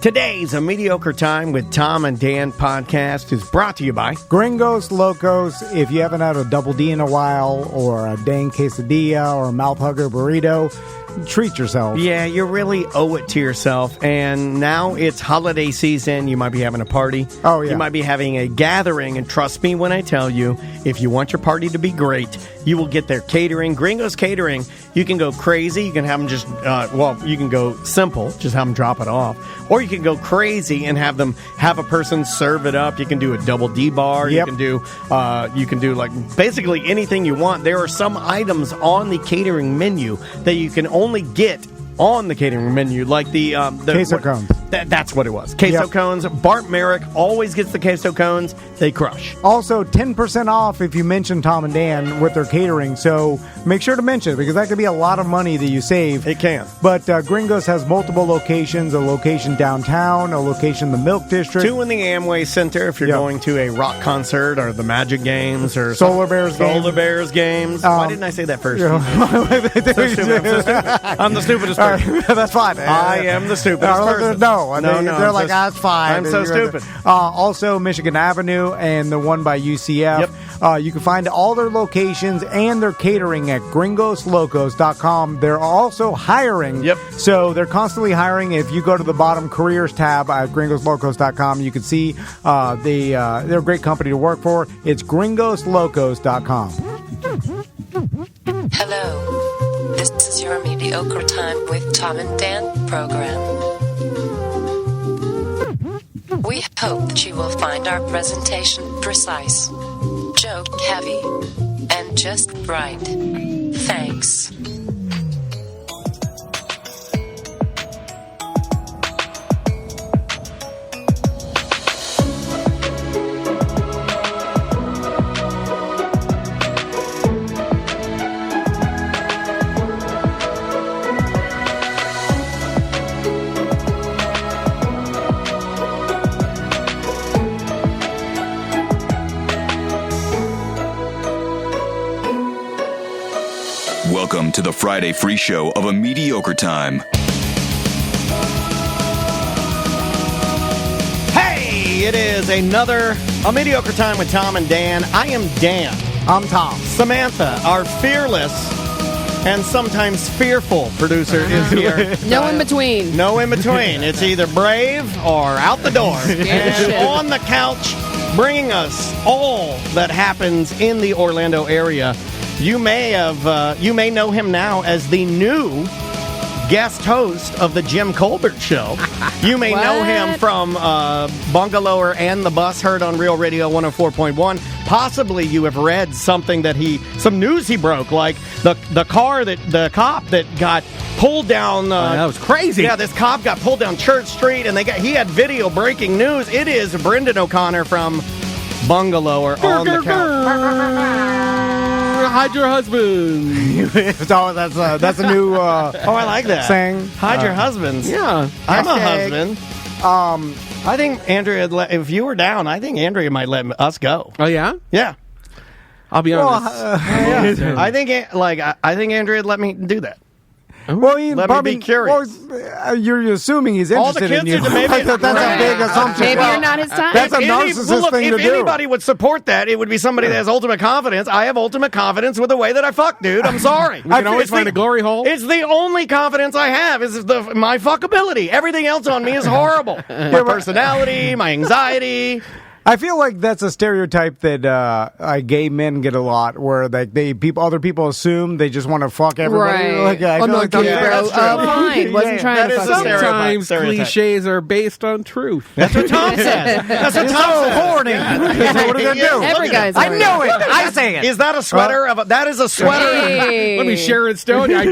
Today's A Mediocre Time with Tom and Dan podcast is brought to you by Gringos Locos. If you haven't had a double D in a while, or a dang quesadilla, or a mouth hugger burrito, treat yourself. Yeah, you really owe it to yourself. And now it's holiday season. You might be having a party. Oh, yeah. You might be having a gathering. And trust me when I tell you, if you want your party to be great, you will get their catering. Gringos Catering, you can go crazy. You can have them just, you can go simple, just have them drop it off. Or you can go crazy and have a person serve it up. You can do a double D bar. Yep. You can do like basically anything you want. There are some items on the catering menu that you can only get on the catering menu, like the queso cones. That's what it was. Queso cones. Bart Merrick always gets the queso cones. They crush. Also, 10% off if you mention Tom and Dan with their catering. So make sure to mention it, because that could be a lot of money that you save. It can. But Gringos has multiple locations, a location downtown, a location in the Milk District. 2 in the Amway Center if you're going to a rock concert or the Magic Games or Solar Bears games. Why didn't I say that first? I'm the stupidest person. That's fine. I am the stupidest person. No, they're like, that's fine. I'm so stupid. Also, Michigan Avenue and the one by UCF. Yep. You can find all their locations and their catering at gringoslocos.com. They're also hiring. Yep. So they're constantly hiring. If you go to the bottom careers tab at gringoslocos.com, you can see they're a great company to work for. It's gringoslocos.com. Hello. This is your Mediocre Time with Tom and Dan program. We hope that you will find our presentation precise, joke heavy, and just right. Thanks. Welcome to the Friday free show of A Mediocre Time. Hey, it is another A Mediocre Time with Tom and Dan. I am Dan. I'm Tom. Samantha, our fearless and sometimes fearful producer, is here. No in between. No in between. It's either brave or out the door. And on the couch, bringing us all that happens in the Orlando area. You may know him now as the new guest host of the Jim Colbert Show. You may know him from Bungalower and the Bus, heard on Real Radio 104.1. Possibly you have read something some news he broke, like the cop that got pulled down. That was crazy. Yeah, this cop got pulled down Church Street, and he had video breaking news. It is Brendan O'Connor from Bungalower on the couch. Hide your husband. So that's a new I like that saying. Hide your husbands. Yeah, I'm a husband. I think Andrea, if you were down, I think Andrea might let us go. Oh yeah, yeah. I'll be honest. I think Andrea would let me do that. Well, let me be curious. Well, you're assuming he's All the interested kids in you. maybe, That's a big assumption. Maybe you're not his type. That's a narcissist thing to do. If anybody would support that, it would be somebody that has ultimate confidence. I have ultimate confidence with the way that I fuck, dude. I'm sorry. We can always find a glory hole. It's the only confidence I have is my fuckability. Everything else on me is horrible. My personality, my anxiety. I feel like that's a stereotype that gay men get a lot, where other people assume they just want to fuck everybody. Right. I feel like that's true. Fine. Wasn't trying to fuck Sometimes cliches are based on truth. That's what Tom says. That's what Tom says. Horny. So what are you gonna do? Every guy's I knew it. I say it. Is that a sweater? That is a sweater. Hey. Let me Sharon Stone. That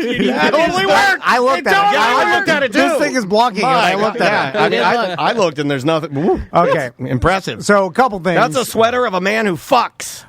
totally worked. I looked at it. I looked at it too. This thing is blocking it. I looked at it. I looked and there's nothing. Okay. Impressive. So So a couple things. That's a sweater of a man who fucks.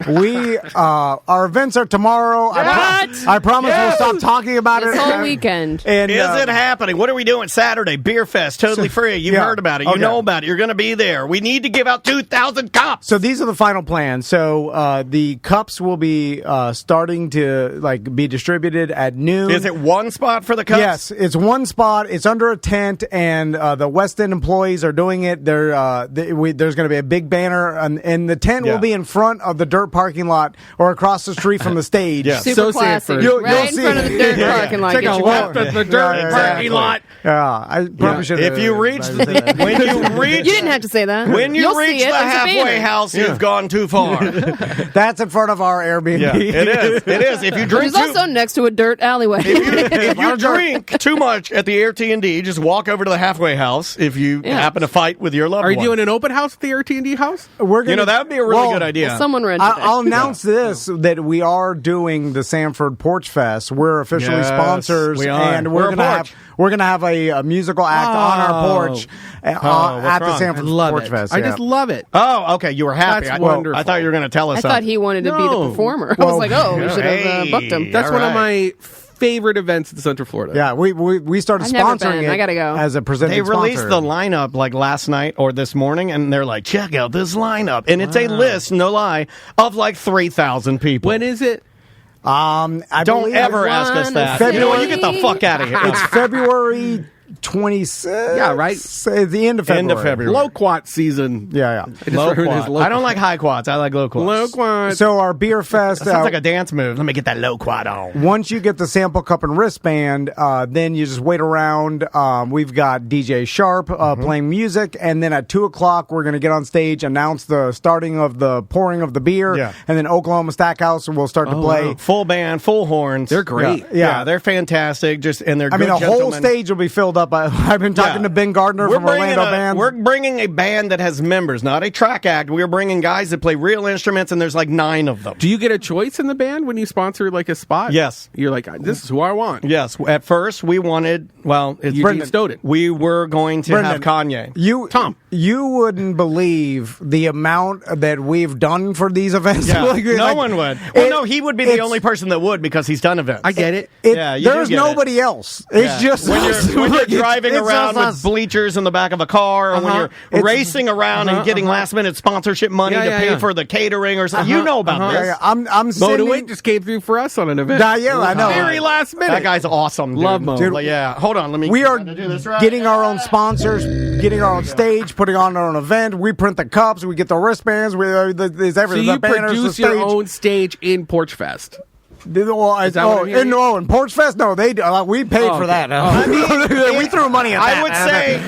Our events are tomorrow. I promise we'll stop talking about This it. whole weekend. And, Is it happening? What are we doing Saturday? Beerfest, totally free. You've heard about it. You know about it. You're going to be there. We need to give out 2,000 cups. So these are the final plans. So the cups will be starting to be distributed at noon. Is it one spot for the cups? Yes, it's one spot. It's under a tent, and the West End employees are doing it. There's going to be a big banner, and the tent will be in front of the dirt parking lot or across the street from the stage. Yeah. Super So classy. Sanford. You'll Right in see front of the dirt it. parking lot. Take Get a your left wallet. at the dirt parking lot. Yeah, I probably should. If you reach when you reach You didn't have to say that. when you You'll reach see it. the There's a halfway banner. house, you've gone too far. That's in front of our Airbnb. Yeah, it is. It is. If you drink There's also next to a dirt alleyway. if you drink too much at the RT&D, just walk over to the halfway house if you happen to fight with your loved Are one. you doing an open house at the RT&D house? We're gonna, that would be a really good idea. Someone rented it. I'll announce this that we are doing the Sanford Porch Fest. We're officially Yes, sponsors, we are. and We're a porch. we're gonna have a musical act on our porch at what's the wrong? Sanford I love Porch it. Fest. I just love it. Oh, okay. You were happy. That's I wonderful. thought you were going to tell us I something. thought he wanted to be No. the performer. I Well, was like, oh, we should have hey. booked him. That's All one of right. my favorite events in Central Florida. Yeah, we started I've never sponsoring been. it. I gotta go. As a presenting They released sponsor. the lineup last night or this morning, and they're like, check out this lineup. And it's a list, no lie, of 3,000 people. When is it? I Don't believe ever ask us that. February- You know what? You get the fuck out of here. It's February 26th. Yeah, right. The end of February. End of February. Loquat season. Yeah. I just Low heard it as quad. low I don't like high quads. I like low quads. Loquat. So our beer fest. That sounds like a dance move. Let me get that low quad on. Once you get the sample cup and wristband, then you just wait around. We've got DJ Sharp playing music, and then at 2:00 we're going to get on stage, announce the starting of the pouring of the beer, Yeah. and then Oklahoma Stackhouse will start to play. wow. Full band, full horns. They're great. Yeah. They're fantastic. And they're I mean, good the whole gentlemen. stage will be filled up. I've been talking to Ben Gardner from Orlando Bands. We're bringing a band that has members, not a track act. We're bringing guys that play real instruments, and there's 9 of them. Do you get a choice in the band when you sponsor a spot? Yes. You're like, this is who I want. Yes. At first, we wanted, it's Eugene Snowden. We were going to have Kanye. You wouldn't believe the amount that we've done for these events. Yeah. No one would. Well, no, he would be the it's- only person that would because he's done events. I get it. Yeah, you do there's get it. nobody else. It's just when us. you're It's- driving it's around just with us. bleachers in the back of a car, or when you're racing around and getting last minute sponsorship money to pay for the catering or something. You know about Yeah, this. yeah. I'm Mo sending. DeWitt just came through for us on an event. Yeah, I know. Very last minute. That guy's awesome. Dude. Love Mo. Dude, yeah. Hold on. Let me. We are do this right. getting our own sponsors, getting our own stage, putting on our own event. We print the cups, we get the wristbands, there's So everything. you the banners, produce the your stage. own stage in Porch Fest. Is that what I'm hearing? In Porch Fest? No, they we paid for that. We threw money at that. I would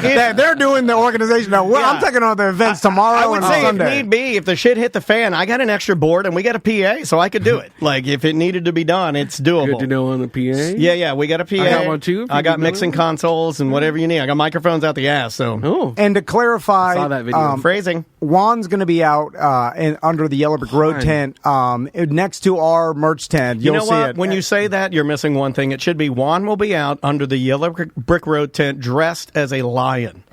say they're doing the organization. Now, I'm taking on the events tomorrow I would and say Sunday. if need be, if the shit hit the fan, I got an extra board and we got a PA, so I could do it. If it needed to be done, it's doable. Good to know on the PA. Yeah, we got a PA. I got one too, if I you got can mixing do it. consoles and whatever you need. I got microphones out the ass. So Oh. And to clarify, Saw that video. phrasing. Juan's going to be out under the Yellow Brick Road tent next to our merch tent. You You'll know see what? it. When you say that, you're missing one thing. It should be Juan will be out under the Yellow Brick Road tent dressed as a lion.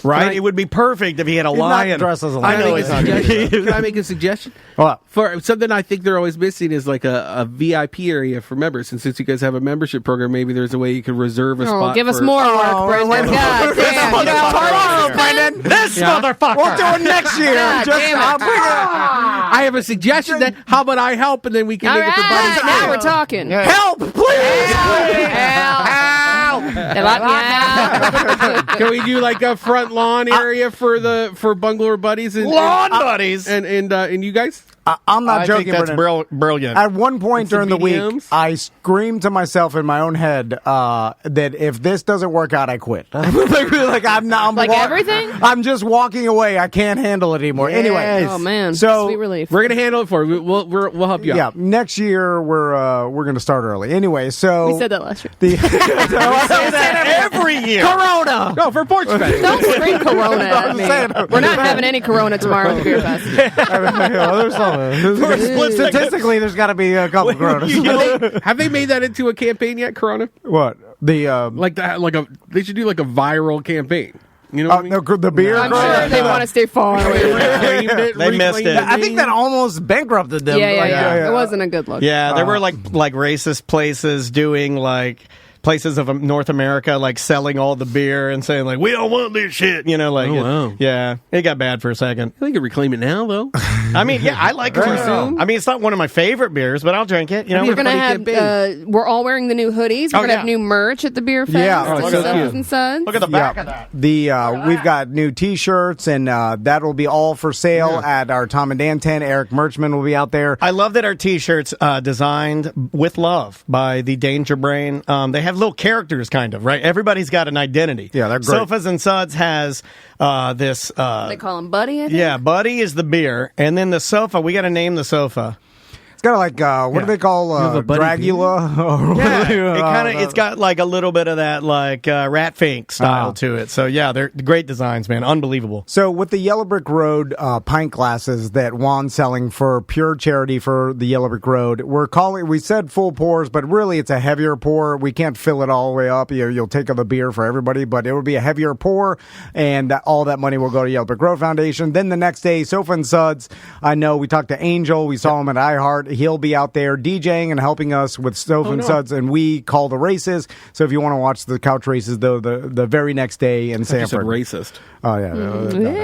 Right? It would be perfect if he had a He's not lion. dressed as a I lion. know he's not. Can I make a suggestion? What? For something I think they're always missing is a VIP area for members. And since you guys have a membership program, maybe there's a way you could reserve a spot. Give us for- more work, Brendan. wait. God damn. You know how hard it is, Brendan? This motherfucker. We'll do it next year. God damn it. I'll bring it. I have a suggestion. Then how about I help and then we can All make it for right, buddies. now we're talking. Help, please. Help. They locked me out. Can we do a front lawn area for Bungalow Buddies and Lawn buddies. and you guys? I'm not I joking, think that's Brendan. brilliant. At one point Some during the week, BDMs? I screamed to myself in my own head that if this doesn't work out, I quit. I'm not. I'm Everything? I'm just walking away. I can't handle it anymore. Anyway, Oh, man. So- Sweet relief. We're gonna handle it for you. We'll help you yeah, out. next year we're going to start early. Anyway, so We said that last year. the Every year. Corona. Go for Porch Fest. Don't scream Corona at me. saying. We're not having any Corona tomorrow at the beer fest. There's something. Statistically, there's got to be a couple Coronas. Have they made that into a campaign yet, Corona? What the They should do a viral campaign. You know what I mean? The beer. I'm sure they want to stay far away. They missed it. I think that almost bankrupted them. Yeah. It wasn't a good look. Yeah, there were like racist places doing like places of North America like selling all the beer and saying like we don't want this shit. You know, like yeah, it got bad for a second. They could reclaim it now though. I mean, yeah, I like it. I mean, it's not one of my favorite beers, but I'll drink it. You know, we're gonna have. We're all wearing the new hoodies. We're gonna have new merch at the beer fest. Yeah, Look at the back of that. We've got new T-shirts, and that will be all for sale at our Tom and Dan tent. Eric Merchman will be out there. I love that our T-shirts designed with love by the Danger Brain. They have little characters, kind of, right? Everybody's got an identity. Yeah, they're great. Sofas and Suds has this. They call him Buddy. I think? Yeah, Buddy is the beer, and then the sofa. We got to name the sofa. It's got like what do they call Dragula? Yeah, it's got like a little bit of that like Rat Fink style to it. So yeah, they're great designs, man, unbelievable. So with the Yellow Brick Road pint glasses that Juan's selling for pure charity for the Yellow Brick Road, we said full pours, but really it's a heavier pour. We can't fill it all the way up. You'll take the beer for everybody, but it will be a heavier pour, and all that money will go to Yellow Brick Road Foundation. Then the next day, Sofa and Suds. I know we talked to Angel. We saw him at iHeart. He'll be out there DJing and helping us with Sofa and Suds, and we call the races. So if you want to watch the couch races, though, the very next day in Sanford. Racist. Oh yeah,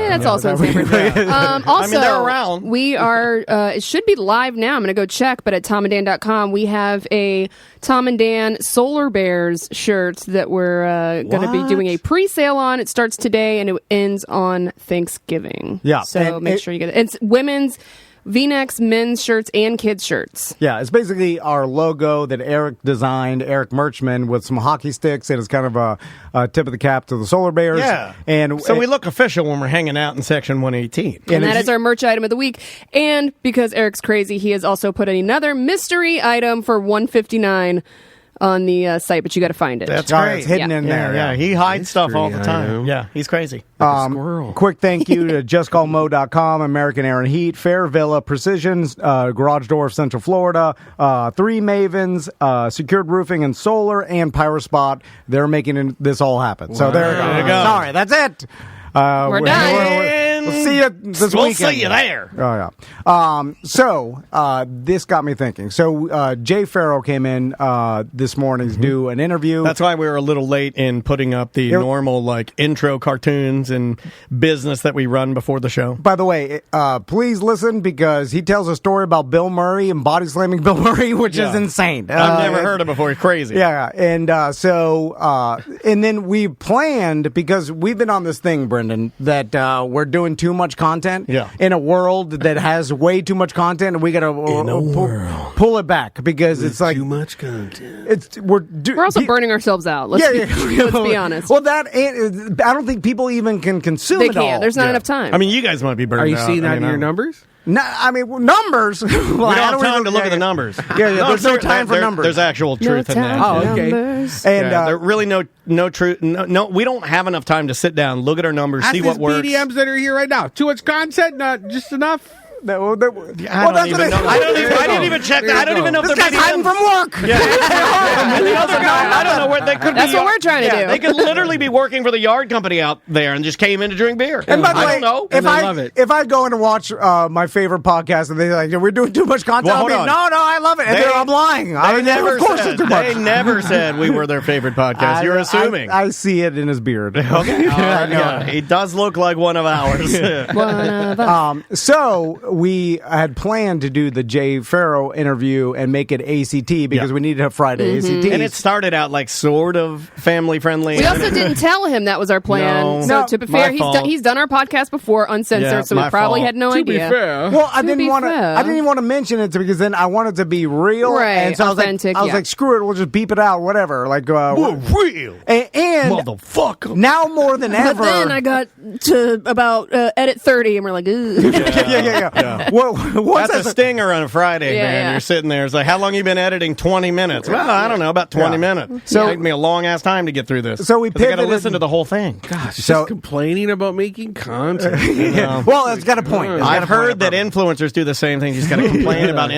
that's also in Sanford. Also, I mean, they're around. We are. It should be live now. I'm going to go check, but at TomandDan.com we have a Tom and Dan Solar Bears shirt that we're going to be doing a pre-sale on. It starts today and it ends on Thanksgiving. Yeah, so make sure you get it. It's women's V-necks, men's shirts, and kids' shirts. Yeah, it's basically our logo that Eric designed, Eric Merchman, with some hockey sticks, and it's kind of a tip of the cap to the Solar Bears. Yeah. And so we look official when we're hanging out in Section 118. And that is our merch item of the week. And because Eric's crazy, he has also put another mystery item for $159 on the site, but you got to find it. That's great. It's hidden in there. Yeah, he hides stuff all the time. Yeah, he's crazy. Squirrel. Quick thank you to JustCallMo.com, American Air and Heat, Fair Villa, Precisions, Garage Door of Central Florida, Three Mavens, Secured Roofing and Solar, and Pyrospot. They're making this all happen. So there you go. Sorry, that's it. We're done. We'll see you this we'll weekend. See you there. Oh, yeah. So this got me thinking. So Jay Farrow came in this morning to do an interview. That's why we were a little late in putting up the normal like intro cartoons and business that we run before the show. By the way, please listen because he tells a story about Bill Murray and body slamming Bill Murray, which is insane. I've never heard it before. It's crazy. Yeah, and and then we planned, because we've been on this thing, Brendan, that we're doing too much content in a world that has way too much content, and we got to pull it back because it's like too much content. We're also burning ourselves out. Let's be honest. Well, I don't think people even can consume it all. They can't. There's not enough time. I mean, you guys might be burned out. Are you seeing that in your numbers? No, I mean, numbers. We don't have time to look at the numbers. There's no time for numbers. There's actual truth in that. Oh, okay. Numbers. And there's really no truth. No, we don't have enough time to sit down, look at our numbers, see what works. BDMs that are here right now. Too much content, not just enough. I don't even check that. I don't even know if this they're guy's hiding from work. Yeah. And the other guy, I don't know where they could be. That's what we're trying to do. They could literally be working for the yard company out there and just came in to drink beer. And by the way, I don't know. If I go in and watch my favorite podcast and they're like, we're doing too much content, I'll be, no, I love it. And I'm lying. They never said we were their favorite podcast. You're assuming. I see it in his beard. Okay. Yeah, he does look like one of ours. So we had planned to do the Jay Farrow interview and make it ACT because we needed a Friday ACT. And it started out like sort of family friendly. We also didn't tell him that was our plan. So to be fair, he's done our podcast before uncensored, so we probably had no idea. To be fair. Well, I didn't want to mention it because then I wanted to be real. Right. And so authentic, I was like, screw it, we'll just beep it out, whatever. Like we're real. And motherfucker. Now more than ever. But then I got to about edit 30 and we're like, ugh. Yeah. What's That's a stinger on a Friday, Yeah, man. yeah. You're sitting there. It's like, how long you been editing? 20 minutes. Well, I don't know, about 20 minutes. So- It took me a long ass time to get through this. So we 'Cause I got to pivoted- listen to the whole thing. Gosh, So- just complaining about making content. Well, it's got a point. It's got I've a point heard that about it. influencers do the same thing. You just got to complain about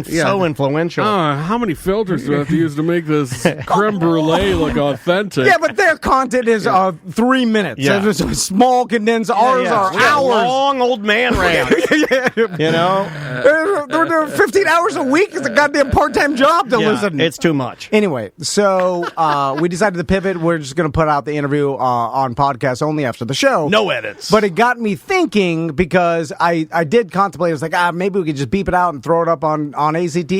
so influential. How many filters do I have to use to make this creme brulee look authentic? Yeah, but their content is 3 minutes. Yeah. So it's a small condensed. Ours are We got hours. long old man rant. You know? They're doing 15 hours a week. It's a goddamn part-time job to Yeah, listen. it's too much. Anyway, so we decided to pivot. We're just going to put out the interview on podcast only after the show. No edits. But it got me thinking because I did contemplate. I was like, maybe we could just beep it out and throw it up on ACT.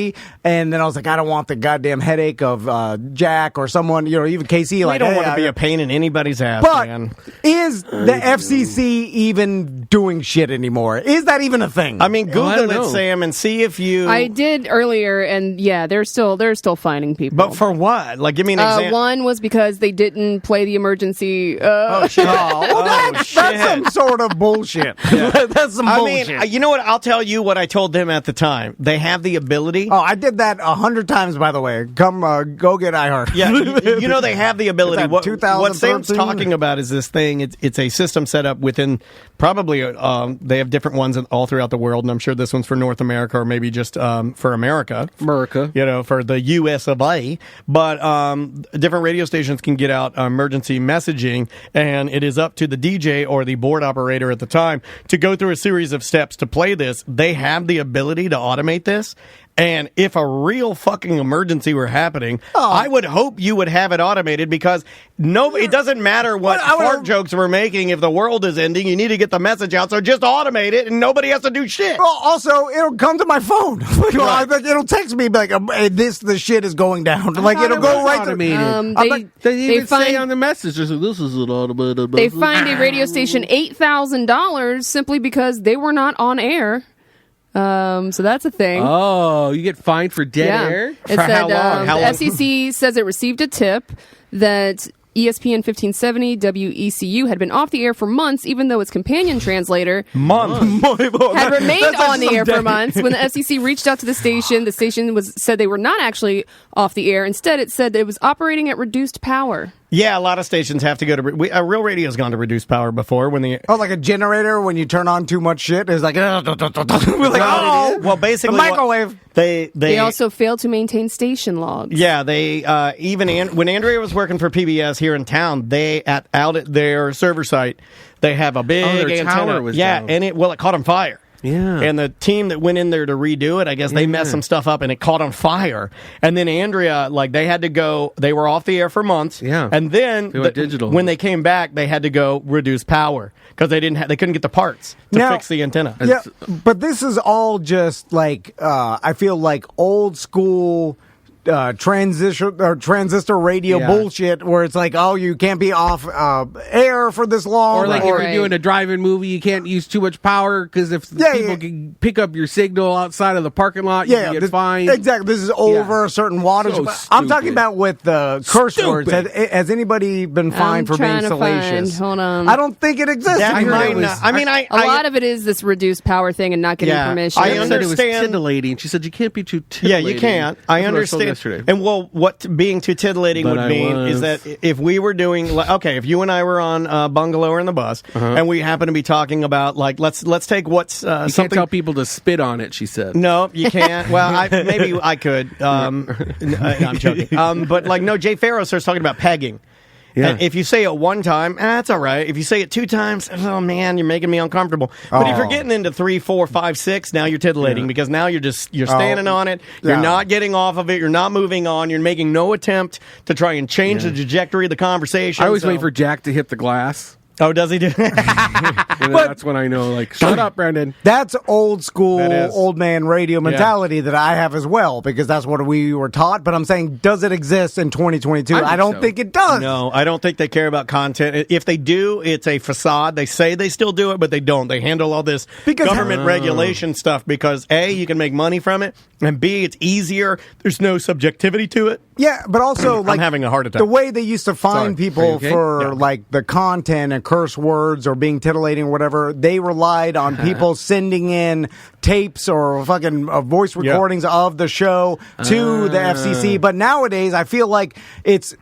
And then I was like, I don't want the goddamn headache of Jack or someone, even Casey. We Like, don't hey, want to be a pain in anybody's ass, But man. is the FCC even doing shit anymore? Is that even a thing? I mean, I don't Google know. it, Sam, and see if you... I did earlier, and yeah, they're still finding people. But for what? Like, give me an example. One was because they didn't play the emergency. Oh, shit. that's some sort of bullshit. That's some I bullshit. mean, you know what? I'll tell you what I told them at the time. They have the ability... Oh, I did that 100 times, by the way. Come, go get iHeart. Yeah, you know they have the ability. that, What 2013? Sam's talking about is this thing. It's a system set up within probably. They have different ones all throughout the world, and I'm sure this one's for North America or maybe just for America. For the U.S. of A. But different radio stations can get out emergency messaging, and it is up to the DJ or the board operator at the time to go through a series of steps to play this. They have the ability to automate this. And if a real fucking emergency were happening, I would hope you would have it automated because it doesn't matter what fart jokes we're making. If the world is ending, you need to get the message out. So just automate it and nobody has to do shit. Well, also, it'll come to my phone. It'll text me like, hey, the shit is going down. Like, it'll go right to me. They even say on the message, this is an automated. They fined a radio station $8,000 simply because they were not on air. So that's a thing. Oh, you get fined for dead air? It For said how long? How the long? FCC says it received a tip that ESPN 1570 WECU had been off the air for months, even though its companion translator had remained on the air for months. When the FCC reached out to the station said they were not actually off the air. Instead, it said that it was operating at reduced power. Yeah, a lot of stations have to go to... Real Radio's gone to reduced power before when the... Oh, like a generator when you turn on too much shit? It's like... We're like, Well, basically... the microwave. They also failed to maintain station logs. Yeah, they when Andrea was working for PBS here in town, they out at their server site, they have a big their antenna. tower was down. and it caught on fire. Yeah. And the team that went in there to redo it, I guess they messed some stuff up and it caught on fire. And then Andrea, they had to go, they were off the air for months. Yeah. And then They went digital. when they came back, they had to go reduce power because they couldn't get the parts to Now- fix the antenna. Yeah, but this is all just I feel like old school transistor radio bullshit where it's like, oh, you can't be off air for this long. Or like if Right. you're doing a drive-in movie, you can't use too much power because if people can pick up your signal outside of the parking lot, you can get fined. Exactly. This is over a certain wattage. So But I'm talking stupid. about with the curse words. Has anybody been fined for being trying to salacious? find. Hold on. I don't think it exists. That I heard might it was- not- I mean, A lot of it is this reduced power thing and not getting Yeah, permission. I She said it was understand- titillating. She said you can't be too Yeah, titillating. you can't. That's I what was told understand. yesterday. And what being too titillating But would I mean was. is that if we were doing if you and I were on Bungalow or in the bus and we happen to be talking about let's take what's You can't something. tell people to spit on it, she said. No, you can't. Well, maybe I could. I'm joking. But no, Jay Farrow starts talking about pegging. Yeah. And if you say it one time, that's all right. If you say it two times, oh man, you're making me uncomfortable. But if you're getting into 3, 4, 5, 6, now you're titillating because now you're standing on it. You're not getting off of it. You're not moving on. You're making no attempt to try and change the trajectory of the conversation. I always wait for Jack to hit the glass. Oh, does he do? And that's when I know, shut up, Brandon. That's old school, That is. old man radio mentality that I have as well, because that's what we were taught. But I'm saying, does it exist in 2022? I don't think it does. No, I don't think they care about content. If they do, it's a facade. They say they still do it, but they don't. They handle all this government regulation stuff because A, you can make money from it, and B, it's easier. There's no subjectivity to it. Yeah, but also I'm having a heart attack. The way they used to Sorry. fine Are you people okay? for the content and curse words or being titillating or whatever. They relied on people sending in tapes or fucking voice recordings of the show to the FCC. But nowadays, I feel like it's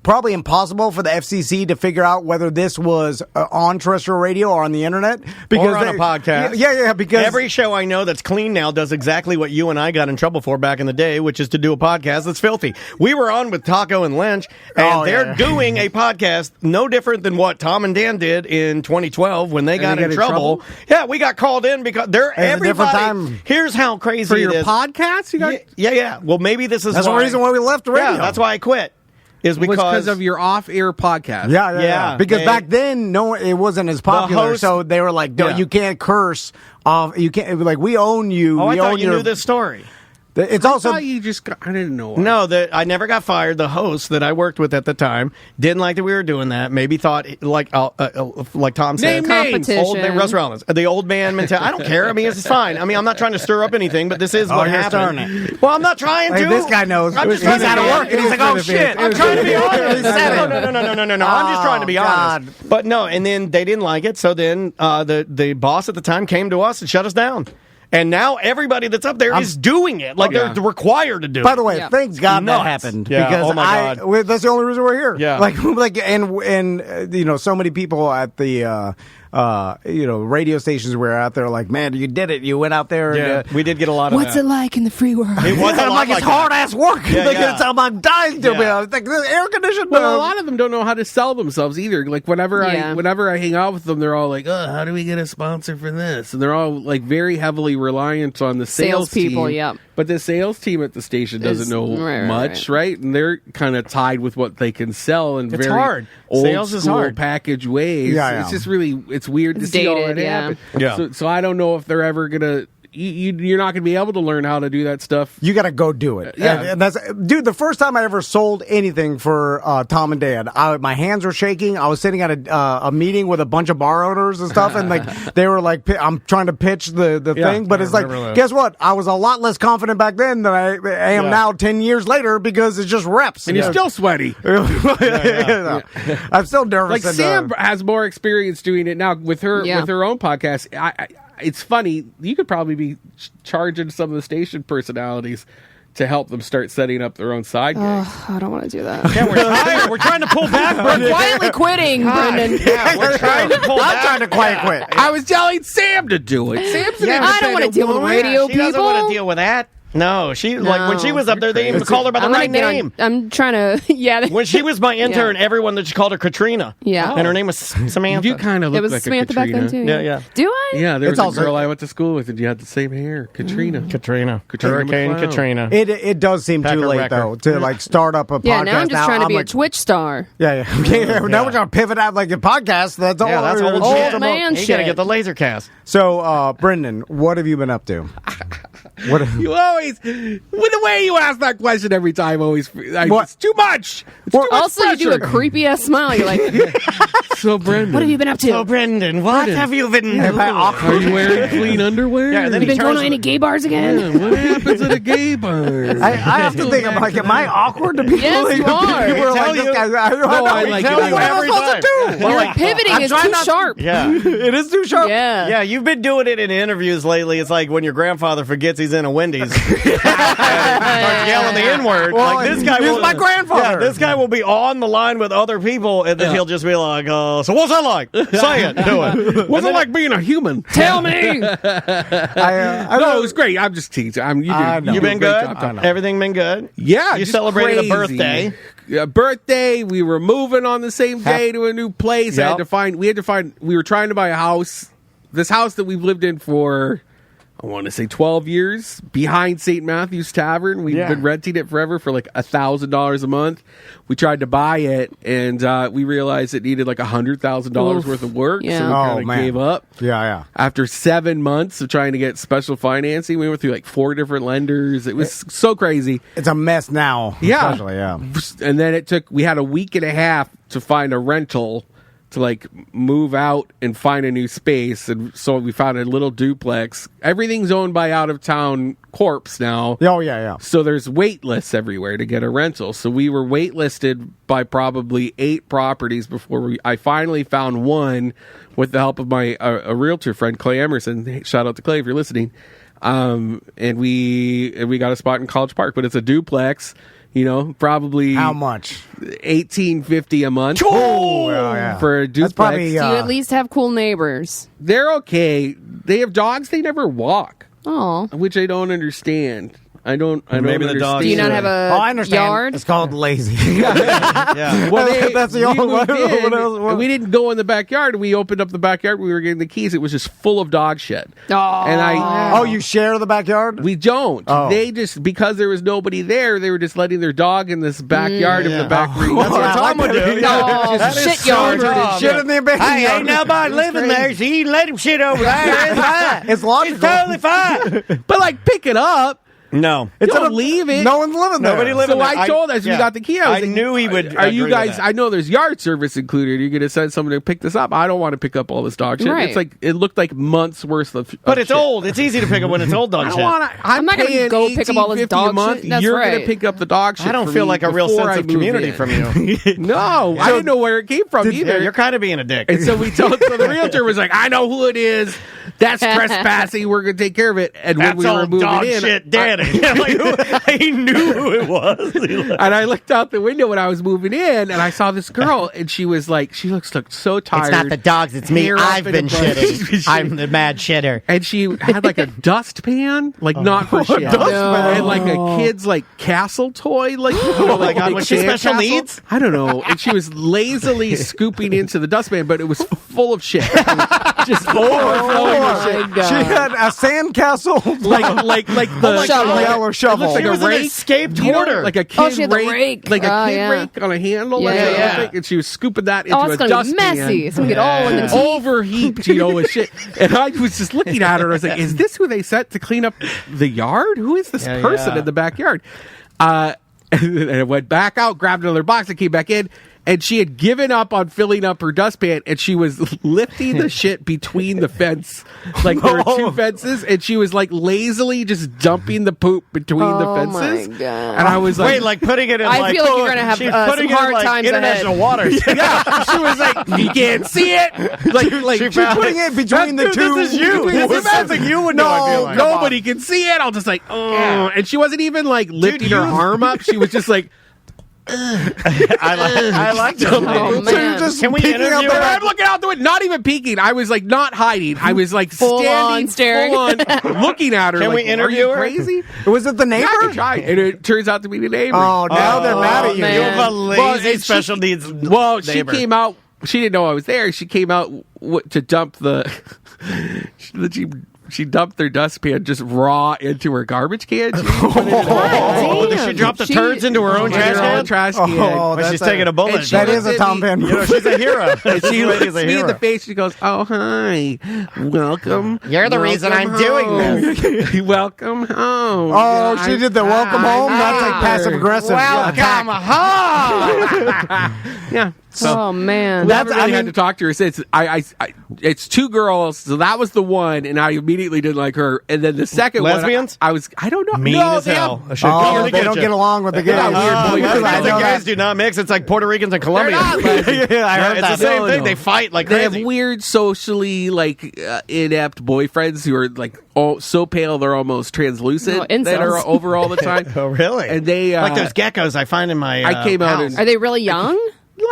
probably impossible for the FCC to figure out whether this was on terrestrial radio or on the internet. Or on a podcast. Yeah, because every show I know that's clean now does exactly what you and I got in trouble for back in the day, which is to do a podcast that's filthy. We were on with Taco and Lynch, and they're doing a podcast no different than what Tom and Dan did in 2012 when they got in trouble. Yeah, we got called in because they're everybody. Time. Here's how crazy for your it is. podcast. You got yeah. Well, maybe this is that's the reason why we left the radio. Yeah, that's why I quit. Is because of your off-air podcast. Yeah. Because back then, it wasn't as popular, so they were like, "You can't curse off. You can't like we own you." Oh, I thought you knew this story. It's also you just got, I didn't know. No, I never got fired. The host that I worked with at the time didn't like that we were doing that. Maybe thought like Tom said, competition. Russ Rollins, the old man mentality. I don't care. I mean, it's fine. I mean, I'm not trying to stir up anything, but this is what happened. Well, I'm not trying to. This guy knows. I'm just he's out of work, and he's like, "Oh shit!" I'm trying to be honest. No. I'm just trying to be honest. But no, and then they didn't like it. So then the boss at the time came to us and shut us down. And now everybody that's up there is doing it. Like they're required to do it. By the way, thank God that happened. Yeah. Because oh my God. That's the only reason we're here. Yeah. And so many people at the radio stations were out there like, man, you did it. You went out there. Yeah, we did get a lot of What's it like in the free world? It was a lot it's hard ass work. I'm dying to be like air conditioned. Well, a lot of them don't know how to sell themselves either. Like whenever I hang out with them, they're all like, "Oh, how do we get a sponsor for this?" And they're all like very heavily reliant on the sales people. team. Yep. But the sales team at the station doesn't know much, right? And they're kind of tied with what they can sell in very hard. old Sales is school hard. package ways. Yeah. It's just really weird to see all that happen. Yeah. So I don't know if they're ever gonna. You're not going to be able to learn how to do that stuff. You got to go do it. Yeah. And that's, dude, the first time I ever sold anything for Tom and Dan, my hands were shaking. I was sitting at a meeting with a bunch of bar owners and stuff, and like they were like, I'm trying to pitch the thing, but it's like, guess what? I was a lot less confident back then than I am now 10 years later because it's just reps. And you're still sweaty. I'm still nervous. Like Sam has more experience doing it now with her own podcast. It's funny. You could probably be charging some of the station personalities to help them start setting up their own side gigs. I don't want to do that. Yeah, we're tired. We're trying to pull back. We're quietly quitting, Brendan. Yeah, we're trying to pull back. I'm trying to quiet quit. I was telling Sam to do it. Sam's I don't want to deal with radio She people. doesn't want to deal with that. No, like when she was up there, they even called her by the right name. I'm trying to, When she was my intern, everyone just called her Katrina. Yeah. And her name was Samantha. You kind of look like Samantha a Katrina. back then, too. Yeah. Do I? Yeah, there was a girl I went to school with, and you had the same hair. Katrina. Katrina. Hurricane McCloud. Katrina. It does seem too late, though, to like start up a podcast. Yeah, now I'm just trying to be like, a Twitch star. Yeah. Now we're going to pivot out like a podcast. That's all. Yeah, that's old Old shit. man You shit. got to get the laser cast. So, Brendan, what have you been up to? You always, with the way you ask that question every time, it's too much. It's too much Also, you do a pressure. creepy ass smile. You're like, So, Brendan, what have you been up to? So, Brendan, what have you been doing? are you wearing clean underwear? Yeah, and then you he been going turns to any gay bars again? Yeah, what happens at a gay bar? I have to think, I'm like, am I awkward to people? Yes, you are. People are like, this guy, I like tell it. you what am I supposed to do? Your pivoting is too sharp. Yeah. It is too sharp. Yeah. Yeah, you've been doing it in interviews lately. It's like when your grandfather forgets he's in a Wendy's. Starts yelling the N-word. Well, like this guy here's will, my grandfather. Yeah, this guy will be on the line with other people, and then he'll just be like, so what's that like? Say it. Do it. What's it like being a human? Tell me. No, it was great. I'm just teasing. You've been good? Everything been good? Yeah. You just celebrated crazy. a birthday. Yeah, birthday. We were moving on the same day to a new place. Yep. We were trying to buy a house. This house that we've lived in for, I want to say 12 years, behind St. Matthew's Tavern. We've been renting it forever for like $1,000 a month. We tried to buy it, and we realized it needed like $100,000 worth of work, Yeah. so we kind of gave up. Yeah. After 7 months of trying to get special financing, we went through like 4 different lenders. It was so crazy. It's a mess now. Yeah. Especially, yeah. And then we had a week and a half to find a rental to like move out and find a new space, and so we found a little duplex. Everything's owned by out of town corps now. Oh yeah. So there's wait lists everywhere to get a rental. So we were waitlisted by probably 8 properties before I finally found one with the help of my a realtor friend, Clay Emerson. Hey, shout out to Clay if you're listening. And we got a spot in College Park, but it's a duplex. You know, probably how much? $1,850 a month. For a duplex. That's probably, Do you at least have cool neighbors? They're okay. They have dogs. They never walk. Oh, which I don't understand. I don't Maybe the understand. dogs. do you not have a I understand. yard? It's called lazy. Yeah. Well, That's the only one. And we didn't go in the backyard. We opened up the backyard. We were getting the keys. It was just full of dog shit. Oh, And You share the backyard? we don't. Oh. They just, because there was nobody there, they were just letting their dog in this backyard of the back green. That's what Tom would do. Oh, That is shit so yard. Tom. Shit in the abandoned Hey, yard. ain't nobody living there, so you can let him shit over there. It's fine. It's logical. It's totally fine. But like, pick it up. No. Don't leave it. No one's living there. Nobody living So there. I told us we got the key. I was I like, knew he would. Are you agree with guys? that. I know there's yard service included. Are you going to send someone to pick this up? I don't want to pick up all this dog shit. Right. It's like it looked like months worth of. But it's shit. old. It's easy to pick up when it's old dog I shit. don't want to. I'm not gonna paying go pick up all this $18.50 dog a month. shit. That's You're going right. to pick up the dog shit. I don't for feel me like a real before sense I of move community in. from you. No, I didn't know where it came from either. Yeah, you're kind of being a dick. And so we told. So the realtor was like, "I know who it is. That's trespassing. We're going to take care of it." And when That's we were old moving dog in, shit, Danny. He knew who it was. and I looked out the window when I was moving in, and I saw this girl, and she was like, she looked so tired. It's not the dogs, it's me. Hair up I've in been a bunch. shitting. I'm the mad shitter. And she had like a dustpan, like not for shit, dustpan. and like a kid's like castle toy, like Oh my God, was she special needs? I don't know. And she was lazily scooping into the dustpan, but it was full of shit, just overflowing with shit. She had a sandcastle. Like the shovel. Yellow shovel. It looks like She a was an rake, escaped you know, hoarder. like a kid she had the rake. like a Oh, kid yeah. rake on a handle. Yeah, like that, yeah. thing, and she was scooping that into Oh, a it's gonna be dustpan. messy. It's gonna get all in the teeth. Overheaped, with shit. And I was just looking at her, and I was like, "Is this who they sent to clean up the yard? Who is this person in the backyard?" And I went back out, grabbed another box, and came back in. And she had given up on filling up her dustpan, and she was lifting the shit between the fence. Like there were 2 fences, and she was like lazily just dumping the poop between the fences. my God. And I was like, Wait, like putting it in I like... feel like you're gonna have, she's some putting it hard in, like, times international ahead. waters. yeah, she was like, you can't see it. Like She She's found putting it between the Dude, two. This is you. between This the is something you would know, I feel like. nobody can see it. I'll just like, oh. And she wasn't even like lifting her arm up. She was just like, I like this. Oh, So you're man. just Can we peeking interview out the her? back- I'm looking out the window, not even peeking. I was like not hiding. I was like Full standing, on staring. full on, looking at her. Can like, we interview are you her? Crazy? Was it the neighbor? Yeah, I could try. And it turns out to be the neighbor. Oh, now they're mad at you. man. You have a lazy and special needs Well, she neighbor. came out. She didn't know I was there. She came out to dump the. She dumped their dustpan just raw into her garbage can. She didn't put it in Oh, Damn. did she drop the She- turds into her own her trash own can? trash can. Oh, But that's she's taking a bullet. And she That looked is a at Tom me- Van You know, she's a hero. And she This looks lady's a me in the hero. face. She goes, "Oh, hi, welcome. You're the reason I'm doing this. Welcome home." Oh, Yeah, she did the welcome home? That's like passive aggressive. Welcome home. Yeah. Oh man. We haven't really had to talk to her since. It's 2 girls, so that was the one, and I immediately didn't like her. And then the second Lesbians? one, I don't know. Mean no, as they hell. have- I should Oh, really they don't get along with the gays. got weird boyfriends. Lesbians I and know gays that. do not mix. It's like Puerto Ricans and They're Colombians. not lesbians. Yeah, I heard It's that. the same No, thing. no. They fight like They crazy. have weird socially inept boyfriends who are like so pale they're almost translucent. Oh, incels. that are over all the time. Oh, really? And they like those geckos I find in my I came out house. in- Are they really young?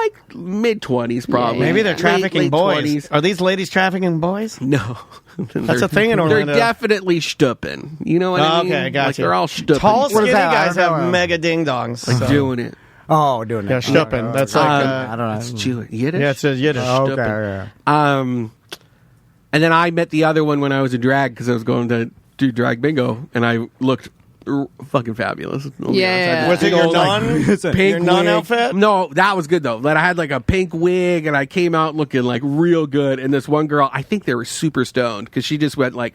like mid-20s probably. Maybe they're trafficking late boys. 20s. Are these ladies trafficking boys? No. That's a thing in They're Orlando. definitely stuppin'. You know what I mean? Okay, gotcha. Like they're all stuppin'. Tall, What skinny is that? I guys don't have know. mega ding dongs. like so. doing it. Oh, doing it. Yeah, stuppin'. That's like I don't know. It's Jewish. Yiddish? yeah, it's a Yiddish. Oh, okay, Stuppin'. yeah. And then I met the other one when I was in drag because I was going to do drag bingo, and I looked fucking fabulous. I'll be Yeah. honest. I had Was this it big your old, non pink your non wig. outfit? No, that was good though. That I had like a pink wig, and I came out looking like real good. And this one girl, I think they were super stoned because she just went like,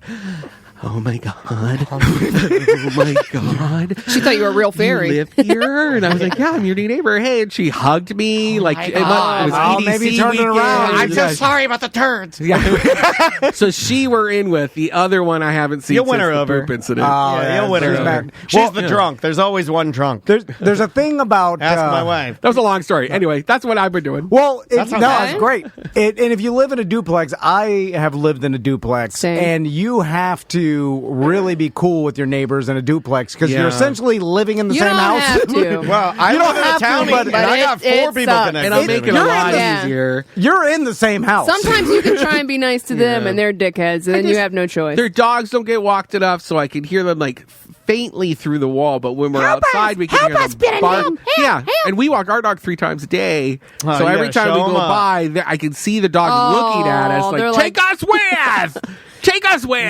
oh my God. Oh my God. She thought you were a real fairy. You live here? And I was like, yeah, I'm your new neighbor. Hey, and she hugged me. Like, it was EDC maybe turn it weekend. around. I'm so sorry about the turds. Yeah. So she we're in with. The other one I haven't seen You'll since win her the over. poop incident. You'll win her she's over. mad. She's the drunk. There's always one drunk. There's a thing about Ask my wife. That was a long story. Anyway, that's what I've been doing. Well, That sounds it's great. And if you live in a duplex, I have lived in a duplex, Same. and you have to really be cool with your neighbors in a duplex because Yeah. you're essentially living in the You same don't house. have to. Well, I You live don't in a have to, townie, but and I got it 4 people sucks. connected. And I'll to make me. it a lot Yeah. easier. You're in the same house. Sometimes you can try and be nice to them, and they're dickheads, and then you have no choice. Their dogs don't get walked enough, so I can hear them like faintly through the wall. But when we're outside, we can hear them bark. Yeah, and we walk our dog 3 times a day. Oh, So you every gotta time we show go 'em up. by, I can see the dog looking at us they're like, "Take like- us with, take us with."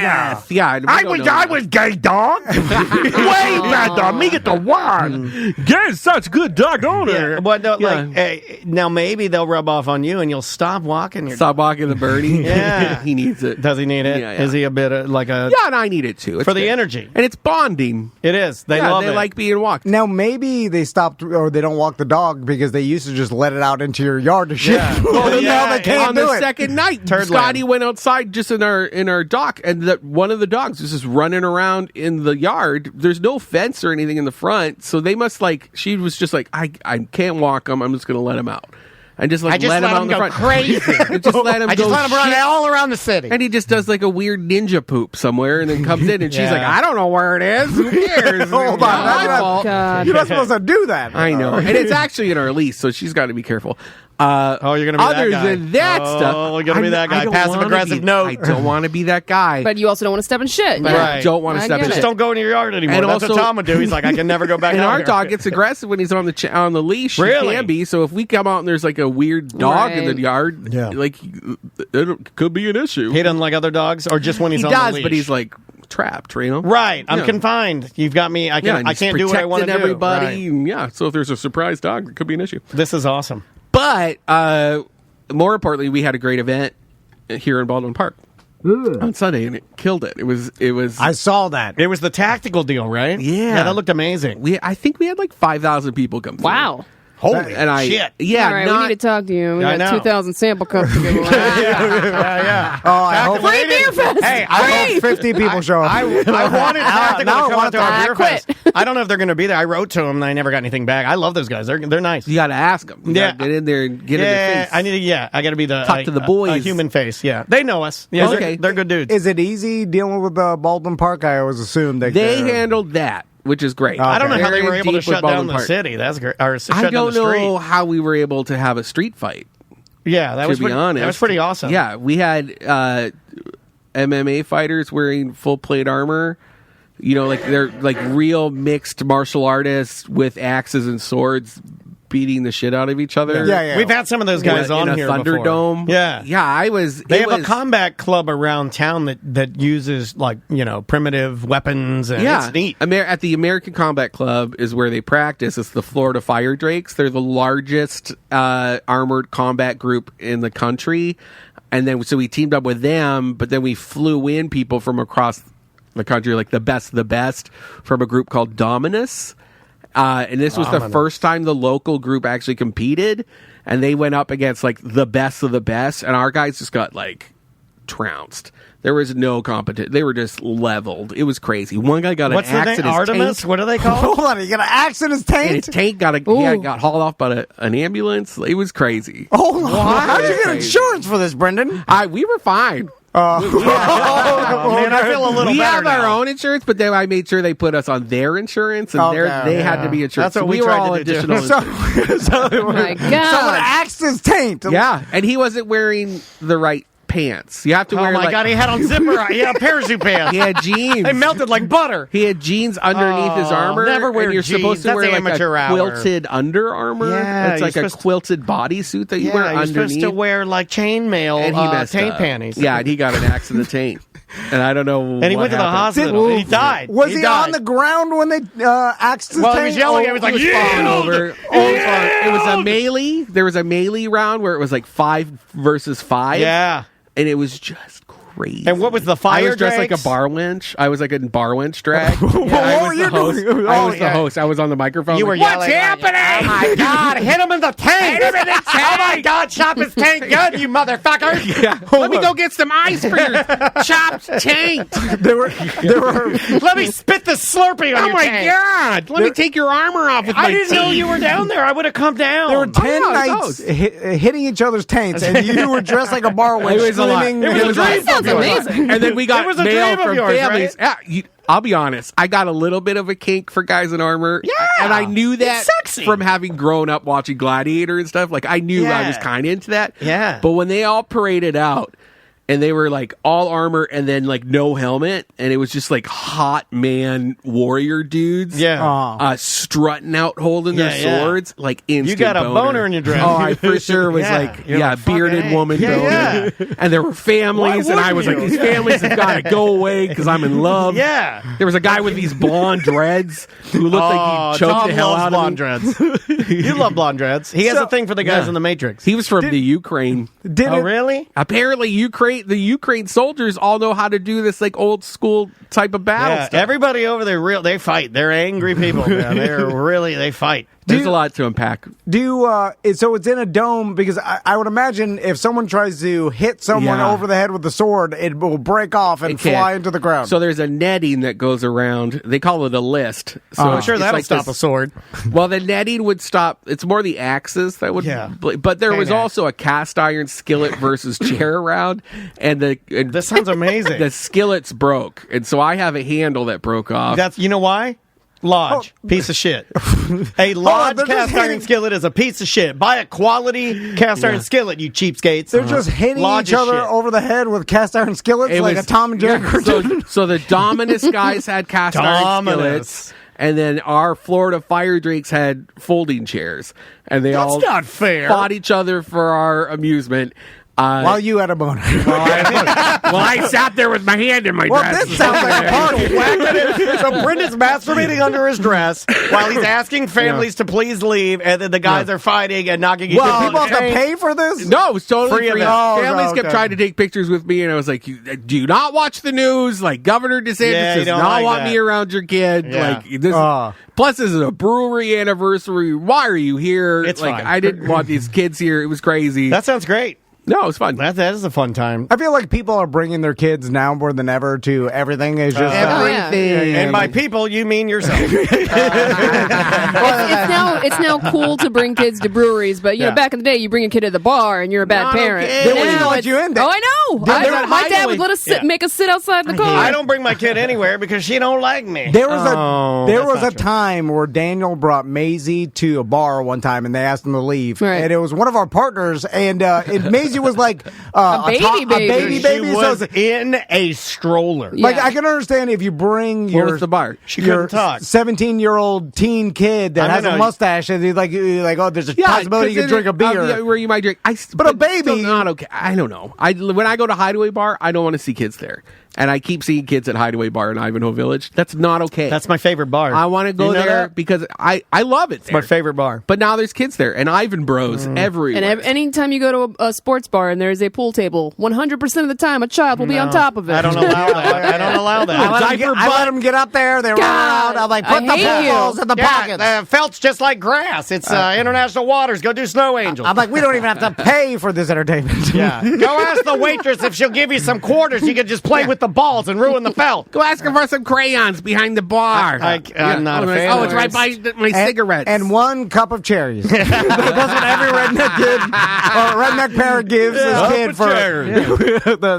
Yeah, and we don't know that. gay dog. Way better. Me get the one. Gay's such good dog owner. Yeah, but no, Yeah. like now maybe they'll rub off on you and you'll stop walking your Stop walking the birdie. Yeah. He needs it. Does he need it? Yeah, yeah. Is he a bit like a Yeah, and I need it too. It's for the good. energy? And it's bonding. It is. They Yeah, love they it. like being walked. Now maybe they stopped or they don't walk the dog because they used to just let it out into your yard to shit. Yeah. Well, Well, now yeah, they can't on do the it. second night, Turd Scotty land. went outside just in our dock, and one of the dogs was just running around in the yard. There's no fence or anything in the front, so they must she was just like, I can't walk him. I'm just going to let him out. And just I just let him out in the go front. crazy. And just let him I just go let him run shit. all around the city. And he just does like a weird ninja poop somewhere, and then comes in, and she's Yeah. like, I don't know where it is. Who cares? Hold on, Not that's my not- fault. God. You're not supposed to do that. I know, and it's actually in our lease, so she's got to be careful. Oh, you're gonna be other that guy. than that Oh, stuff. you're gonna be that guy. I don't Passive wanna aggressive be- note. I don't want to be that guy. But you also don't want to step in shit. But Yeah. I don't want to I step in get Just shit. don't go in your yard anymore. And That's also- what Tom would do. He's like, I can never go back And out our here. dog gets aggressive when he's on the leash. Really? He can be. So if we come out and there's like a weird dog in Right. the yard, Yeah. like it could be an issue. He doesn't like other dogs, or just when he's He on does, the leash? but he's like trapped, you know? right. I'm Yeah. confined. You've got me. I Yeah, can't. and I he's can't do what I want to do. protecting everybody. Right. And yeah. So if there's a surprise dog, it could be an issue. This is awesome. But more importantly, we had a great event here in Baldwin Park on Sunday, and it killed it. It was. I saw that. It was the tactical deal, right? Yeah. that looked amazing. I think we had like 5,000 people come through. Wow. Holy And I shit! yeah, All right, not, we need to talk to you. We I got know. 2,000 sample cups to give away. yeah. Oh, I hope, Free beer fest. Hey, I hope 50 people show up. I wanted Tactical now I to come want out to to- our I beer quit. fest. I don't know if they're going to be there. I wrote to them, and I never got anything back. I love those guys. They're nice. You got to ask them. You Yeah. gotta get in there and get in their face. I need. I got to be the Talk to the boys. a human face. Yeah, they know us. Yeah, Okay. they're good dudes. Is it easy dealing with Baldwin Park? I always assumed They they're- handled that, which is great. I don't know how they Very were able to deep with shut down Baldwin the Park. city. That's great. Or shut I down don't the street. know how we were able to have a street fight. Yeah, that To was be pretty, honest, that was pretty awesome. Yeah, we had MMA fighters wearing full plate armor. You know, like they're like real mixed martial artists with axes and swords beating the shit out of each other. Yeah. We've had some of those guys on in a here Thunderdome. before. Yeah. yeah. They have a combat club around town that uses like primitive weapons, and Yeah, it's neat. At the American Combat Club is where they practice. It's the Florida Fire Drakes. They're the largest armored combat group in the country, and then so we teamed up with them. But then we flew in people from across the country, like the best from a group called Dominus. And this was the first time the local group actually competed, and they went up against like the best of the best, and our guys just got like trounced. There was no competition. They were just leveled. It was crazy. One guy got What's an the axe name? in his Artemis? tank. What are they called? Hold on, you got an axe in his And his tank? tank got hauled off by an ambulance. It was crazy. Hold on. How'd you get Crazy. insurance for this, Brendan? We were fine. Man, I feel a little We better have our now. own insurance, but then I made sure they put us on their insurance, and Okay, they had to be insured. That's what So we were tried all to do, too. additional. Oh my Someone God. axed his taint. Yeah, and he wasn't wearing the right pants. You have to Oh wear my like god, he had on zipper. He had parachute pants. he had jeans. They melted like butter. He had jeans underneath his armor. never wear and you're jeans. supposed to That's wear like amateur a hour. quilted Under Armor. Yeah, it's you're like a supposed to- quilted bodysuit that you wear you're supposed underneath. to wear like chainmail and he messed taint up. panties. Yeah, and he got an axe in the taint. And I don't know. And he went to the happened. hospital. He died. Was he died. on the ground when they axed his Well, he taint? was yelling. Oh, It was like, He was falling "Yield! over. It was a melee. There was a melee round where it was like 5 versus 5. Yeah. And it was just crazy. crazy. And what was the fire I was dressed like a drakes? bar wench. I was like a bar wench drag. What were you doing? I was the host. I was on the microphone. You were like, yelling. What's happening? Oh my God! Hit him in the tank! Hit him in the tank! Oh my God! Chop his tank good, you motherfucker! Yeah. Let me go get some ice for your chopped tank. There were. Let me spit the Slurpee on Oh your my tank. God! Let me take your armor off with my I didn't know teeth. you were down there. I would have come down. There were 10 yeah, nights hitting each other's tanks, and you were dressed like a bar wench. It was a lot. screaming. It was a dream Sounds of yours. amazing. And then we got It was a mail dream of from yours, families. right? Yeah, I'll be honest. I got a little bit of a kink for guys in armor. Yeah. And I knew that It's sexy. from having grown up watching Gladiator and stuff. Like, I knew I was Yeah. kind of into that. Yeah. But when they all paraded out, and they were like all armor and then like no helmet, and it was just like hot man warrior dudes. Yeah. Strutting out holding their Yeah, yeah. swords, like instant You got a boner in your dress. Oh, I for sure was Yeah. like, You're like, fucking bearded A. woman Yeah, boner. And there were families, Why and I was like, wouldn't these you? families have got to go away because I'm in love. Yeah. There was a guy with these blonde dreads who looked like he choked Tom the hell loves out blonde of me. dreads. You love blonde dreads. He has So- a thing for the guys Yeah. in the Matrix. He was from the Ukraine. Did Oh, it, really? Apparently, the Ukraine soldiers all know how to do this like old school type of battle Yeah. stuff. Everybody over there, they fight. They're angry people, man. They fight. There's a lot to unpack. So it's in a dome because I would imagine if someone tries to hit someone Yeah. over the head with a sword, it will break off and It can't. fly into the ground. So there's a netting that goes around. They call it a list. So I'm sure it's that'll like stop this- a sword. Well, the netting would stop. It's more the axes that would. Yeah. But there was Taint also a cast iron skillet versus chair around, and This sounds amazing. the skillets broke, and so I have a handle that broke off. That's you know why? Lodge, piece of shit. A Lodge they're just cast iron hitting- skillet is a piece of shit. Buy a quality cast iron skillet, you cheapskates. They're just hitting Lodge each is other shit. over the head with cast iron skillets It like was- a Tom and Jerry yeah, cartoon. so the Dominus guys had cast iron Dominus. skillets, and then our Florida Fire Drakes had folding chairs, and they all not fair. fought each other for our amusement. While you had a boner. I sat there with my hand in my Well, dress. this sounds like a party. So Brendan's masturbating under his dress while he's asking families to please leave, and then the guys are fighting and knocking each Do other. people have to pay for this? No, it was totally Free free. event. Oh, Families okay. kept trying to take pictures with me, and I was like, "Do not watch the news. Like Governor DeSantis Yeah, you does don't not like want that. me around your kid. Yeah. Like this. Plus, this is a brewery anniversary. Why are you here? It's like fine. I didn't want these kids here. It was crazy. That sounds great. No, it was fun. That is a fun time. I feel like people are bringing their kids now more than ever to everything. Is just Everything. And by people, you mean yourself. It's now cool to bring kids to breweries, but you know, back in the day, you bring a kid to the bar and you're a bad Not parent. okay. They wouldn't Now let it's- you in there. Oh, I know. My dad would let us make us sit outside the car. I don't bring my kid anywhere because she don't like me. There was that's a not true. time where Daniel brought Maisie to a bar one time, and they asked him to leave, Right. and it was one of our partners, and Maisie was like baby baby. She baby. was So, in a stroller. like, Yeah. I can understand if you bring What your was the bar? She your couldn't talk. 17-year-old teen kid that I has know. a mustache, and you're like, oh, there's a possibility you can drink a beer. Where you might drink. But a baby- still not okay. I don't know. When I go to Hideaway Bar, I don't want to see kids there, and I keep seeing kids at Hideaway Bar in Ivanhoe Village. That's not okay. That's my favorite bar. I want to go You know there that? because I love it. It's my favorite bar. But now there's kids there, and Ivan Bros everywhere. And anytime you go to a sports bar and there's a pool table, 100% of the time a child will be on top of it. I don't allow that. I don't allow that. I let them get up there. They run God, around. I'm like, I put the hate you. balls in the pockets. Felt's just like grass. It's international waters. Go do snow angels. I'm like, we don't even have to pay for this entertainment. Yeah. Go ask the waitress if she'll give you some quarters. You can just play with the balls and ruin the felt. Go ask her for some crayons behind the bar. I'm not a fan Oh, of it's right by my cigarettes. And one cup of cherries. That's what every redneck kid or redneck parent gives his kid for.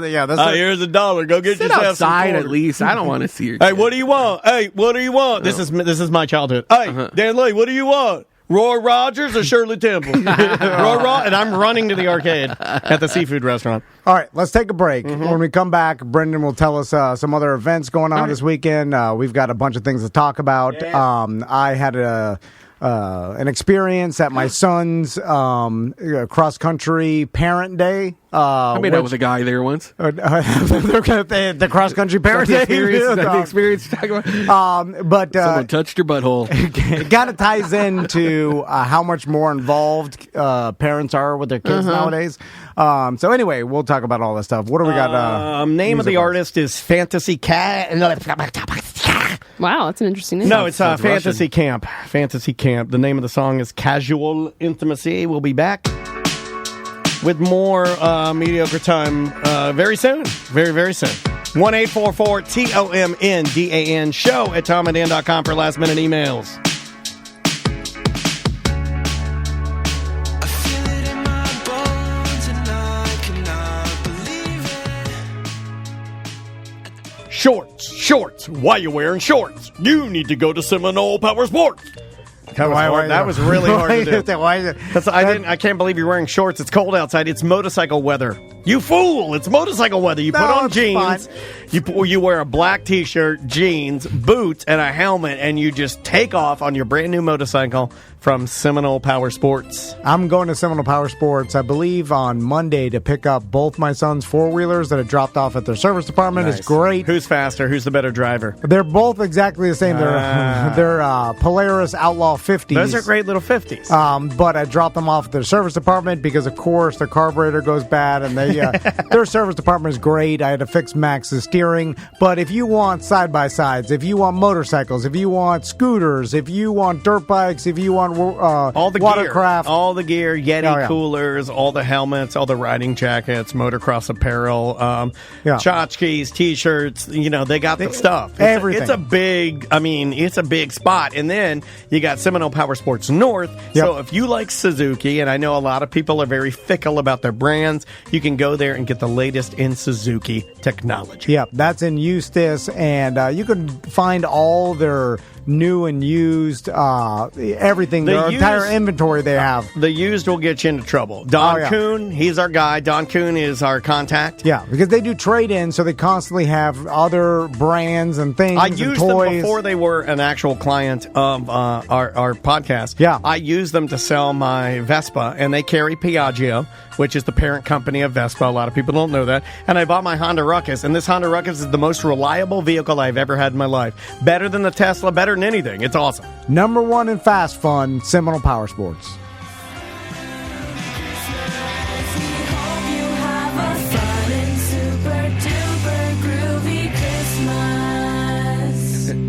Yeah, that's it. Here's $1. Go get Sit outside at least. I don't want to see your kid. Hey, what do you want? Hey, what do you want? This is my childhood. Hey, Dan Lee, what do you want? Roy Rogers or Shirley Temple? And I'm running to the arcade at the seafood restaurant. All right, let's take a break. When we come back, Brendan will tell us some other events going on this weekend. We've got a bunch of things to talk about. I had an experience at my son's cross country parent day. I made out with a guy there once. The cross country parent day. The experience you're talking about? But someone touched your butthole. It kind of ties into how much more involved parents are with their kids nowadays. So anyway, we'll talk about all that stuff. What do we got? Name of the artist is Fantasy Cat. Wow, that's an interesting name. No, it's Fantasy Camp. Fantasy Camp. The name of the song is Casual Intimacy. We'll be back with more Mediocre Time very soon. Very, very soon. 1-844-TOMNDAN show at TomandDan.com for last minute emails. Shorts. Why you wearing shorts? You need to go to Seminole Power Sports. That was really hard to do. Because I can't believe you're wearing shorts. It's cold outside. It's motorcycle weather. You fool! It's motorcycle weather. You put on jeans. You wear a black T-shirt, jeans, boots, and a helmet, and you just take off on your brand new motorcycle from Seminole Power Sports. I'm going to Seminole Power Sports, I believe, on Monday to pick up both my son's four-wheelers that are dropped off at their service department. Nice. It's great. Who's faster? Who's the better driver? They're both exactly the same. They're Polaris Outlaw 50s. Those are great little 50s. But I dropped them off at their service department because, of course, the carburetor goes bad, and their service department is great. I had to fix Max's steering. But if you want side-by-sides, if you want motorcycles, if you want scooters, if you want dirt bikes, if you want all the watercraft, all the gear, Yeti coolers, all the helmets, all the riding jackets, motocross apparel, tchotchkes, T-shirts. They got the stuff. Everything. It's a big spot. And then you got Seminole Power Sports North. Yep. So if you like Suzuki, and I know a lot of people are very fickle about their brands, you can go there and get the latest in Suzuki technology. Yep, that's in Eustis, and you can find all their new and used, everything, their entire inventory they have. The used will get you into trouble. Don Kuhn, he's our guy. Don Kuhn is our contact. Yeah, because they do trade-in, so they constantly have other brands and things. I used them before they were an actual client of our podcast. Yeah. I used them to sell my Vespa, and they carry Piaggio, which is the parent company of Vespa. A lot of people don't know that. And I bought my Honda Ruckus, and this Honda Ruckus is the most reliable vehicle I've ever had in my life. Better than the Tesla, better than anything. It's awesome. Number one in fast fun, Seminole Power Sports.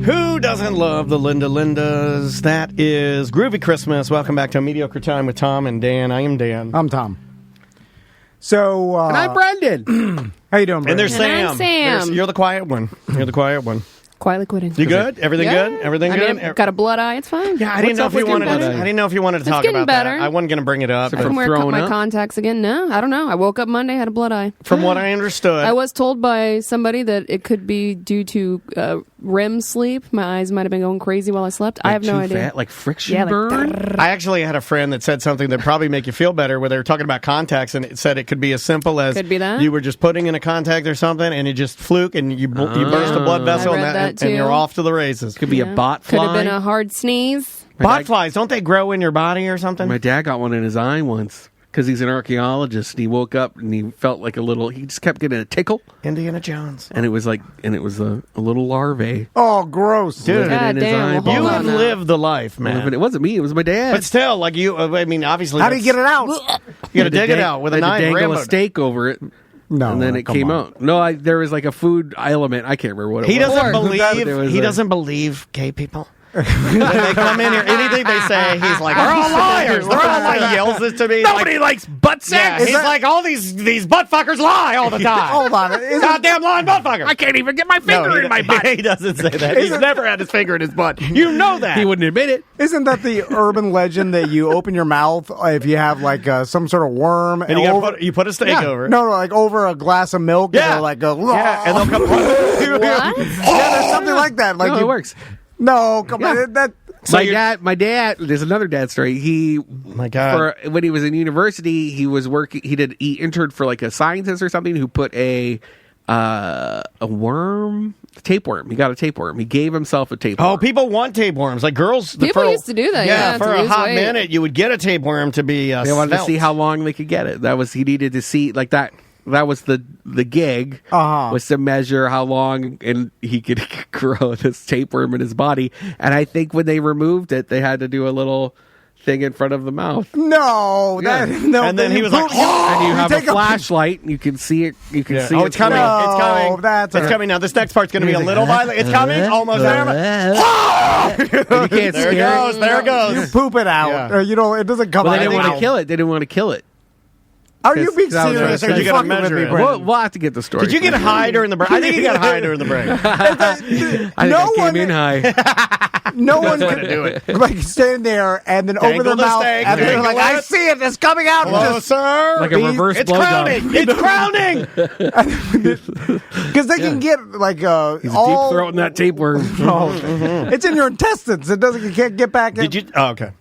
Who doesn't love the Linda Lindas? That is Groovy Christmas. Welcome back to A Mediocre Time with Tom and Dan. I am Dan. I'm Tom. So, and I'm Brendan. How you doing, Brendan? And there's Sam. I'm Sam. You're the quiet one. You're the quiet one. Quietly quitting. You good? Everything good? Everything good? I've got a blood eye. It's fine. Yeah, I didn't know if you wanted to talk getting about better. that. I wasn't going to bring it up. I can wear my contacts again. No, I don't know. I woke up Monday, had a blood eye. From what I understood, I was told by somebody that it could be due to REM sleep. My eyes might have been going crazy while I slept. I have no idea. Fat, like friction burn? I actually had a friend that said something that probably make you feel better, where they were talking about contacts, and it said it could be as simple as you were just putting in a contact or something, and it just fluke, and you burst a blood vessel, and you're off to the races. Could be a bot fly. Could have been a hard sneeze. Bot flies, don't they grow in your body or something? My dad got one in his eye once because he's an archaeologist. He woke up and he felt like he just kept getting a tickle. Indiana Jones. And it was a little larvae. Oh, gross. Dude, God damn, you have lived the life, man. It wasn't me, it was my dad. But still, obviously. How do you get it out? You got to dig it out with a knife. Dangle a steak over it. No, and then it came out. No, there was like a food element. I can't remember what it was. He doesn't believe gay people. When they come in here, anything they say, he's like, "They're all liars." They're all like, yells this to me. Nobody likes butt sex. Yeah, he's like, all these butt fuckers lie all the time. Hold on, goddamn lying butt fucker. I can't even get my finger in my butt. He doesn't say that. He's never had his finger in his butt. You know that. He wouldn't admit it. Isn't that the urban legend that you open your mouth if you have like some sort of worm and you put a steak over it? No, like over a glass of milk. Yeah, and like go. Yeah, and they'll come. What? Yeah, there's something like that. Like it works. No, come on. That. So my dad. There's another dad story. My God. When he was in university, he was working. He interned for like a scientist or something who put a a worm. Tapeworm. He got a tapeworm. He gave himself a tapeworm. Oh, people want tapeworms. Like girls. People used to do that. Yeah, for to a lose hot weight. minute, you would get a tapeworm to be. They wanted to svelte. see how long they could get it. He needed to see like that. That was the gig. Was to measure how long and he could grow this tapeworm in his body. And I think when they removed it, they had to do a little thing in front of the mouth. No, no. And then he was like, and you have a flashlight, and you can see it. You can see it's coming. No, it's coming. It's coming now. This next part's going to be a little violent. It's coming. Almost there. You can't There it goes. There it goes. You poop it out. Yeah. It doesn't come Well, out. they didn't want to kill it. They didn't want to kill it. Are you being That was serious? right. Are You you gotta fucking with measure me, it. Brendan? We'll have to get the story. Did you get high during the break? I think you got high during the break. I think I came in high. No one way could to do it. like stand there and then Dangle over the the mouth, steak, and they're dangle like, "I it. see it. It's coming out." Closer. Like a reverse It's blowjob. crowning. It's crowning. Because they can get like He's all. deep throating that tapeworm. It's in your intestines. It doesn't. You can't get back. Did you? Oh, okay.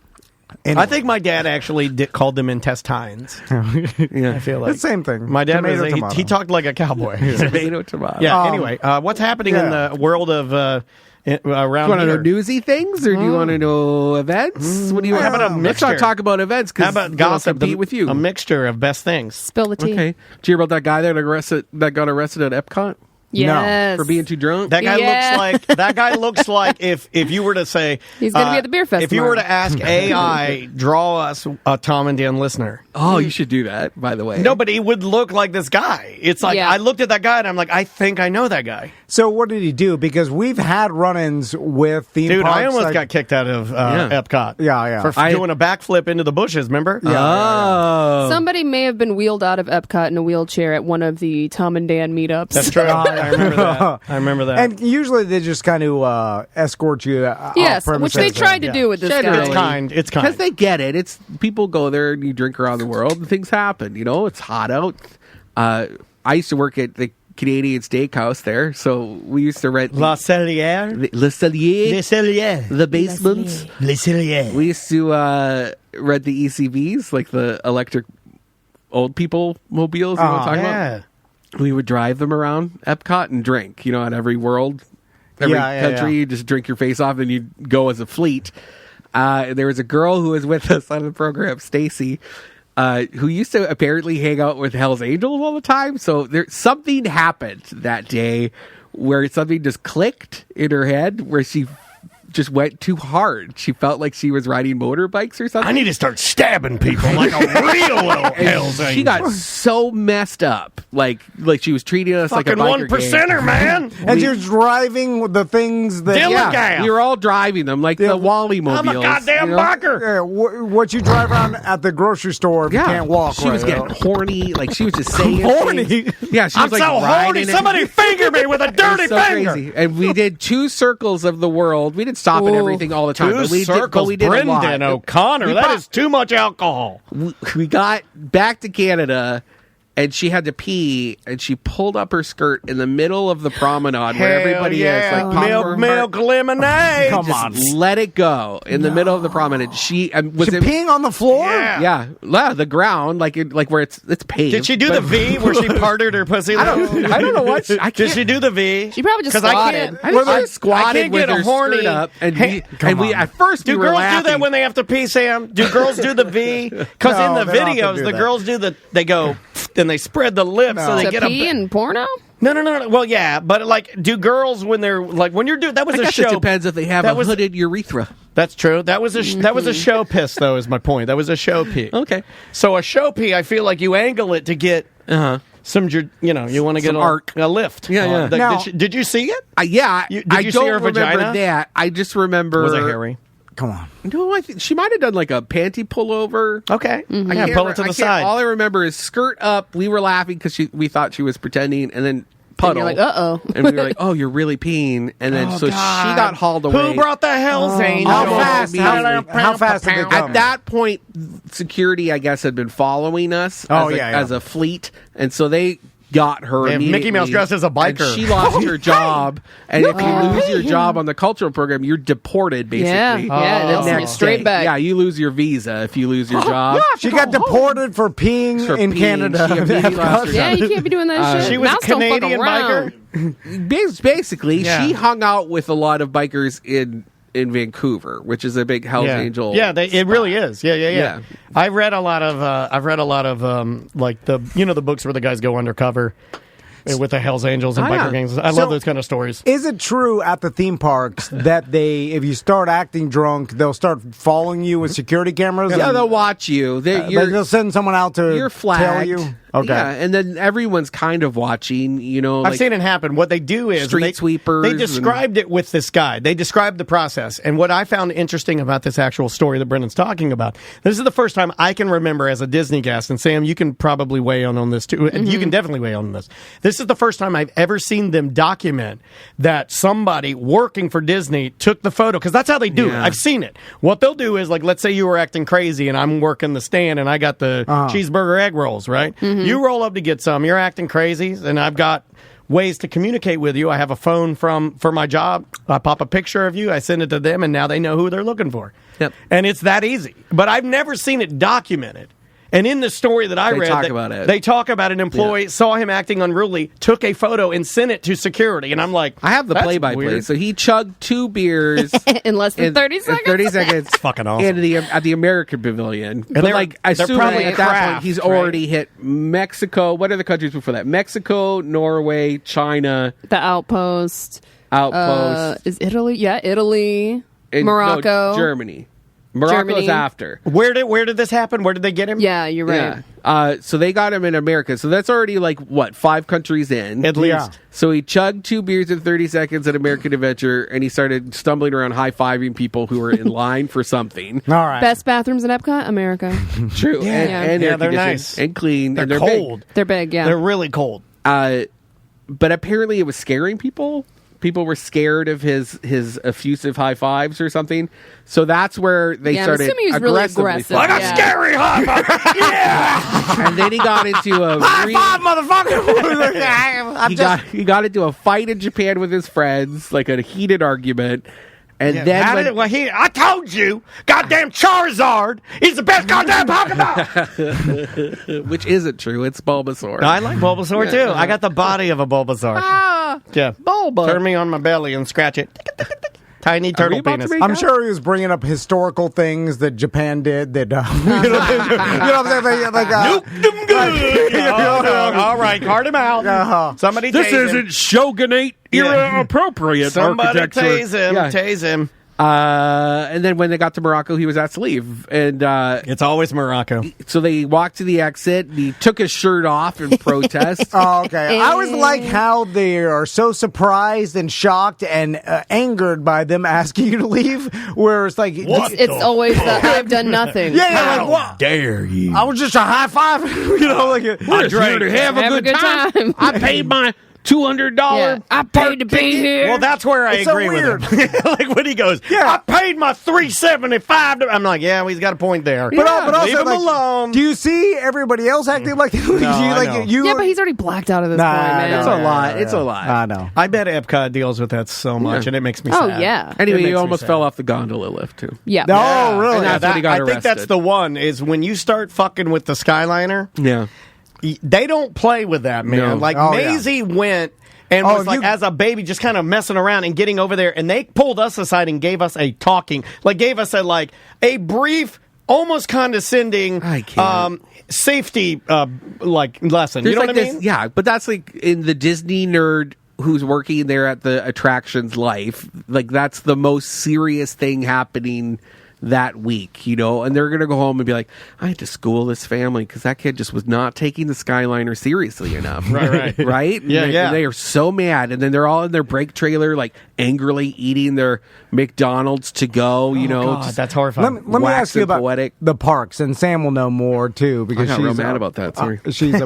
Anyway. I think my dad actually called them intestines. Yeah. I feel like It's the same thing. My dad Tomato, was tomato. he talked like a cowboy. Tomato, tomato. Yeah. Anyway, what's happening in the world of around Do you want to know here? newsy things, or do you want to know events? What do you? How about a Let's not mixture? talk about events. How about gossip? Compete with you. A mixture of best things. Spill the tea. Okay. Did you hear about that guy that got arrested at EPCOT Yes. for being too drunk? That guy Yeah. looks like if you were to say He's gonna be at the beer fest If you were tomorrow. to ask AI, draw us a Tom and Dan listener. Oh, you should do that. By the way, No, but he would look like this guy. It's like Yeah. I looked at that guy and I'm like, I think I know that guy. So what did he do? Because we've had run-ins with theme Dude, parks. I almost like- got kicked out of Epcot. Yeah. For doing a backflip into the bushes, remember? Oh, Somebody may have been wheeled out of Epcot in a wheelchair at one of the Tom and Dan meetups. That's true. I remember that. I remember that. And usually they just kind of escort you. Yes, off which they premises. tried to do with this Generally. guy. It's kind. because they get it. It's people go there and you drink around the world and things happen. You know, it's hot out. I used to work at the Canadian Steakhouse there, so we used to rent La Cellière? Le Cellier, Cellière. the basement. Le Cellière. We used to rent the ECVs, like the electric old people mobiles. You know what I'm talking about? We would drive them around Epcot and drink. You know, at every world, every country, you just drink your face off, and you go as a fleet. There was a girl who was with us on the program, Stacy, who used to apparently hang out with Hell's Angels all the time. So something happened that day where something just clicked in her head, where she just went too hard. She felt like she was riding motorbikes or something. I need to start stabbing people like a real Hell's Angel. She got so messed up, like she was treating us fucking like a biker 1%er, man. And you're driving the things that. Dylan Yeah, Gas. we were all driving them like the Wally mobiles. I'm a goddamn you know? biker. What you drive around at the grocery store if you can't walk. She was right? getting horny, like she was just saying Horny? things. Yeah, she I'm was like so riding horny. it. Somebody finger me with a It was dirty so finger. crazy. And we did 2 circles of the world. We didn't stop at everything all the time. Two but we circles, did a lot. Brendan O'Connor. That is too much alcohol. We got back to Canada, and she had to pee, and she pulled up her skirt in the middle of the promenade where everybody is, like popcorn milk lemonade. Come on. let it go in the middle of the promenade. She was She peeing on the floor? Yeah. yeah, the ground, like where it's paved. Did she do the V where she parted her pussy? I don't know what. I Did she do the V? She probably just 'Cause I squatted. can't- I think she just squatted can't with get her horny. skirt up, and Hey, we at first Do we were girls laughing. do that when they have to pee, Sam? Do girls do the V? Because No, in the they don't have to videos, do the that. girls do they go, then they spread the lips so they To get pee a. and porno? No. Well, yeah, but like, do girls when they're like when you're doing that was I a guess show? it depends if they have that a was- hooded urethra. That's true. That was a show piss, though. Is my point. That was a show pee. Okay. So a show pee, I feel like you angle it to get some, you want to get Some arc. a lift. Yeah. Now- Did you see it? Yeah, Did I you see don't her remember vagina? that. I just remember. Was it hairy? Come on. No, I think she might have done like a panty pullover. Okay. Mm-hmm. Yeah, pull it to the side. All I remember is skirt up. We were laughing because we thought she was pretending, and then puddle. you're like, uh-oh. And we were like, oh, you're really peeing. And then so she got hauled away. Who brought the Hell's Angel? How fast? immediately. How fast did they come? At that point, security, I guess, had been following us Oh, as, yeah. as a fleet. And so they got her. If Mickey Mouse dressed as a biker. And she lost her job. And if you lose your job on the cultural program, you're deported, basically. Yeah, they'll send you straight back. Yeah, you lose your visa if you lose your job. She got deported for peeing in Canada. Yeah, you can't be doing that shit. She was Mouse a Canadian biker. Basically, she hung out with a lot of bikers in Vancouver, which is a big Hell's Angel. Yeah, it really is. Yeah. I've read a lot of like the books where the guys go undercover with the Hells Angels and biker gangs. I love those kind of stories. Is it true at the theme parks that if you start acting drunk, they'll start following you with security cameras? Yeah, they'll watch you. They'll send someone out to you're flagged. tell you. Okay. Yeah, and then everyone's kind of watching, I've seen it happen. What they do is street sweepers. They described it with this guy. They described the process. And what I found interesting about this actual story that Brendan's talking about, this is the first time I can remember as a Disney guest, and Sam, you can probably weigh in on this too. Mm-hmm. You can definitely weigh in on this. This is the first time I've ever seen them document that somebody working for Disney took the photo, because that's how they do it. I've seen it. What they'll do is, like, let's say you were acting crazy and I'm working the stand and I got the cheeseburger egg rolls, right? Mm-hmm. You roll up to get some, you're acting crazy, and I've got ways to communicate with you. I have a phone for my job. I pop a picture of you, I send it to them, and now they know who they're looking for. Yep. And it's that easy. But I've never seen it documented. And in the story that I read, they talk about an employee saw him acting unruly, took a photo, and sent it to security. And I'm like, I have the play-by-play. So he chugged 2 beers in less than 30 seconds. 30 seconds. It's fucking awesome. At the American Pavilion. And but like, I assume at that point he's already hit Mexico. What are the countries before that? Mexico, Norway, China, the Outpost. Is Italy? Yeah, Italy. Morocco, Germany. Morocco's after. Where did this happen? Where did they get him? Yeah, you're right. Yeah. So they got him in America. So that's already like, 5 countries in? At least. So he chugged 2 beers in 30 seconds at American Adventure, and he started stumbling around high-fiving people who were in line for something. All right. Best bathrooms in Epcot, America. True. And they're nice. And clean. They're and they're cold. Big. They're big, yeah. They're really cold. But apparently it was scaring people. People were scared of his effusive high fives or something. So that's where they started I'm assuming he was really aggressive. Like a scary high five. Yeah. And then he got into a high five, motherfucker. He got into a fight in Japan with his friends, like a heated argument. And then I told you, goddamn Charizard is the best goddamn Pokemon. Which isn't true. It's Bulbasaur. I like Bulbasaur too. I got the body of a Bulbasaur. Yeah, Bulba. Turn me on my belly and scratch it. Tiny turtle penis. I'm sure he was bringing up historical things that Japan did. That you know what I'm saying? Like, nuke them good. All right, cart him out. Somebody. This isn't shogunate era appropriate Somebody architecture. tase him. And then when they got to Morocco, he was at sleeve, and it's always Morocco. So they walked to the exit. And he took his shirt off in protest. Okay. I always like how they are so surprised and shocked and angered by them asking you to leave. Where it's like it's always I've done nothing. Yeah, like, what dare you? I was just a high five. We're here to have a good time. I paid my $200. Yeah. I paid to be here. Well, that's where I agree with him. Like when he goes, I paid my $375. I'm like, well, he's got a point there. But also, leave him alone. Do you see everybody else acting like No, yeah, but he's already blacked out of this point, man. It's a lot. It's a lot. I know. I bet Epcot deals with that so much, and it makes me sad. Oh, yeah. Anyway, he almost fell off the gondola lift, too. Yeah. Oh, really? And that's when he got I think that's the one, is when you start fucking with the Skyliner, they don't play with that, man. No. Like, Maisie went and was like, as a baby, just kind of messing around and getting over there, and they pulled us aside and gave us a talking, like gave us a brief, almost condescending safety like lesson. There's you know like what I mean? Yeah, but that's like in the Disney nerd who's working there at the attraction's life. Like that's the most serious thing happening that week, you know, and they're going to go home and be like, I had to school this family because that kid just was not taking the Skyliner seriously enough. Right. Right? Yeah. They are so mad. And then they're all in their break trailer, like angrily eating their McDonald's to go, you know. God, that's horrifying. Let me ask you about the parks, and Sam will know more too because I got she's real mad about that. Sorry. She's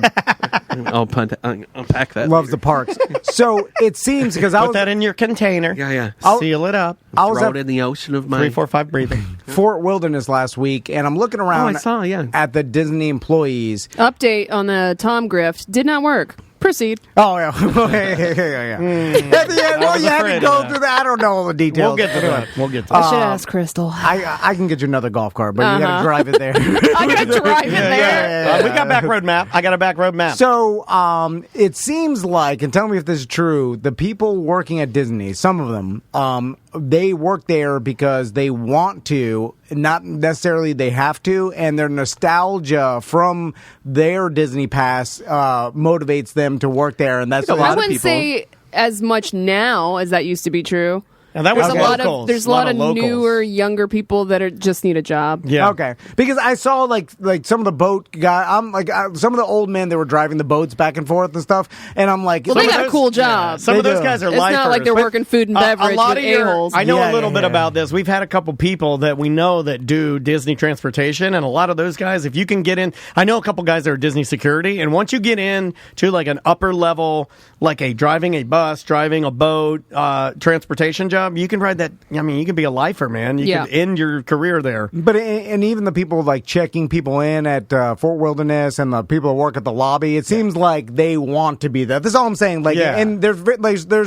I'll unpack that. Loves the parks. So it seems because I put that in your container. Yeah. Seal it up. Throw it in the ocean of my 3, 4, 5 breathing. Fort Wilderness last week, and I'm looking around I saw, at the Disney employees. Update on the Tom grift. Did not work. Proceed. Oh, yeah. yeah. At the end, well, you have to go through that. I don't know all the details. We'll get to that. I should ask Crystal. I can get you another golf cart, but you got to drive it there. I got to drive it there. We got back road map. I got a back road map. So, it seems like, and tell me if this is true, the people working at Disney, some of them, they work there because they want to, not necessarily they have to, and their nostalgia from their Disney pass motivates them to work there, and that's a lot I of wouldn't people. say as much now as that used to be true. And that was There's a lot of locals. newer, younger people that just need a job. Yeah. Okay. Because I saw like some of the boat guy. Some of the old men that were driving the boats back and forth and stuff. And I'm like, Well, they got a cool job. Some of They those do. guys are It's lifers. not like they're but working food and beverage a lot with of your- a-holes. I know Yeah, a little yeah, bit yeah. about this. We've had a couple people that we know that do Disney transportation, and a lot of those guys, if you can get in, I know a couple guys that are Disney security, and once you get in to like an upper level, like driving a bus, driving a boat, transportation job, you can ride that. I mean, you can be a lifer, man. You can end your career there. But and even the people like checking people in at Fort Wilderness and the people who work at the lobby, it seems like they want to be there. That's all I'm saying. Like, and there's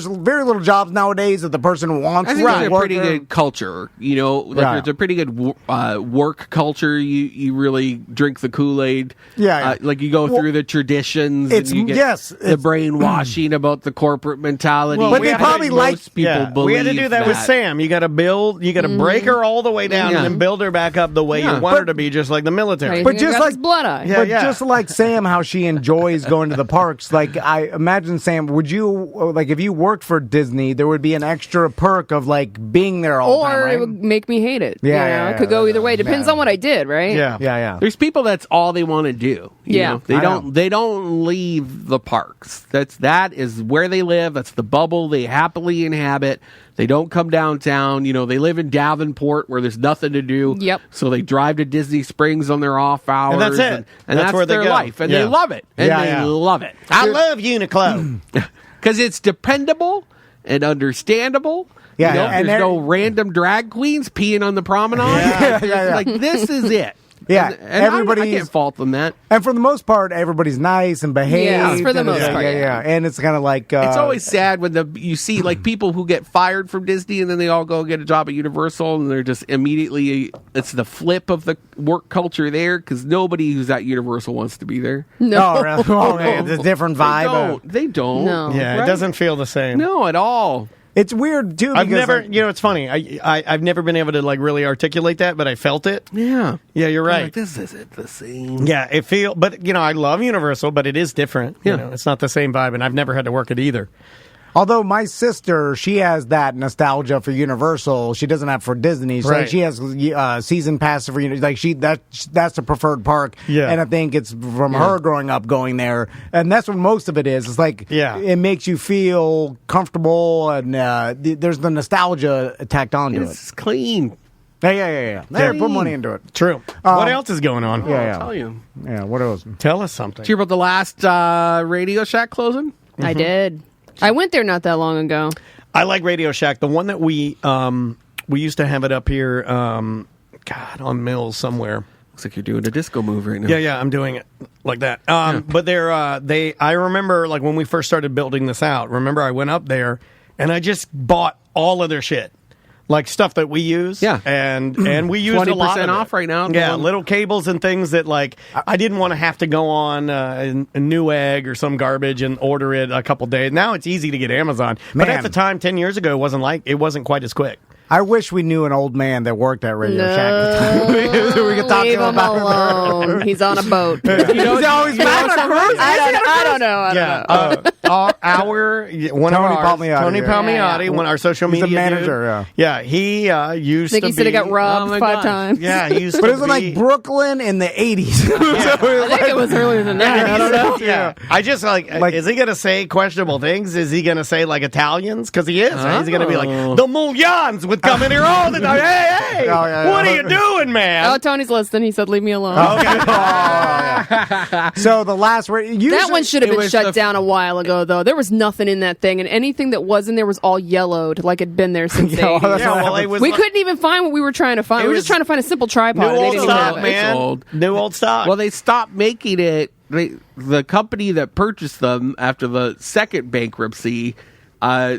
very little jobs nowadays that the person wants. I think to there's a work pretty there. good culture. You know, like there's a pretty good work culture. You really drink the Kool-Aid. Yeah. Like you go through the traditions. it's- and you get yes, the it's- brainwashing about the corporate mentality. Well, but they I think probably most people Yeah, believe we had to do that with Sam. You got to build, you got to break her all the way down and then build her back up the way you want her to be, just like the military. But just like blood eye. But just like Sam, how she enjoys going to the parks. Like I imagine, Sam, would you like if you worked for Disney, there would be an extra perk of like being there all the time, Or right? it would make me hate it. Yeah, You know, yeah, it could go either way. Depends yeah. on what I did, right? yeah. There's people that's all they want to do. You Yeah. know? They I don't. know. They don't leave the parks. That is where they live. That's the bubble they happily inhabit. They don't come downtown. You know, they live in Davenport where there's nothing to do. Yep. So they drive to Disney Springs on their off hours. And that's it. And that's where they their go. life. And Yeah. they love it. And Yeah, they yeah. love it. I love Uniqlo. Because it's dependable and understandable. Yeah, You know, yeah. And there's there- no random drag queens peeing on the promenade. yeah. Like, this is it. Yeah, and I everybody's- can't fault them that. And for the most part, everybody's nice and behaved. Yeah, for the and most it's- part, yeah, yeah. And it's kind of like It's always sad when you see like people who get fired from Disney and then they all go get a job at Universal and they're just immediately it's the flip of the work culture there because nobody who's at Universal wants to be there. No. Oh, really? Oh, man, it's a different vibe. They don't. No. Yeah, Right? it doesn't feel the same. No, at all. It's weird too. I've because, never, like, you know, it's funny. I've never been able to like really articulate that, but I felt it. Yeah. Yeah, you're right. Like, this isn't the same. Yeah, but you know, I love Universal, but it is different. Yeah. You know, it's not the same vibe, and I've never had to work it either. although my sister, she has that nostalgia for Universal. She doesn't have for Disney. So Right. she has season pass for like that's the preferred park. Yeah. And I think it's from her growing up going there, and that's what most of it is. It's like it makes you feel comfortable, and there's the nostalgia tacked onto it. It's clean. Yeah. There, put money into it. True. What else is going on? Yeah, I'll tell you. Yeah. What else? Tell us something. Did you hear about the last Radio Shack closing? I did. I went there not that long ago. I like Radioshack. The one that we used to have it up here, on Mills somewhere. Looks like you're doing a disco move right now. Yeah, I'm doing it like that. But I remember like when we first started building this out. Remember, I went up there and I just bought all of their shit. Like stuff that we use, and we used a lot of 20% off right now. Yeah, little cables and things that like I didn't want to have to go on a Newegg or some garbage and order it a couple days. Now it's easy to get Amazon, but at the time, 10 years ago, it wasn't quite as quick. I wish we knew an old man that worked at Radio Shack. We could talk to Leave him him about alone. He's on a boat. He's always back on a cruise. I don't know. Tony Palmiotti, one our social He's media the manager. dude. Yeah, he used I think to he said be. he got robbed 5 times. Yeah, he used But to it was be. like Brooklyn in the 80s. I think it was earlier than that. I don't know. Yeah, I just like is he going to say questionable things? Is he going to say like Italians? Because he is. Right? He's going to be like the Muglians with come in here all the time. Hey, what are you doing, man? Oh, Tony's listening. He said, "Leave me alone." Okay. So the last that one should have been shut down a while ago, though. There was nothing in that thing, and anything that was in there was all yellowed, like it'd been there since the 80s. We couldn't even find what we were trying to find. We were just trying to find a simple tripod. New They old didn't stock, even man. New old stock. Well, they stopped making it. The company that purchased them after the second bankruptcy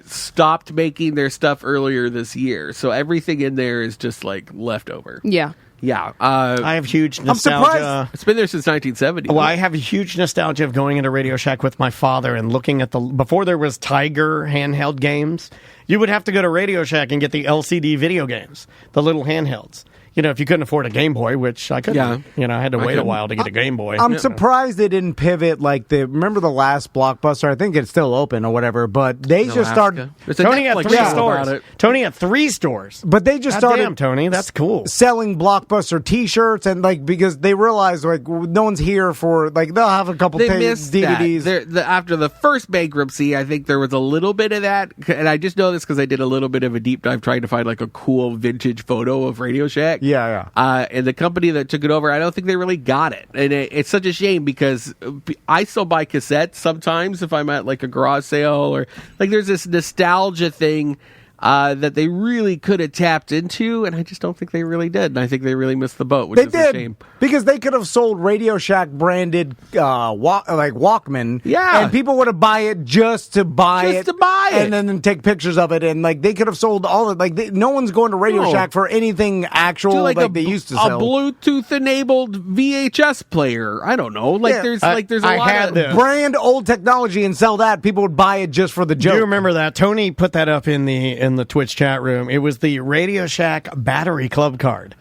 stopped making their stuff earlier this year. So everything in there is just like leftover. Yeah. Yeah. I have huge nostalgia. I'm surprised. It's been there since 1970. Well, I have a huge nostalgia of going into Radioshack with my father and looking at before there was Tiger handheld games, you would have to go to Radioshack and get the LCD video games, the little handhelds. If you couldn't afford a Game Boy, which I couldn't, I had to wait a while to get a Game Boy. I'm surprised they didn't pivot remember the last Blockbuster? I think it's still open or whatever, but they just started. Tony had 3 stores. Tony had 3 stores. But they just started. Damn, Tony, that's cool. Selling Blockbuster T-shirts and because they realized no one's here for they'll have a couple DVDs. After the first bankruptcy, I think there was a little bit of that, and I just know this because I did a little bit of a deep dive trying to find a cool vintage photo of Radioshack. Yeah. And the company that took it over, I don't think they really got it. And it's such a shame because I still buy cassettes sometimes if I'm at a garage sale or there's this nostalgia thing that they really could have tapped into, and I just don't think they really did. And I think they really missed the boat, which is a shame. Because they could have sold Radioshack branded Walkman, and people would have buy it just to buy it, and then take pictures of it, and they could have sold all of it. No one's going to Radioshack for anything actual they used to sell. A Bluetooth-enabled VHS player. I don't know. There's a lot of brand old technology and sell that. People would buy it just for the joke. Do you remember that? Tony put that up in the Twitch chat room. It was the Radioshack Battery Club card.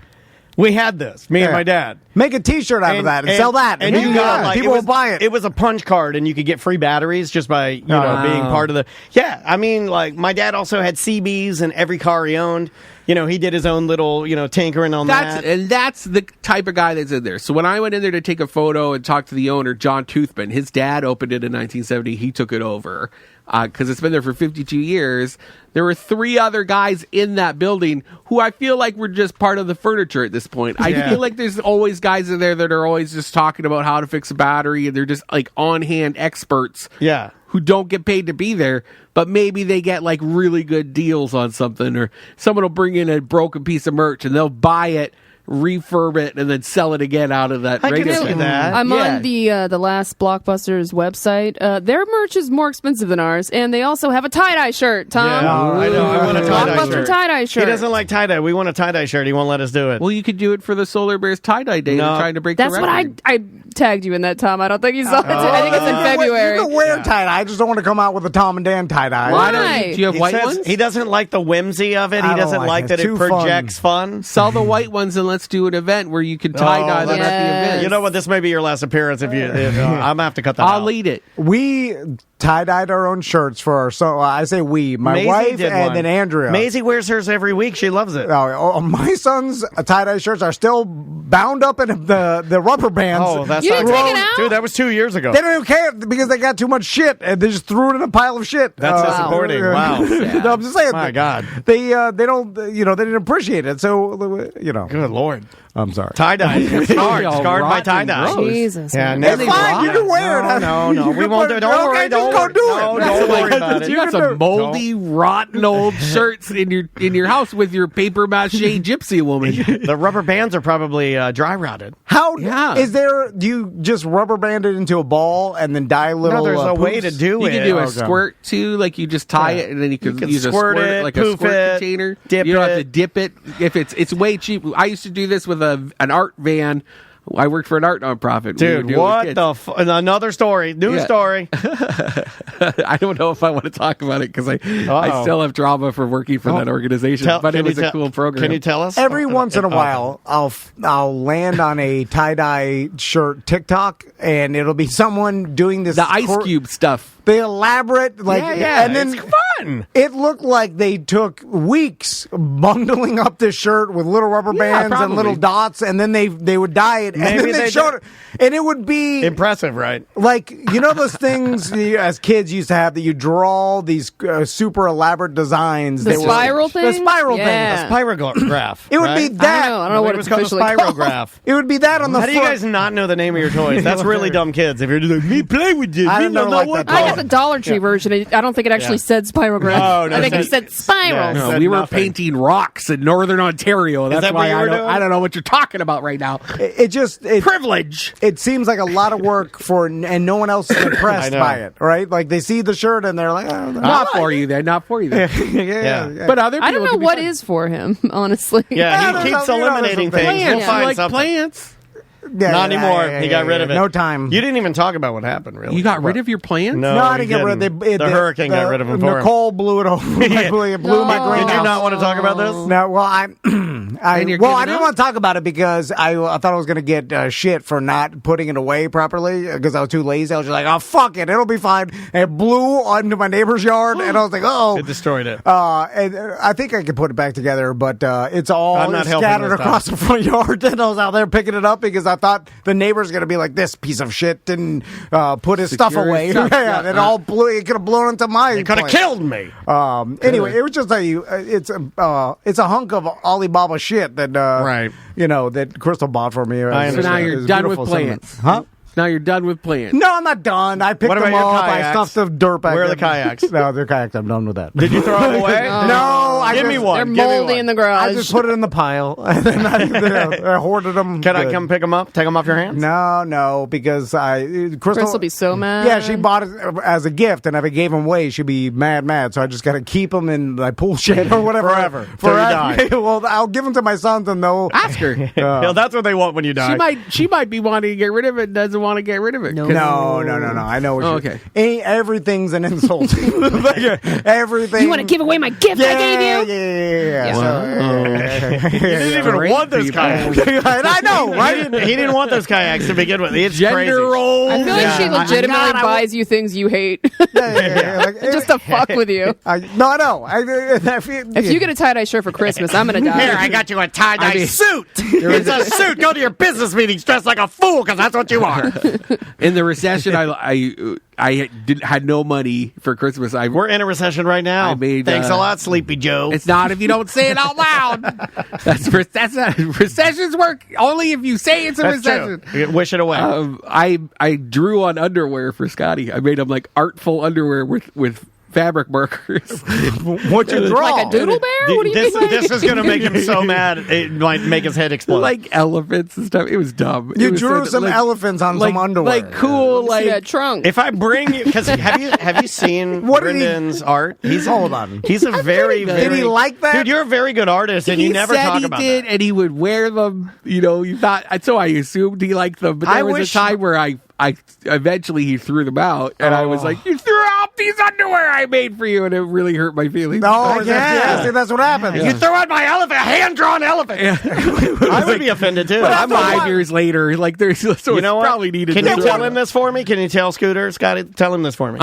We had this, me and my dad. Make a T-shirt out of that and sell that. And you got people will buy it. It was a punch card, and you could get free batteries just by being part of the. Yeah, I mean, my dad also had CBs in every car he owned. He did his own little, tinkering on that. And that's the type of guy that's in there. So when I went in there to take a photo and talk to the owner, John Toothman, his dad opened it in 1970. He took it over because it's been there for 52 years. There were 3 other guys in that building who I feel like were just part of the furniture at this point. I feel like there's always guys in there that are always just talking about how to fix a battery, and they're just on-hand experts. Yeah. Who don't get paid to be there, but maybe they get really good deals on something, or someone will bring in a broken piece of merch and they'll buy it, refurb it, and then sell it again out of that. I can see that. I'm on the last Blockbuster's website. Their merch is more expensive than ours, and they also have a tie-dye shirt, Tom. Yeah, I know. I want a tie-dye Blockbuster shirt. tie-dye shirt. He doesn't like tie-dye. We want a tie-dye shirt. He won't let us do it. Well, you could do it for the Solar Bears tie-dye day. No. They're trying to break That's the what record. I tagged you in that, Tom. I don't think you saw it. I think it's in February. You can wear tie-dye. I just don't want to come out with a Tom and Dan tie-dye. Why? Do you have white ones? He doesn't like the whimsy of it. He doesn't like that it projects fun. Sell the white ones and let's do an event where you can tie-dye them at the event. You know what? This may be your last appearance. If I'm gonna have to cut that out. I'll lead it. We tie-dyed our own shirts for our son. I say we. My Maisie wife did and one. then Andrea. Maisie wears hers every week. She loves it. My son's tie-dye shirts are still bound up in the rubber bands. Oh, that's You not didn't take it out? Dude, that was 2 years ago. They don't even care because they got too much shit and they just threw it in a pile of shit. That's disappointing. Wow. No, I'm just saying. My God. They don't they didn't appreciate it. So Good Lord. I'm sorry. Tie-dye. Scarred by tie-dye. Jesus. Yeah, man. It's fine. You can wear it. No. We won't do it. Don't worry. Just go do it. Don't worry about it. You got some moldy, rotten old shirts in your house with your paper mache gypsy woman. The rubber bands are probably dry rotted. How Yeah. is there? Do you just rubber band it into a ball and then dye little? No, there's a way poofs? to do You it. can do a squirt too, like you just tie it and then you can use squirt a squirt it, like a poof squirt it, container. dip you don't have it. to dip it. If it's way cheap. I used to do this with an art van. I worked for an art nonprofit. Dude, what the another story. New story. I don't know if I want to talk about it because I still have drama for working for that organization. But it was a cool program. Can you tell us? Every once in a while, I'll land on a tie-dye shirt TikTok, and it'll be someone doing this The Ice Cube stuff. the elaborate Yeah, and then it's fun. fun. It looked like they took weeks bundling up this shirt with little rubber bands and little dots, and then they would dye it, and then they showed it, and it would be impressive, right? Like, you know those things as kids used to have that you draw these super elaborate designs. The spiral thing? The spiral thing. A spirograph. It would be that. I don't know what it's called. officially Spirograph. It would be that on the How do you guys not know the name of your toys? That's really dumb kids. If you're just like, me play with this. I Me don't know know like what that. I got the Dollar Tree version. I don't think it actually said spirograph. Oh, no, I think it said spiral. Yeah, No, said we were nothing. painting rocks in Northern Ontario. That's that why what you were doing? I don't know what you're talking about right now. It Privilege. It seems like a lot of work and no one else is impressed by it, right? Like they see the shirt and they're like, oh, Not for you then. Not for you then. yeah. But other people I don't know can be what fun. is for him, honestly. Yeah, he keeps eliminating things. Plants. We'll find like something. plants. Not anymore. He got rid of it. No time. You didn't even talk about what happened, really. You got rid of your plants? No, No, I he didn't get rid of it. The hurricane got rid of him for him. Nicole blew it over. It blew my greenhouse. Did you not want to talk about this? No, well, I didn't want to talk about it because I thought I was going to get shit for not putting it away properly because I was too lazy. I was just like, oh, fuck it. It'll be fine. And it blew into my neighbor's yard, and I was like, oh. It destroyed it. And I think I could put it back together, but it's all I'm not helping scattered this across time. the front yard, and I was out there picking it up because I thought the neighbor's going to be like, this piece of shit didn't put his stuff Secure away. his stuff. Yeah, it all blew. It could have blown into my. It could have place. killed me. Anyway, it was just it's a hunk of Alibaba shit that Right. that Crystal bought for me. So now you're done with plants. Huh? Now you're done with plants. No, I'm not done. I picked What about them your up. I kayaks? stuffed the dirt back. Where are the in. kayaks? No, they're kayaks. I'm done with that. Did you throw them away? No, Give me one. They're Give me moldy one. in the garage. I just put it in the pile. And then I hoarded them. Can I come pick them up? Take them off your hands? No, because Crystal Chris will be so mad. Yeah, she bought it as a gift, and if I gave them away, she'd be mad. So I just got to keep them in my pool shed or whatever. Forever. Till you die. Well, I'll give them to my sons, and they'll Ask her. Yeah, that's what they want when you die. She might be wanting to get rid of it. Doesn't want to get rid of it. No. I know. What okay. Everything's an insult. Everything. You want to give away my gift I gave you? Yeah. He didn't even want those kayaks. I know, right? He didn't want those kayaks to begin with. It's Gender crazy. roles. I feel like she legitimately buys you things you hate Like, just to fuck with you. I know. If you get a tie-dye shirt for Christmas, I'm going to die. Here, I got you a tie-dye suit. It's a suit. Go to your business meetings dressed like a fool because that's what you are. In the recession, I had no money for Christmas. We're in a recession right now. I made, Thanks a lot, Sleepy Joe. It's not if you don't say it out loud. That's not recessions work only if you say it's a That's recession. true. You wish it away. I drew on underwear for Scotty. I made him like artful underwear with fabric markers. What you draw? Like a doodle bear? What do you this, mean? this is going to make him so mad it might make his head explode. Like elephants and stuff. It was dumb. You It was drew some like, elephants on some underwear. Like cool, See that like trunk. If I bring you, because have you seen What did he- Brendan's art? Hold on. He's a very, very. Did he like that? Dude, you're a very good artist, and he you never said talk he about did, that. and he would wear them. You thought so. I assumed he liked them, but there I was wish- a time where I eventually he threw them out, and I was like, "You threw out these underwear I made for you," and it really hurt my feelings. Oh, yeah. See, that's what happened. You throw out my elephant, hand-drawn elephant. I would be offended too. But I'm 5 years later, like there's so You know what? probably needed. Can to you do tell it. him this for me? Can you tell Scooter, Scotty? Tell him this for me.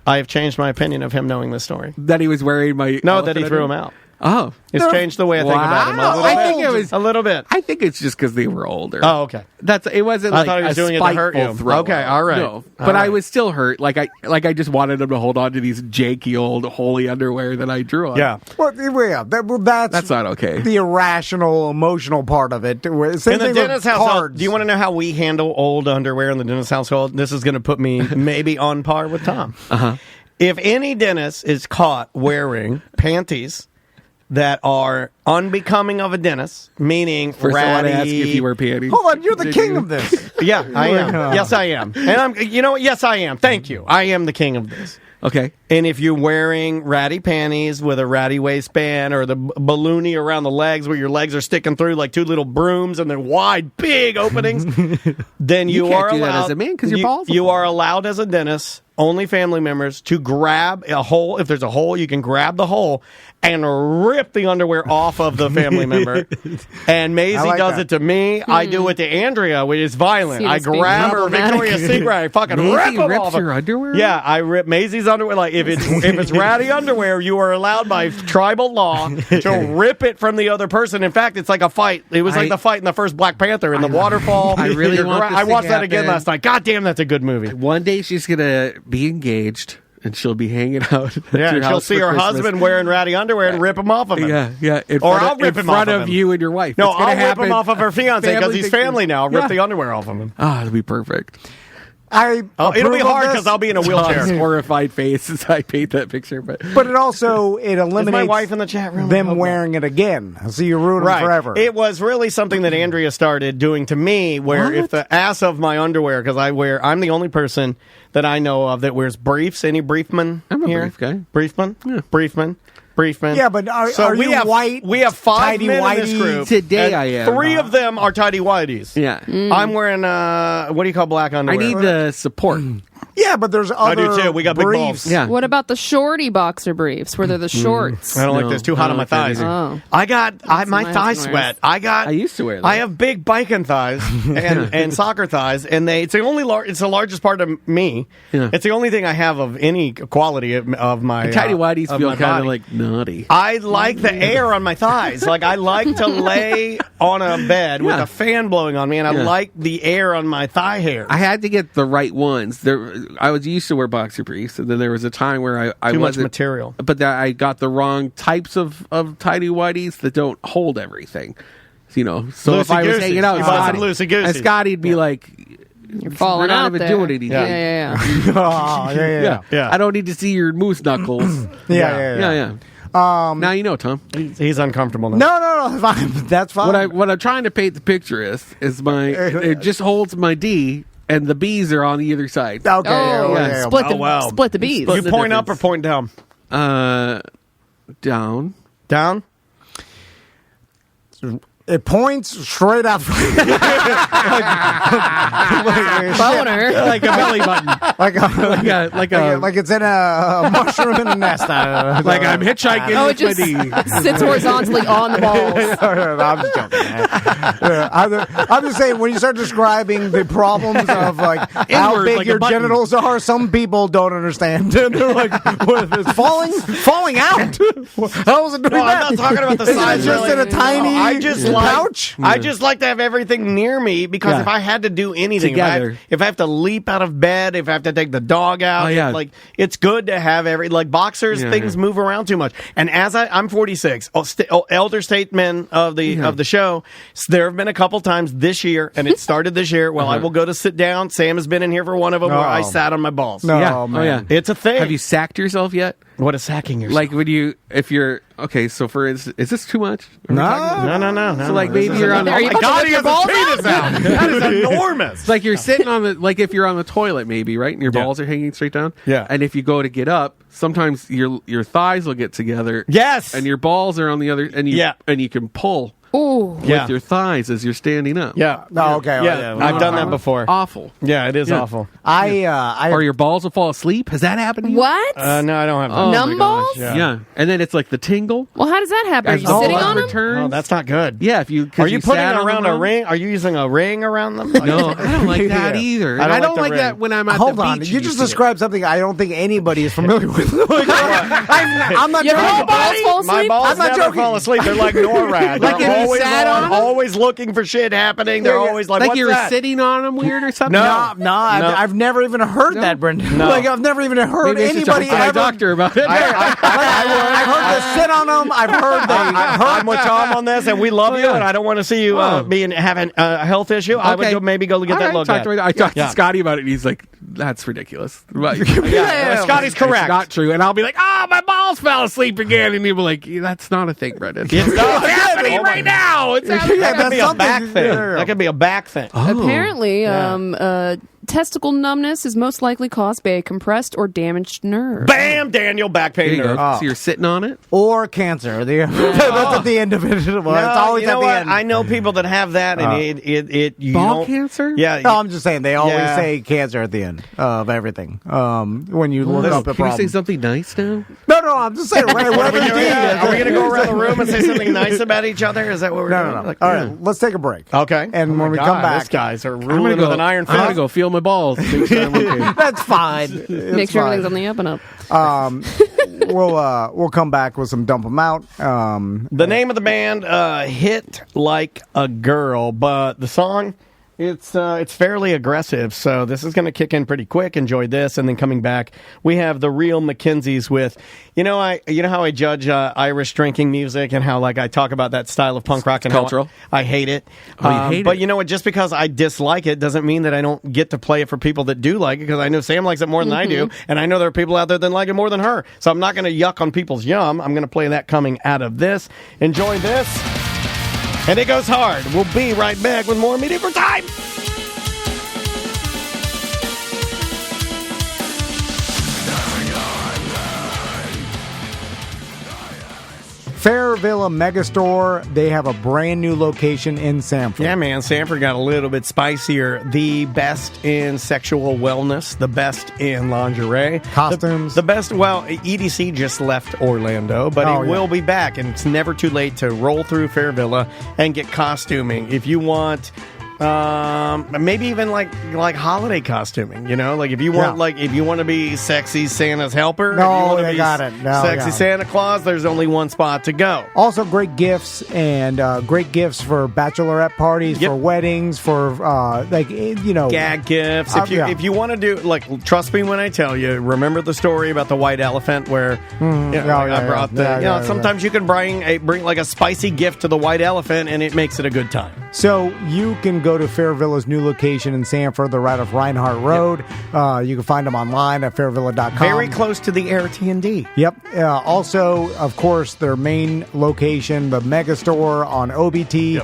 I have changed my opinion of him knowing this story. that he was wearing my? No, that he elephant threw him underwear? out. Oh, It's changed the way I think about him. A Wow. little I bit. think it was a little bit. I think it's just because they were older. Oh, okay. It wasn't. I Like thought he was a doing it to hurt spiteful you. throw. Okay, all right. No, All but I right. was still hurt. Like I just wanted him to hold on to these janky old holy underwear that I drew on. Yeah. Well, yeah, that's not okay. The irrational, emotional part of it. Same In the thing with dentist household, cards. do you want to know how we handle old underwear in the dentist household? This is going to put me maybe on par with Tom. If any dentist is caught wearing panties that are unbecoming of a dentist, meaning First, I want ratty. to ask you if you wear panties. Hold on, you're the king of this. Yeah, I am. Yes, I am. And I'm. You know what? Yes, I am. Thank you. I am the king of this. Okay. And if you're wearing ratty panties with a ratty waistband or the balloony around the legs where your legs are sticking through like two little brooms and they're wide, big openings, then you can't are do that allowed as a man 'cause you're bald. You are allowed as a dentist only family members to grab a hole. If there's a hole, you can grab the hole and rip the underwear off of the family member. And Maisie does it to me. I do it to Andrea, which is violent. I grab her Victoria's Secret. I fucking rip them off. Your underwear? Yeah, I rip Maisie's underwear. Like if it's ratty underwear, you are allowed by tribal law to rip it from the other person. In fact, it's like a fight. It was like the fight in the first Black Panther in the waterfall. I really want this I watched to that again happen. last night. God damn, that's a good movie. One day she's gonna be engaged and she'll be hanging out. Yeah, and she'll see her husband wearing ratty underwear and rip him off of him. Yeah. Or I'll rip him off in front of you and your wife. No, It's gonna I'll rip happen. him off of her fiance because he's family now. I'll rip Yeah. the underwear off of him. Ah, it'll be perfect. It'll be hard because I'll be in a wheelchair. Tom's horrified face as I paint that picture, but it also eliminates Is my wife in the chat room? them wearing it again. So you ruin them forever. It was really something that Andrea started doing to me, where if the ass of my underwear, because I'm the only person that I know of that wears briefs. Any briefman I'm a here? brief guy. Briefman? Yeah. Briefman. Yeah, but are we you have, white? We have 5 tidy men in this whitey? group. Today and I am. 3 of them are tidy whities. yeah. I'm wearing, what do you call black I underwear? need the support. Yeah, but there's I other do too. We got big briefs. balls. Yeah. What about the shorty boxer briefs, where they're the shorts? I don't like No, this. Too I hot don't on my like that thighs. either. Oh. My my thighs husband sweat. wears. I used to wear that. I have big biking thighs and soccer thighs, and it's the only it's the largest part of me. Yeah. It's the only thing I have of any quality of my Tidy whities of feel my kind body. of like naughty. I like the air on my thighs. Like I like to lay on a bed with Yeah. a fan blowing on me, and I Yeah. like the air on my thigh hair. I had to get the right ones. I was used to wear boxer briefs, and then there was a time where I Too much wasn't material. but that I got the wrong types of tidy whities that don't hold everything. So if I was Loosey-goosey. hanging out, You with buy some Scotty, loosey-goosey. and Scotty'd be like, You're falling "We're not out even there. doing anything." Yeah. Oh, yeah. Yeah. I don't need to see your moose knuckles. Yeah. Now you know, Tom. He's uncomfortable now. No, fine. That's fine. What I'm trying to paint the picture is it just holds my D, and the B's are on the other side. Okay. Oh, yeah. split Oh, wow. split the bees. You the point up or difference. point down? Down. Down. It points straight up. Boner. Like a belly button. like it's in a mushroom in a nest. Like I'm hitchhiking Oh, with it my just D. sits horizontally on the balls. I'm just joking. I'm just saying, when you start describing the problems of like how Inward, big like a your button. genitals are, some people don't understand. And they're like, "What? It's falling out? How is it doing No, that? I'm not talking about the Isn't size. it just really. in a tiny I just pouch? I just like to have everything near me because Yeah. if I had to do anything, Together. if I have to leap out of bed, if I have to take the dog out, Oh, yeah. like it's good to have boxers. Yeah, Things yeah. move around too much. And as I'm 46, elder statesman of the show. There have been a couple times this year, and it started this year. Well, I will go to sit down. Sam has been in here for one of them where I sat on my balls. No, Yeah. man. Oh, yeah. It's a thing. Have you sacked yourself yet? What is sacking yourself? Like if you're okay. So for instance, is this too much? No. So like maybe you're on. Are you my God, about to he rip has your his balls penis out. That is enormous. It's like you're sitting on like if you're on the toilet maybe, right? And your balls are hanging straight down. Yeah. And if you go to get up, sometimes your thighs will get together. Yes. And your balls are on the other and you can pull Ooh. with your thighs as you're standing up. Yeah. No, okay. Yeah, I've done that before. Awful. Yeah, it is Yeah. awful. Or your balls will fall asleep. Has that happened to you? What? No, I don't have that. Oh, Numb my balls? gosh, Yeah. And then it's like the tingle. Well, how does that happen? Are As you the sitting blood on them? returns. Oh, that's not good. Yeah, if you Are you putting sat it on around them a wrong. ring? Are you using a ring around them? No, I don't like that either. I I don't don't like like the that ring. when I'm at Hold the on. beach. You and just see it. described something I don't think anybody is familiar with. I'm not Your joking. balls fall My asleep? balls I'm not never joking. fall asleep. They're like NORAD. Like They're if you always sat on 'em? always looking for shit happening. They're always like, Like what's you were that? sitting on them weird or something. No, I've never even heard that, Brendan. No. Like I've never even heard Maybe I should talk anybody to my ever. doctor about it. I've heard the sit on them. I've heard I'm with Tom on this, and we love you, yeah. and I don't want to see you having a health issue. I would maybe go get All that right, looked talk at. to I talked Yeah. to Scotty about it, and he's like, "That's ridiculous." Right. Yeah, Scotty's correct. It's not true. And I'll be like, my balls fell asleep again. And he'll be like, that's not a thing, Brendan. It's not. happening right now. It's happening. That could be a something- back thing. That could be a back thing. Apparently, testicle numbness is most likely caused by a compressed or damaged nerve. Bam, Daniel, back There pain you go. nerve. So you're sitting on it? Or cancer. That's at the end of it. Well, it's always you know at the what? end. I know people that have that, and you Ball don't- cancer? Yeah. No, I'm just saying they always Yeah. say cancer at the end of everything. When you look up the Can you problem. say something nice now? No, I'm just saying. Are we going to go around the room and say something nice about each other? Is that what we're doing? No. Like, All right, let's take a break. Okay. And Oh my when we God, come back, these guys are I'm gonna ruling go with an iron I'm gonna fist. go feel my balls. Next time, okay. that's fine. Make sure everything's on the up and up. We'll come back with some dump 'em out. The name of the band, Hit Like a Girl, but the song, it's fairly aggressive, so this is going to kick in pretty quick. Enjoy this, and then coming back, we have the real McKenzies with, you know how I judge Irish drinking music and how like I talk about that style of punk rock and how cultural. I hate it. Oh, you hate but it? you know what? Just because I dislike it doesn't mean that I don't get to play it for people that do like it. Because I know Sam likes it more than I do, and I know there are people out there that like it more than her. So I'm not going to yuck on people's yum. I'm going to play that coming out of this. Enjoy this. And it goes hard. We'll be right back with more Media for Time. Fairvilla Megastore, they have a brand new location in Sanford. Yeah, man. Sanford got a little bit spicier. The best in sexual wellness, the best in lingerie, Costumes. The best. Well, EDC just left Orlando, but Oh, he yeah. will be back, and it's never too late to roll through Fairvilla and get costuming if you want. Maybe even like holiday costuming, like if you want if you want to be sexy Santa's helper, if you No, want to they be got it. No, sexy yeah. Santa Claus, there's only one spot to go. Also, great gifts and great gifts for bachelorette parties, Yep. for weddings, for Gag gifts. If you want to do trust me when I tell you. Remember the story about the white elephant where I brought sometimes you can bring like a spicy gift to the white elephant and it makes it a good time. So you can go to Fairvilla's new location in Sanford. They're right off Reinhardt Road. You can find them online at fairvilla.com. Very close to the Air T&D. Yep. Also, of course, their main location, the Megastore on OBT,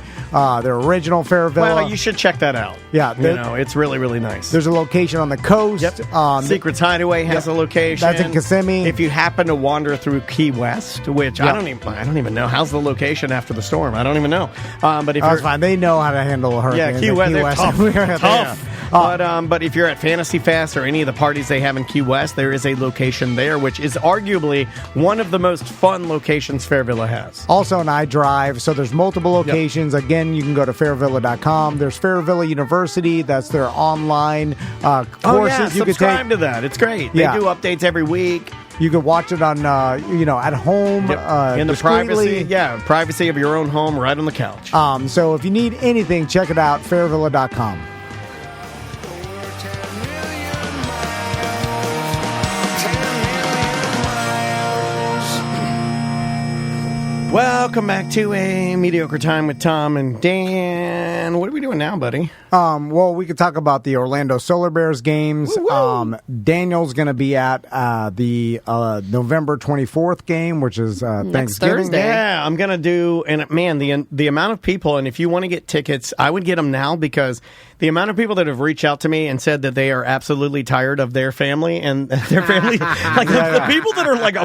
their original Fairvilla. Well, you should check that out. Yeah, it's really, really nice. There's a location on the coast. Yep. Secrets Hideaway has a location. That's in Kissimmee. If you happen to wander through Key West, which I don't even know. How's the location after the storm? I don't even know. But if That's you're fine. They know how to handle a hurricane. Yeah, Key West, they're tough. Tough. But if you're at Fantasy Fest or any of the parties they have in Key West, there is a location there, which is arguably one of the most fun locations Fairvilla has. Also an iDrive, so there's multiple locations. Yep. Again, you can go to fairvilla.com. There's Fairvilla University. That's their online courses you could take. Subscribe to that. It's great. They do updates every week. You can watch it on, at home. In the privacy of your own home, right on the couch. So if you need anything, check it out, fairvilla.com. Welcome back to a Mediocre Time with Tom and Dan. What are we doing now, buddy? Well, we could talk about the Orlando Solar Bears games. Daniel's going to be at the November 24th game, which is Thanksgiving. Thursday. Yeah, I'm going to do, and man, the amount of people, and if you want to get tickets, I would get them now because the amount of people that have reached out to me and said that they are absolutely tired of their family and their family, the people that are like,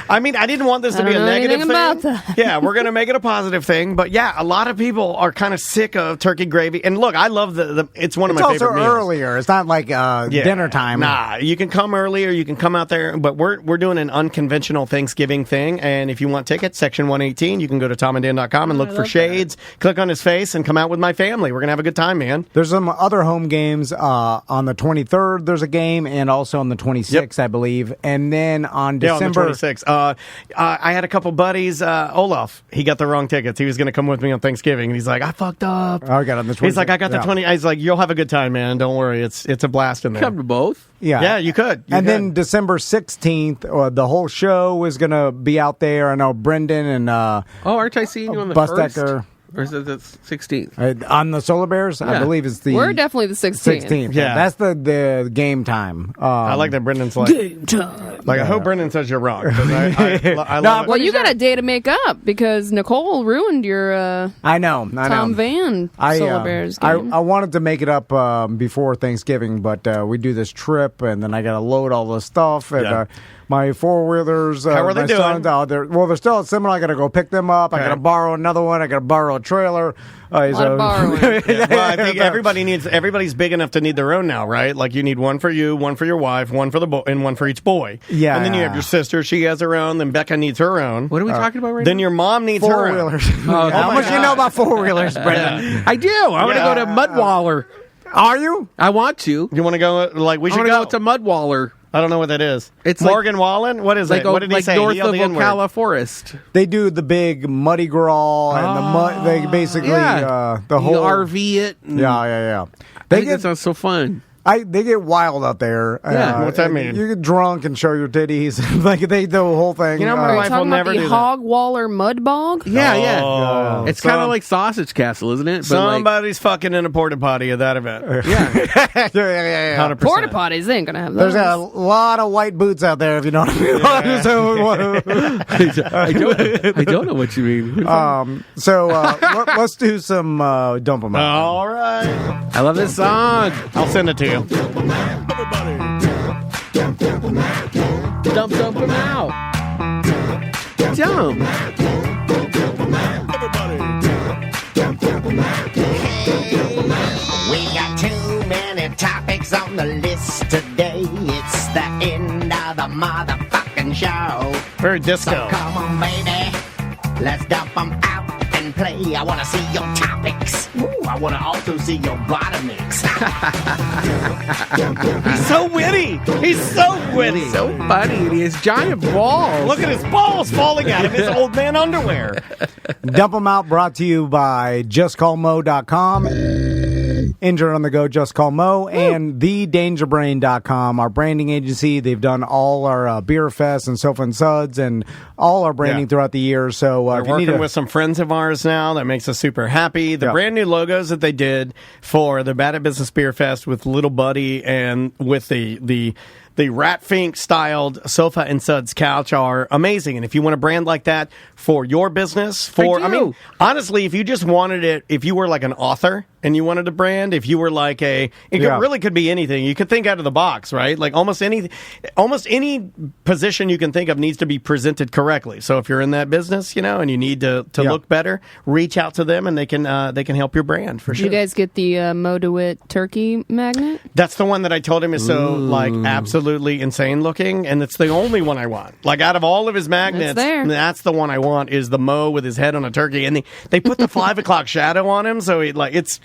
I didn't want this to be a negative thing. About that. Yeah, we're going to make it a positive thing, but yeah, a lot of people are kind of sick of turkey gravy. And look, I love it's one of my favorite meals. It's also earlier. It's not like dinner time. Nah, you can come earlier, you can come out there, but we're doing an unconventional Thanksgiving thing, and if you want tickets, section 118, you can go to tomandan.com and look for Shades, click on his face, and come out with my family. We're going to have a good time, man. There's some other home games on the 23rd. There's a game, and also on the 26th, I believe. And then on December... on the 26th. I had a couple buddies, Olaf, he got the wrong tickets. He was going to come with me on Thanksgiving, and he's like, I fucked up. I got on the 26th. He's like, I got the 20. He's like, you'll have a good time, man. Don't worry. It's a blast in there. Come to both. Yeah, you could. Then December 16th, the whole show is going to be out there. I know Brendan and aren't I seeing you on the Bustecker. Or is it the 16th? On the Solar Bears, I believe it's the... We're definitely the 16th. Yeah. That's the game time. I like that Brendan's like... Game time. Like, I hope Brendan says you're wrong. 'Cause I love it. Well, you got a day to make up because Nicole ruined your I know. Tom Van Solar Bears game. I wanted to make it up before Thanksgiving, but we do this trip, and then I got to load all the stuff, and my four-wheelers... How are they doing? They're still at Seminole. I got to go pick them up. Okay. I got to borrow another one. I got to borrow a trailer. A lot of borrowing. Well, I think everybody's big enough to need their own now, right? Like you need one for you, one for your wife, one for the boy, and one for each boy. Yeah. And then you have your sister; she has her own. Then Becca needs her own. What are we talking about right Then now? your mom needs her own. Four-wheelers. How much do you know about four-wheelers, Brendan? I do. I want to go to Mudwaller. Are you? I want to. You want to go? Like we I should want to go go to Mudwaller. I don't know what that is. It's Morgan Wallen. What is like it? What did he say? north He yelled of the N-word. Ocala Forest. They do the big muddy grawl and the mud. They basically the whole You RV it. Yeah. I think that sounds so fun. They get wild out there. Yeah, what's that mean? You get drunk and show your titties. Like they do the whole thing. You know, my Are you wife will talking about never the do that. Hog Waller Mud Bog? Yeah. Oh. It's kind of like Sausage Castle, isn't it? But Somebody's fucking in a porta potty at that event. yeah. 100%. Porta potties, they ain't going to have those. There's a lot of white boots out there, if you know what I mean. I don't know what you mean. So let's do some dump 'em out. All right. I love this song. I'll send it to you. Dump them out. Dump. We got too many topics on the list today. It's the end of the motherfucking show. Very disco. So come on, baby. Let's dump them out and play. I want to see your topics. Ooh, I want to also see your bottomings. He's so witty. He's so witty. So funny. And he has giant balls. Look at his balls falling out of his old man underwear. Dump 'em out brought to you by JustCallMo.com. Injured on the Go, Just Call Mo, and TheDangerBrain.com, our branding agency. They've done all our Beer Fest and Sofa and Suds and all our branding throughout the year. So We're if you need working with some friends of ours now. That makes us super happy. The brand new logos that they did for the Bad at Business Beer Fest with Little Buddy and with the Rat Fink styled Sofa and Suds couch are amazing. And if you want a brand like that for your business, I mean, honestly, if you just wanted it, if you were like an author and you wanted a brand, if you were like really could be anything. You could think out of the box, right? Like almost any position you can think of needs to be presented correctly. So if you're in that business, and you need to look better, reach out to them and they can help your brand for sure. Did you guys get the Mo DeWitt turkey magnet? That's the one that I told him is so like absolutely insane looking, and it's the only one I want. Like out of all of his magnets, that's the one I want is the Mo with his head on a turkey, and they put the 5 o'clock shadow on him, so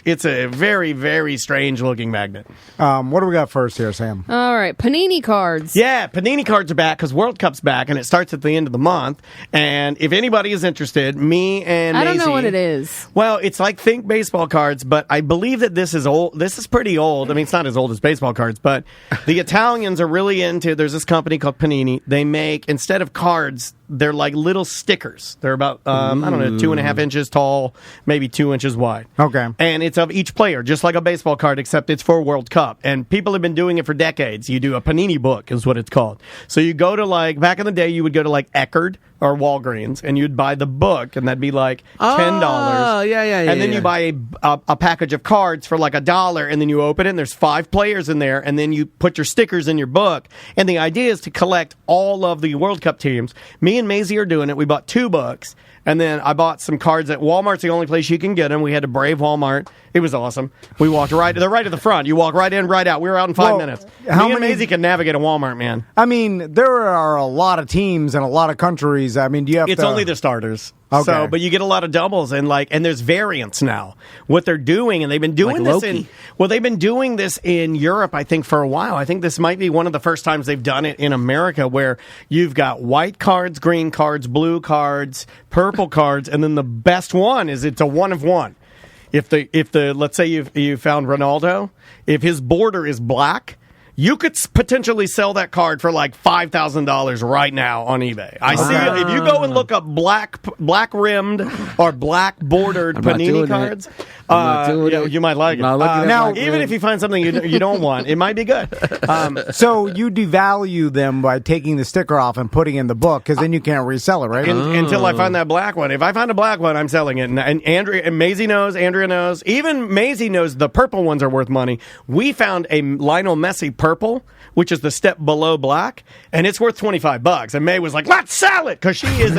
it's a very, very strange looking magnet. What do we got first here, Sam? All right, Panini cards. Yeah, Panini cards are back because World Cup's back, and it starts at the end of the month. And if anybody is interested, me and I don't Maisie, know what it is. Well, it's like Think baseball cards, but I believe that this is old. This is pretty old. I mean, it's not as old as baseball cards, but the Italians are really into. There's this company called Panini. They make, instead of cards, they're like little stickers. They're about I don't know, 2.5 inches tall, maybe 2 inches wide. Okay, and it's of each player, just like a baseball card, except it's for World Cup. And people have been doing it for decades. You do a Panini book, is what it's called. So you go to back in the day, you would go to Eckerd or Walgreens, and you'd buy the book, and that'd be $10. Oh, yeah. And then you buy a package of cards for $1, and then you open it, and there's 5 players in there, and then you put your stickers in your book. And the idea is to collect all of the World Cup teams. Me and Maisie are doing it. We bought 2 books. And then I bought some cards at Walmart's the only place you can get them. We had to brave Walmart. It was awesome. We walked they're right at the front. You walk right in, right out. We were out in 5 minutes. Me and Maisie can navigate a Walmart, man. I mean, there are a lot of teams and a lot of countries. I mean, do you have It's only the starters. Okay. So, but you get a lot of doubles and there's variants now. What they're doing, and they've been doing this they've been doing this in Europe, I think, for a while. I think this might be one of the first times they've done it in America, where you've got white cards, green cards, blue cards, purple cards, and then the best one is it's a 1 of 1. If the let's say you found Ronaldo, if his border is black, You could potentially sell that card for like $5,000 right now on eBay. I see if you go and look up black rimmed or black bordered Panini cards, you might like it. Now, even if you find something you don't want, it might be good. So you devalue them by taking the sticker off and putting in the book, because then you can't resell it, right? Until I find that black one. If I find a black one, I'm selling it. And Maisie knows, Andrea knows, even Maisie knows the purple ones are worth money. We found a Lionel Messi purple, which is the step below black, and it's worth $25. And May was like, "Let's sell it," because she is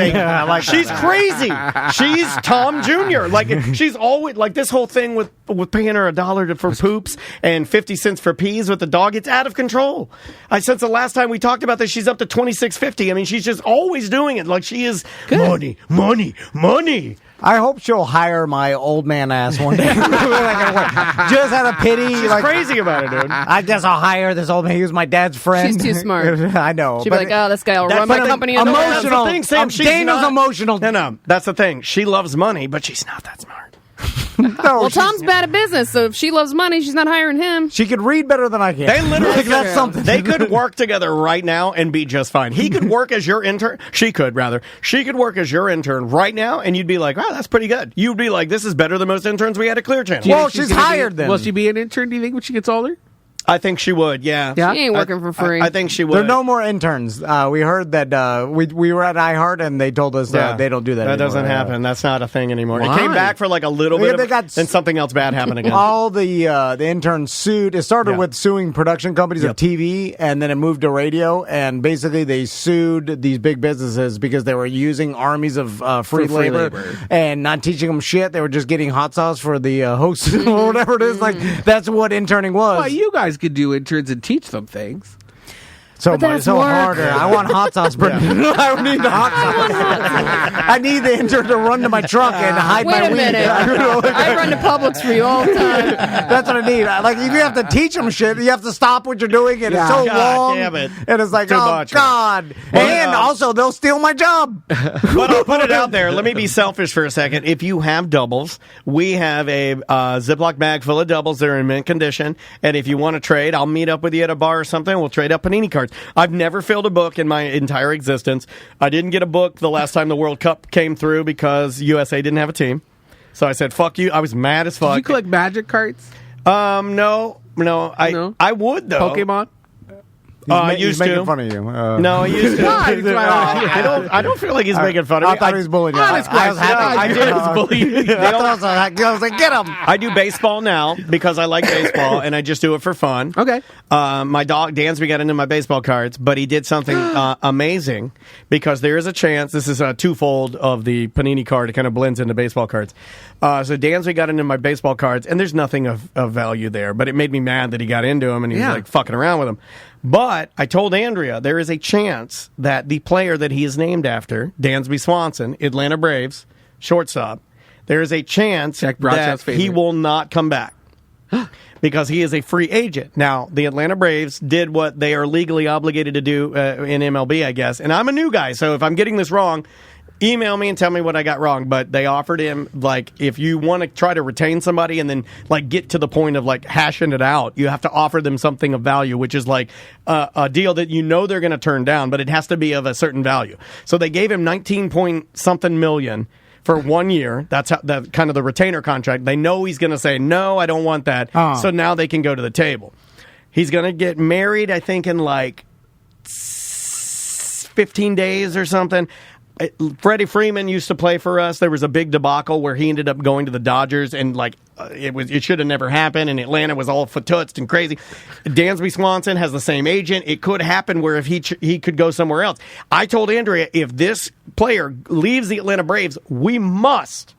she's crazy. She's Tom Jr. Like, she's always like this whole thing with paying her $1 for poops and 50 cents for peas with the dog. It's out of control. Since the last time we talked about this, she's up to $26.50. I mean, she's just always doing it. Like, she is money. I hope she'll hire my old man ass one day. Just out of pity. She's crazy about it, dude. I guess I'll hire this old man. He was my dad's friend. She's too smart. I know. She'd be like, "Oh, this guy will run my company." Emotional. That's the thing, Sam. Dana's emotional. No. That's the thing. She loves money, but she's not that smart. Well, Tom's bad at business, so if she loves money, she's not hiring him. She could read better than I can. They literally that's something. They could work together right now and be just fine. He could work as your intern. She could work as your intern right now, and you'd be like, "Wow, that's pretty good." You'd be like, "This is better than most interns we had at Clear Channel." Well, she's hired then. Will she be an intern, do you think, when she gets older? I think she would, yeah. She ain't working for free. I think she would. There are no more interns. We heard that we were at iHeart, and they told us they don't do that anymore. That doesn't happen. That's not a thing anymore. Why? It came back for like a little bit, then something else bad happened again. All the interns sued. It started with suing production companies of TV, and then it moved to radio, and basically they sued these big businesses because they were using armies of free labor and not teaching them shit. They were just getting hot sauce for the hosts or whatever it is. Like, that's what interning was. Well, you guys could do interns and teach them things. So harder. I want hot sauce. I need the hot sauce. I need the intern to run to my truck and hide my weed. Wait a minute. I run to Publix for you all the time. That's what I need. Like, if you have to teach them shit, you have to stop what you're doing, and it's so long. Damn it. And it's like, God. And also, they'll steal my job. But I'll put it out there. Let me be selfish for a second. If you have doubles, we have a Ziploc bag full of doubles that are in mint condition. And if you want to trade, I'll meet up with you at a bar or something. We'll trade up Panini cards. I've never filled a book in my entire existence. I didn't get a book the last time the World Cup came through because USA didn't have a team. So I said, "Fuck you." I was mad as fuck. Did you collect magic cards? No. I would, though. Pokemon? He's making fun of you. No, he used to. I don't feel like he's making fun of me. I thought he was bullying you. Honest question. I did. I was like, get him. I do baseball now because I like baseball, and I just do it for fun. Okay. My dog, Dansby, got into my baseball cards, but he did something amazing because there is a chance, this is a twofold of the Panini card, it kind of blends into baseball cards. So Dansby got into my baseball cards, and there's nothing of value there, but it made me mad that he got into them, and he was like fucking around with them. But I told Andrea there is a chance that the player that he is named after, Dansby Swanson, Atlanta Braves, shortstop, there is a chance that he will not come back because he is a free agent. Now, the Atlanta Braves did what they are legally obligated to do in MLB, I guess. And I'm a new guy, so if I'm getting this wrong, email me and tell me what I got wrong. But they offered him, like, if you want to try to retain somebody and then, like, get to the point of, like, hashing it out, you have to offer them something of value, which is, like, a deal that you know they're going to turn down, but it has to be of a certain value. So they gave him 19-point-something million for 1 year. That's how, kind of the retainer contract. They know he's going to say, no, I don't want that. So now they can go to the table. He's going to get married, I think, in, like, 15 days or something. Freddie Freeman used to play for us. There was a big debacle where he ended up going to the Dodgers, and like it should have never happened. And Atlanta was all fatutzed and crazy. Dansby Swanson has the same agent. It could happen where if he could go somewhere else. I told Andrea, if this player leaves the Atlanta Braves, we must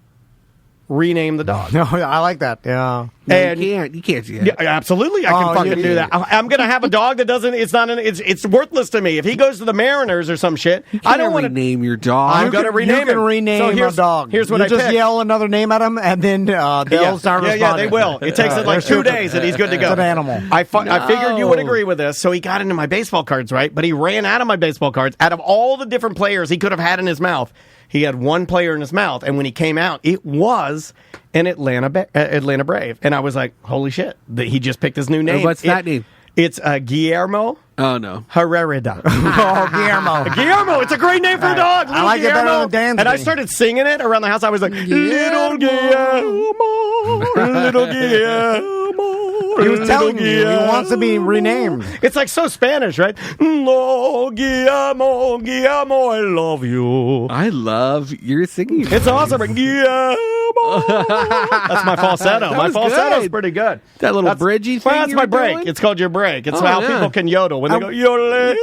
rename the dog. No, I like that. Yeah. And you can't do that. Yeah, absolutely, I can fucking do that. I'm gonna have a dog that doesn't. It's worthless to me. If he goes to the Mariners or some shit, I don't want to rename your dog. I'm gonna rename him. You can rename a dog. Here's what you I just picked. yell another name at him, and then they'll start responding. Yeah, they will. It takes like 2 days, and he's good to go. It's an animal. I figured you would agree with this, so he got into my baseball cards, right? But he ran out of my baseball cards. Out of all the different players he could have had in his mouth, he had one player in his mouth, and when he came out, it was an Atlanta Brave, and I was like, "Holy shit!" He just picked his new name. What's that name? It's Guillermo Oh, no. Herrera. Oh, Guillermo. Guillermo, it's a great name for a dog. I like Guillermo. it better than Dansby. And I started singing it around the house. I was like, little Guillermo, little Guillermo. He was telling you he wants to be renamed. It's like so Spanish, right? No, Guillermo, Guillermo, I love you. I love your singing. It's awesome. Guillermo. That's my falsetto. That My was falsetto's good. pretty good. That little bridgey thing. Well, that's you my were break. doing? It's called your break. It's Oh, how yeah. people can yodel when they go yodel.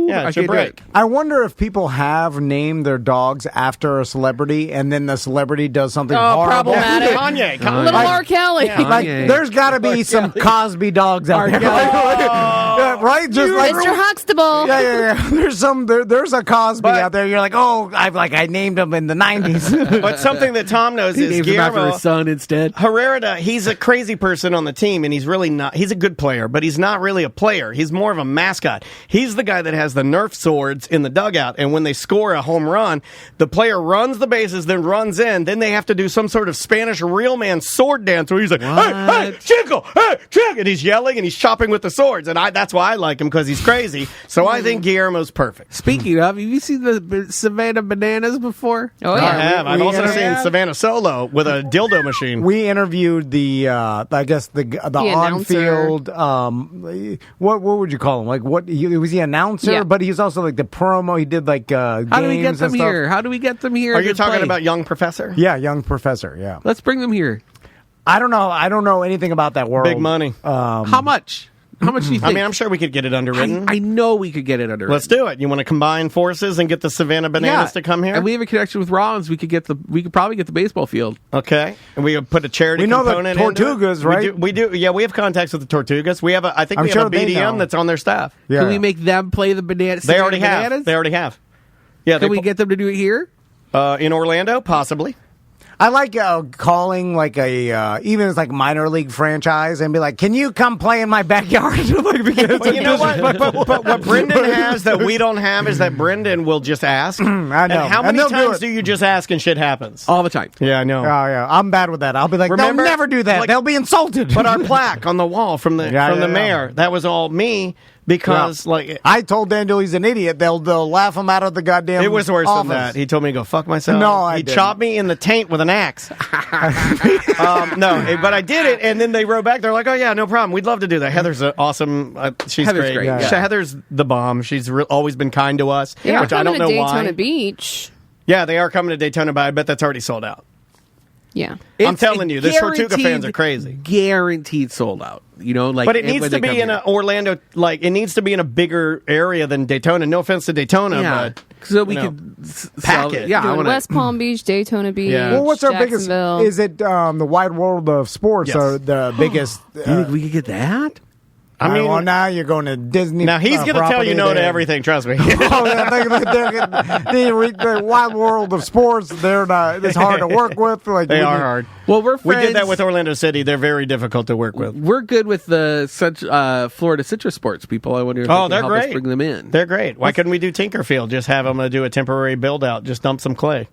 Yeah, it's your I can't do break. it. I wonder if people have named their dogs after a celebrity, and then the celebrity does something horrible. problematic. Kanye. Little Like- R. Kelly. Like, Kanye. there's got to be some Cosby dogs out there, Yeah, right? Just like Mr. Huxtable. yeah. There's some. There's a Cosby But- out there. You're like, oh, I named him in the '90s. But something that Tom knows He is named him after Guillermo his son instead. Herrera. He's a crazy person on the team, and he's really not. He's a good player, but he's not really a player. He's more of a mascot. He's the guy that has the Nerf swords in the dugout, and when they score a home run, the player runs the bases, then runs in. Then they have to do some sort of Spanish real man sword dance where he's like, hey, Chico, hey, Chico, and he's yelling and he's chopping with the swords, and that's why I like him, because he's crazy. So I think Guillermo's perfect. Speaking of, have you seen the Savannah Bananas before? Oh, I yeah. have. I've we also seen have- Savannah Solo with a dildo machine. We interviewed the on-field. What would you call him? Like what? Was he announcer? Yeah. But he was also like the promo. He did like games How do we get and them stuff. here? How do we get them here? Are you to talking play? about Young Professor? Yeah, young professor. Yeah. Let's bring them here. I don't know. I don't know anything about that world. Big money. How much? How much do you think? I mean, I'm sure we could get it underwritten. I know we could get it under. Let's do it. You want to combine forces and get the Savannah Bananas to come here? And we have a connection with Rollins. We could probably get the baseball field. Okay. And we put a charity We know the component into it? Tortugas, right? We do. Yeah, we have contacts with the Tortugas. We have I think I'm we sure have a they BDM know. that's on their staff. Yeah. Can we make them play the bananas? They already have. Bananas? They already have. Yeah, Can we get them to do it here? in Orlando? Possibly. I like calling like a even as like minor league franchise and be like, "Can you come play in my backyard?" Like, because Well, you know what? But what Brendan has that we don't have is that Brendan will just ask. I know. And how And many they'll do times it. do you just ask and shit happens? All the time. Yeah, I know. Oh yeah, I'm bad with that. I'll be like, Remember? "They'll never do that. Like- They'll be insulted." But our plaque on the wall from the Yeah. mayor, that was all me because like I told Daniel he's an idiot. They'll laugh him out of the goddamn. it was worse office. than that. He told me to go fuck myself. No, I he didn't. chopped me in the taint with an axe. No, but I did it, and then they wrote back. They're like, "Oh yeah, no problem. We'd love to do that." Heather's awesome. She's Heather's great. great, yeah. Heather's the bomb. She's always been kind to us, They are which I coming don't to know Daytona why. Beach. Yeah, they are coming to Daytona, but I bet that's already sold out. Yeah. I'm telling you, the Tortuga fans are crazy. Guaranteed sold out. You know, like, But it when needs they to be come in here. Orlando, like it needs to be in a bigger area than Daytona. No offense to Daytona, Yeah, but so we you know, could pack sell it. Yeah, I Doing want West Palm Beach, Daytona Beach. Yeah. Well, what's our biggest? Jacksonville. Is it the wide world of sports? Yes. Or the biggest? Do you think we could get that? I mean, well, now you're going to Disney. now he's going to tell you no to there. everything. Trust me. Oh, yeah, the wide world of sports, they're not. It's hard to work with. Like They are hard. Well, we're We friends. did that with Orlando City. They're very difficult to work with. We're good with the Florida citrus sports people. I wonder if Oh, they they're can help us great. bring them in. They're great. Why couldn't we do Tinkerfield? Just have them do a temporary build out. Just dump some clay.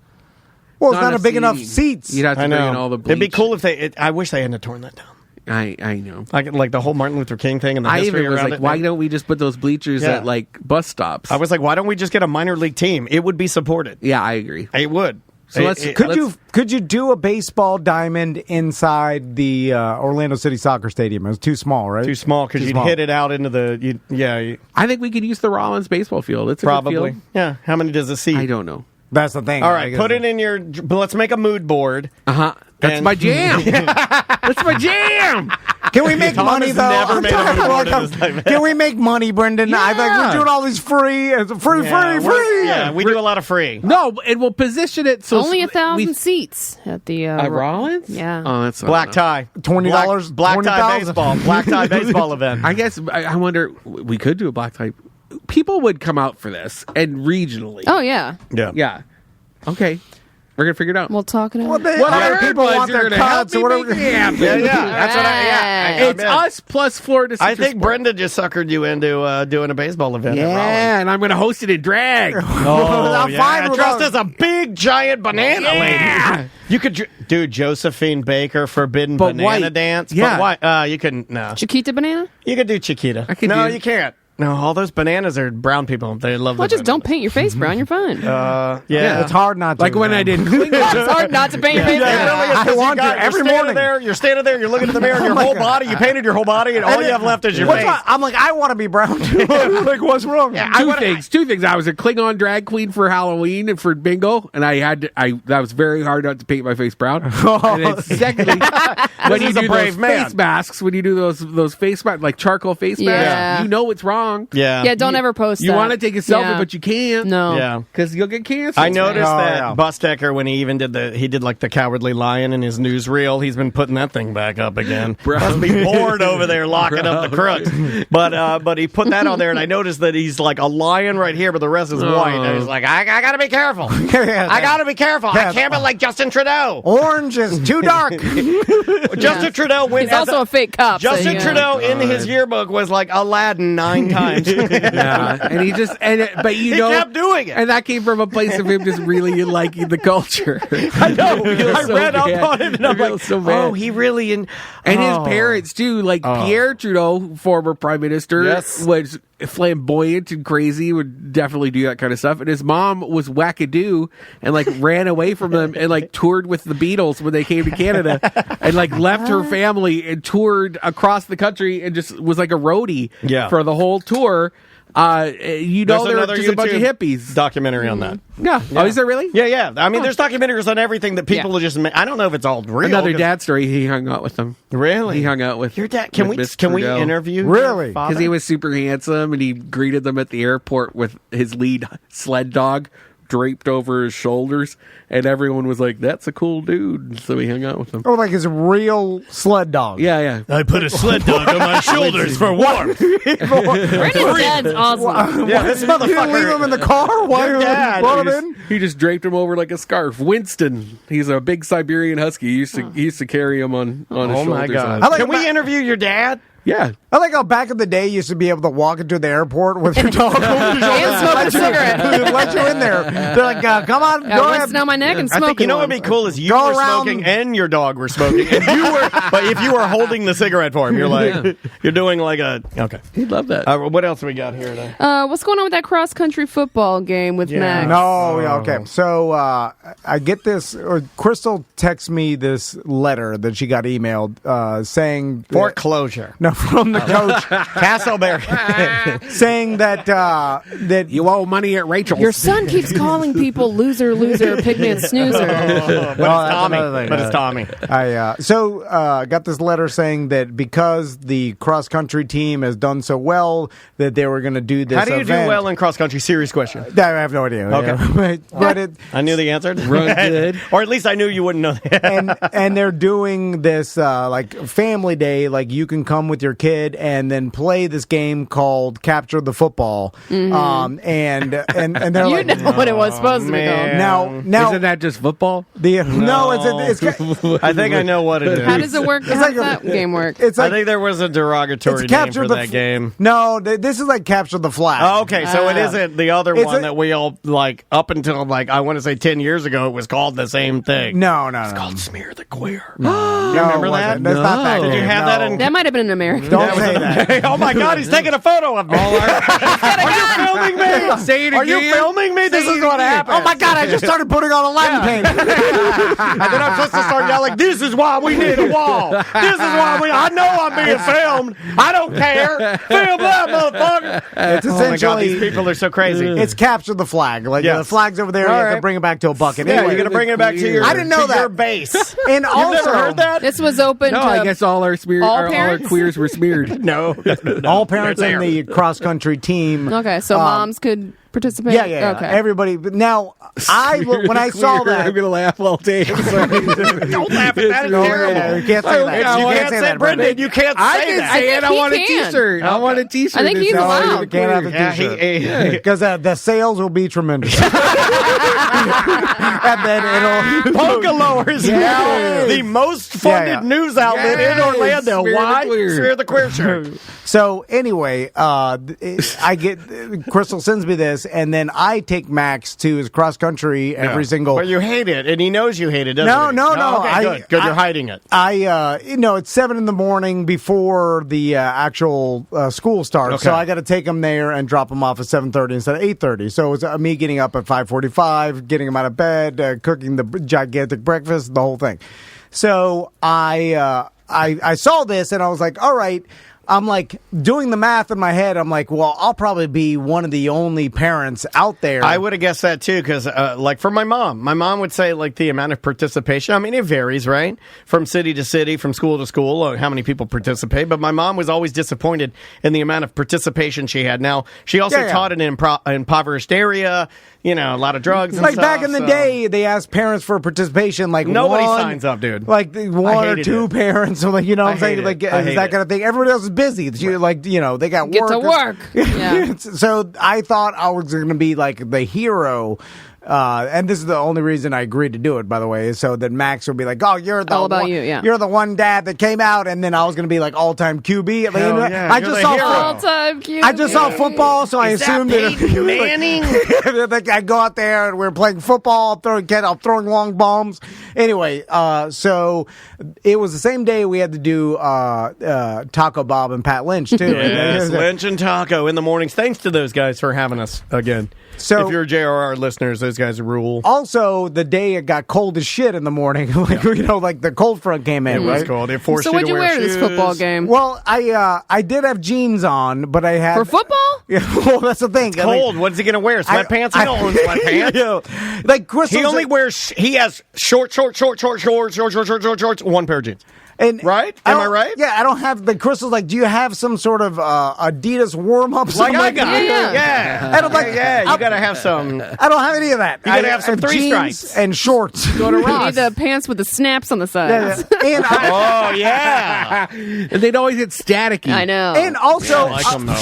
Well, it's not a enough big enough seating. seats. You'd have to I bring in know. all the bleach. It'd be cool if they. I wish they hadn't torn that down. I know. Like the whole Martin Luther King thing and the I history even was around like, it. why don't we just put those bleachers Yeah. at like bus stops? I was like, why don't we just get a minor league team? It would be supported. Yeah, I agree. It would. So let's- Could you do a baseball diamond inside the Orlando City Soccer Stadium? It was too small, right? too small because Too you'd small. hit it out into the. I think we could use the Rollins baseball field. It's a Probably. good field. Yeah. How many does it seat? I don't know. That's the thing. All right, put it in your. But let's make a mood board. That's And- my jam. That's my jam. Can we make Tom money has though? never I'm made a talking mood board about- in his life. Can we make money, Brendan? I think Yeah. we're doing all these free, free. Yeah, we do a lot of free. No, and we'll position it so Only we- 1,000 seats at the Rollins. Yeah. Oh, that's Black tie. $20, Black tie 20,000. baseball. Black tie baseball event. I guess I wonder. We could do a black tie. People would come out for this, and regionally. Oh yeah. Yeah. Yeah. Okay. We're gonna figure it out. We'll talk it out. What I heard people was want you're their gonna help cuts me or whatever. make it happen. Yeah, that's what It's us plus Florida. I Citrus think Sport. Brenda just suckered you into doing a baseball event at Raleigh. Yeah, and I'm gonna host it in drag. I'm fine with dressed those. as a big giant banana lady. You could do Josephine Baker Forbidden But Banana white. Dance. Yeah. But why? You couldn't. No. Chiquita banana? You could do Chiquita. I could no, do- you can't. No, all those bananas are brown people. They love. Well, the just don't paint your face brown. You're fine. Yeah, It's hard not to. Like when I did Klingon. It's hard not to paint your face It brown. really is, 'cause I want you got- to every you're standing morning. There, you're standing there. You're looking at the mirror. Your whole body. You painted your whole body, and all you have left is your What's face. wrong? I'm like, I want to be brown too. Like, what's wrong? Two things. I was a Klingon drag queen for Halloween and for bingo, and that was very hard not to paint my face brown. And then secondly, when you is a do brave those man. face masks, when you do those face masks, like charcoal face Yeah. masks, you know it's wrong. Yeah. Don't ever post You that. want to take a selfie, Yeah. but you can't. No. Yeah. Because you'll get canceled. I noticed Oh, that yeah. Bustecker, when he even did like the Cowardly Lion in his newsreel, he's been putting that thing back up again. Must be bored over there locking up the crooks. But he put that on there, and I noticed that he's like a lion right here, but the rest is white. And he's like, I gotta be careful. I gotta be careful. I can't be like Justin Trudeau. Orange is too dark. Justin Trudeau went. He's also a fake cop. so, Justin yeah. Trudeau in his yearbook was like Aladdin 9 times. Yeah, and he just but you He know kept doing it. and that came from a place of him just really liking the culture. I know. I so read bad. up on it, and I'm He feels like, so bad. oh, he really And his parents too, like Pierre Trudeau, former prime minister, Yes. was flamboyant and crazy, would definitely do that kind of stuff. And his mom was wackadoo and like ran away from them and like toured with the Beatles when they came to Canada and like left her family and toured across the country and just was like a roadie for the whole tour. You know, There's they're another just a bunch of YouTube hippies. documentary on that. Yeah. Oh, is there really? Yeah. I mean, there's documentaries on everything that people just. I don't know if it's all real. Another dad story. He hung out with them. Really? He hung out with Your dad? Can with we Mr. can we Trudeau. interview? Really? Because he was super handsome, and he greeted them at the airport with his lead sled dog draped over his shoulders, and everyone was like, "That's a cool dude." So he hung out with them. Oh, like his real sled dog. Yeah. I put a sled dog on my shoulders for warmth. Brandon's dad's awesome. Yeah, this You didn't leave him motherfucker. in the car while you dad brought him He in? he just draped him over like a scarf. Winston, he's a big Siberian husky. He used to carry him on his Oh shoulders. my god! I like Can we about- interview your dad? Yeah. I like how back in the day you used to be able to walk into the airport with your dog over your shoulder And smoke a cigarette. let you in there. They're like, come on, I go want ahead. to down my neck and I smoke. think you know what one. would be cool is you Go were around- smoking and your dog were smoking, and you were. But if you were holding the cigarette for him, you're like you're doing like a okay. He'd love that. What else we got here today? What's going on with that cross country football game with Max? No, yeah, okay. So I get this, or Crystal texts me this letter that she got emailed saying Foreclosure. no, from the coach Castleberry. saying that You owe money at Rachel's. Your son keeps calling people loser, pigment snoozer. But it's Tommy. another thing. But it's Tommy. I got this letter saying that because the cross country team has done so well that they were going to do this. How do you event. do well in cross country? Serious question. I have no idea. Okay. Yeah. but it, I knew the answer. Run good. Or at least I knew you wouldn't know that. and they're doing this like family day, like you can come with your kid and then play this game called Capture the Football. And they're You like, know what it was supposed to be man. called. now Isn't that just football? no, it's I think I know what it is. How does it work? How like does that game work? it's I like think there was a derogatory it's name Capture for the that game. No, this is like Capture the Flag. Oh, okay, so it isn't the other It's one a- that we all like up until like I want to say 10 years ago. It was called the same thing. No. It's called Smear the Queer. No, remember it wasn't. that? That's not that. Did you game. have No. that in? That might have been an American. Don't say that. Oh my God, he's taking a photo of me. Are you filming me? Say it Are you again. filming me? This Say is it what again. happened. Oh my God! I just started putting on a Latin paint. And then I'm supposed to start yelling, this is why we need a wall. This is why I know I'm being filmed. I don't care. Film that, motherfucker. It's Oh my God, essentially these people are so crazy. it's Capture the Flag. Like Yes. the flag's over there. All You have to right. bring it back to a bucket. Yeah, Anyway, you're going to bring it back to your I didn't know to your that. base. and You've also never heard that? This was open No, to I guess all our parents? queers were smeared. No. all parents They're in the cross country team. Okay, so moms could participate. Yeah. Okay. Everybody. But now, when I saw that, I'm gonna laugh all day. Don't laugh at that. It's No, terrible. yeah, you can't say that. You You can't can't say say that, Brendan. You can't say I can that. say it. I he want a can. T-shirt. I want a T-shirt. I think he's It's all allowed. the You can't have a Yeah, T-shirt. Because the sales will be tremendous. and then it'll Pocalower is now the most funded news outlet in Orlando. Why? Sphere the Queer shirt. So anyway, Crystal sends me this, and then I take Max to his cross country every single. But you hate it, and he knows you hate it. Doesn't he? No. Okay, good. You're hiding it. It's 7 a.m. before the actual school starts, Okay. so I got to take him there and drop him off at 7:30 instead of 8:30. So it's me getting up at 5:45, getting him out of bed, cooking the gigantic breakfast, the whole thing. So I saw this and I was like, all right. I'm like doing the math in my head. I'm like, well, I'll probably be one of the only parents out there. I would have guessed that too, because like for my mom would say like the amount of participation. I mean, it varies, right, from city to city, from school to school, how many people participate. But my mom was always disappointed in the amount of participation she had. Now she also taught in an impoverished area. A lot of drugs. And like stuff, back in the day, they asked parents for participation. Like nobody signs up, dude. Like one or two parents, or like what I'm saying, like that kind of thing. Everybody else is busy. They got Get work. to work. Yeah. So I thought I was going to be like the hero. And this is the only reason I agreed to do it, by the way, so that Max would be like, "Oh, you're the all about one, you, yeah. You're the one dad that came out," and then I was going to be like all-time QB. I just saw all-time QB. I just saw football, so I assumed that Peyton Manning. I go out there and we're playing football, I'm throwing long bombs. Anyway, so it was the same day we had to do Taco Bob and Pat Lynch too. Yes, Lynch and Taco in the mornings. Thanks to those guys for having us again. So if you're JRR listeners, those guys rule. Also, the day it got cold as shit in the morning, like the cold front came in. It was cold. It forced you to wear shoes. So what'd you wear to this football game? Well, I did have jeans on, but I had for football. Yeah, well, that's the thing. It's cold. What's he gonna wear? Sweatpants? He don't own sweatpants. Like Crystal's he only wears. He has shorts. One pair of jeans. Right? Am I right? Yeah, I don't have the Crystal's. Like, do you have some sort of Adidas warm up? Like I got. Yeah. I don't like. Yeah, you gotta have some. I don't have any of that. You gotta have some three stripes and shorts. Go to Ross. You need the pants with the snaps on the sides. And and they'd always get staticky. I know. And also, I like them, though.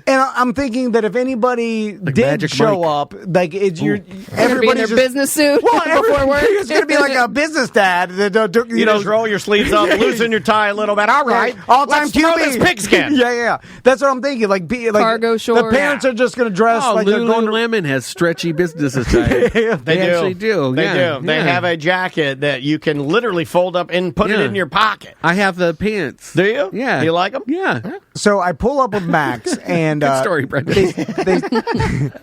And I'm thinking that if anybody did Magic show Mike. up, like everybody in their business suit before work. It's gonna be like a business dad. That, you just roll your sleeves up, loosen your tie a little bit. All right, all-time QB. This pigskin. Yeah. That's what I'm thinking. Like cargo shorts. The parents are just gonna dress like they're going to. Lululemon has stretchy business attire. They actually do. They do. They have a jacket that you can literally fold up and put it in your pocket. I have the pants. Do you? Yeah. Do you like them? Yeah. So I pull up with Max, and Good story, Brendan.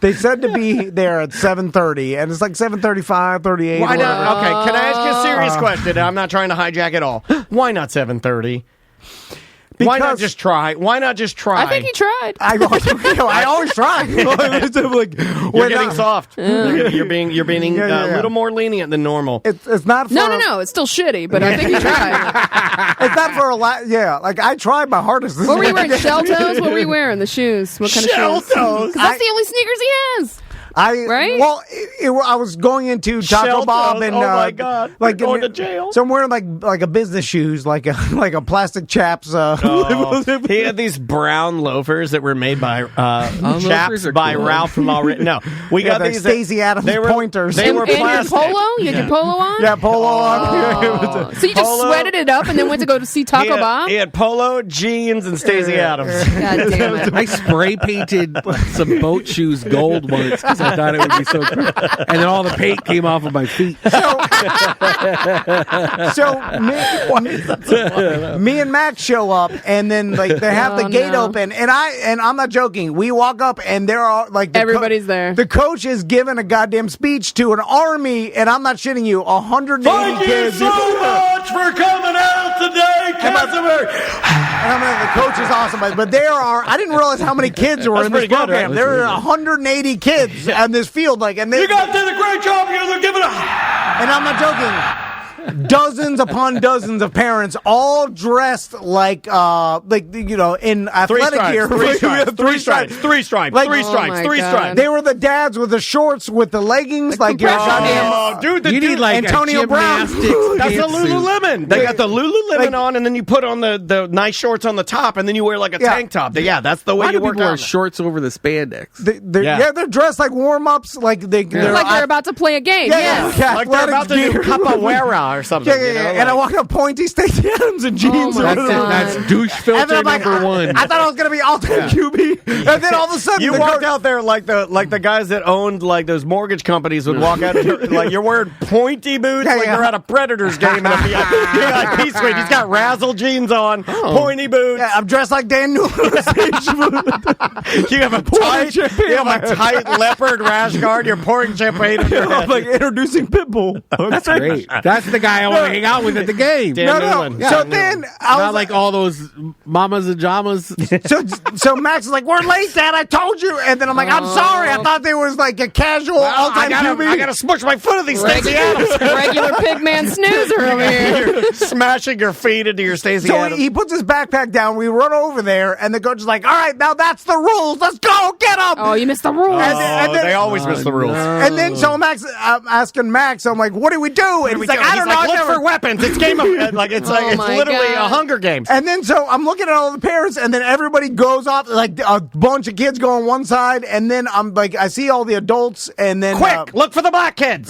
they said to be there at 7:30, and it's like 7:35, 38. Why not? Okay, can I ask you a serious question? I'm not trying to hijack at all. Why not 7:30? Why not just try? I think he tried. I always try. You're getting soft. You're being a little more lenient than normal. It's not for No. It's still shitty, but I think he tried. It's not for a lot. Yeah, like I tried my hardest. What were you wearing? Shell toes? What were you wearing? The shoes? What kind of shoes? Shell toes. 'Cause that's the only sneakers he has. Right? Well, I was going into Taco Bob and oh my god, like going to jail. So I'm wearing like a business shoes, like a plastic chaps. He had these brown loafers that were made by chaps by cool. Ralph Lauren. No, we got these Stacey Adams pointers. They were plastic. And your polo? You had your polo on? Yeah, polo on. So you just sweated it up and then went to go to see Taco Bob? He had polo, jeans, and Stacey Adams. God damn it! I spray painted some boat shoes gold once because I thought it would be so cool. And then all the paint came off of my feet. So me and Max show up, and then like they have the gate open, and I'm not joking. We walk up, and there are like everybody's there. The coach is giving a goddamn speech to an army, and I'm not shitting you, 180 kids. Thank you so much for coming out today, Casimir. I mean, the coach is awesome, but there are. I didn't realize how many kids were in this program. Good, right? There are 180 kids on this field, and they you guys did a great job. You're giving and I'm not joking. dozens upon dozens of parents, all dressed like in athletic gear. Three stripes. They were the dads with the shorts with the leggings, dude, you need like Antonio Brown. That's the Lululemon. They got the Lululemon on, and then you put on the nice shorts on the top, and then you wear like a tank top. Yeah, that's the way you work wear out. Shorts over the spandex. They're dressed like warm-ups, like they're about to play a game. Like they're about to do capoeira or something. And I walked up pointy Stacey Adams in jeans. That's douche filter number one. I thought I was going to be all-time QB, and then all of a sudden you walked out there like the guys that owned like those mortgage companies would walk out like you're wearing pointy boots like you're at a Predators game. And you got P Suite. He's got razzle jeans on, pointy boots. Yeah, I'm dressed like Dan Newell. You have a tight leopard rash guard. You're pouring champagne on your head. Like introducing Pitbull. That's great. That's the guy I want to hang out with at the game. Dan Newland. Yeah, so then I was not like all those mamas and jamas. So Max is like, "We're late, Dad. I told you." And then I'm like, "I'm sorry. I thought there was like a casual all-time QB." I gotta smush my foot at these Stacey Adams. Regular pigman snoozer over here. You're smashing your feet into your Stacey Adams. So he puts his backpack down. We run over there, and the coach is like, "All right, now that's the rules. Let's go get them." Oh, you missed the rules. And then, they always miss the rules. And then so I'm asking Max. I'm like, "What do we do?" And he's like, "I don't know. Look for weapons. It's game of it's literally a Hunger Games." And then so I'm looking at all the parents, and then everybody goes off. Like a bunch of kids go on one side, and then I'm like, I see all the adults, and then quick, look for the black kids.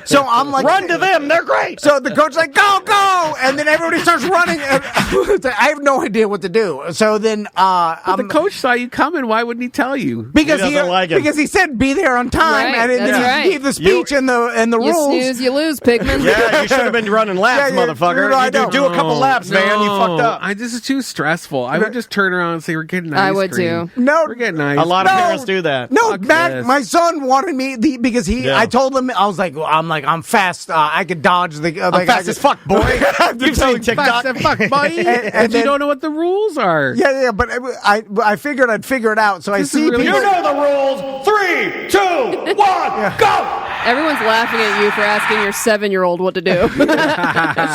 So I'm like, run to them. They're great. So the coach's like, go, and then everybody starts running. And I have no idea what to do. So then the coach saw you coming. Why wouldn't he tell you? Because he said be there on time, right, and then he gave the speech and the you rules. You snooze, you lose, Pigman. Yeah, you should have been running laps, motherfucker. You do a couple laps, man. You fucked up. This is too stressful. I would just turn around and say, "We're getting ice I would cream." too. No, we're getting ice. A lot of parents do that. No, Matt, my son wanted me because I told him I was like, I'm fast. I could dodge the. I'm fast as fuck, boy. You've seen TikTok. Fast as fuck, boy. and you don't know what the rules are. Yeah, but I figured I'd figure it out. So I see people. You know the rules. 3, 2, 1, go. Everyone's laughing at you for asking your 7-year-old what to do.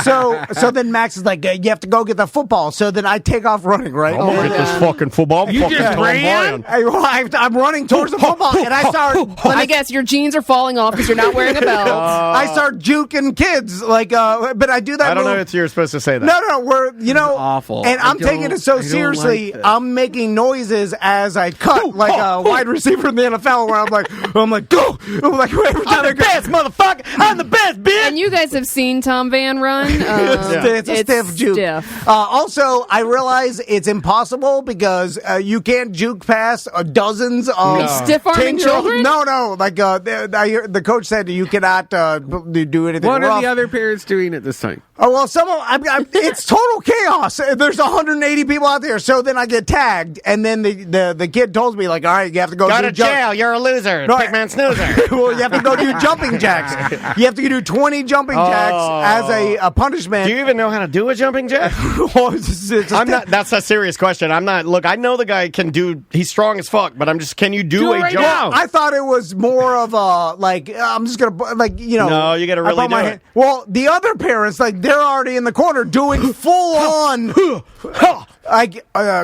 So then Max is like, you have to go get the football. So then I take off running, right? I'm gonna get this fucking football. You just ran? I'm running towards the football, and I start. Let me guess, your jeans are falling off because you're not wearing a belt. I start juking kids, but I do that. I don't know if you're supposed to say that. No, we're awful. And I'm taking it so seriously. I'm making noises as I cut, like a wide receiver in the NFL, where I'm like, go. I'm like, I'm the best, motherfucker. I'm the best, bitch. And you guys have seen Tom Van run. It's a stiff juke. Also, I realize it's impossible because you can't juke past dozens of stiff-arming children. No. Like the coach said, you cannot do anything. What rough. are the other parents doing at this time? Oh well, it's total chaos. There's 180 people out there. So then I get tagged, and then the kid told me like, all right, you have to go to jail. You're a loser, Pigman snoozer. Well, you have to go do jumping jacks. You have to do 20 jumping jacks as a punishment. Do you even know how to do a jumping jack? I'm not. That's a serious question. I'm not. Look, I know the guy can do. He's strong as fuck, but I'm just. Can you do a right jump? now. I thought it was more of a I'm just gonna No, you got to really do it. Well, the other parents they're already in the corner doing full on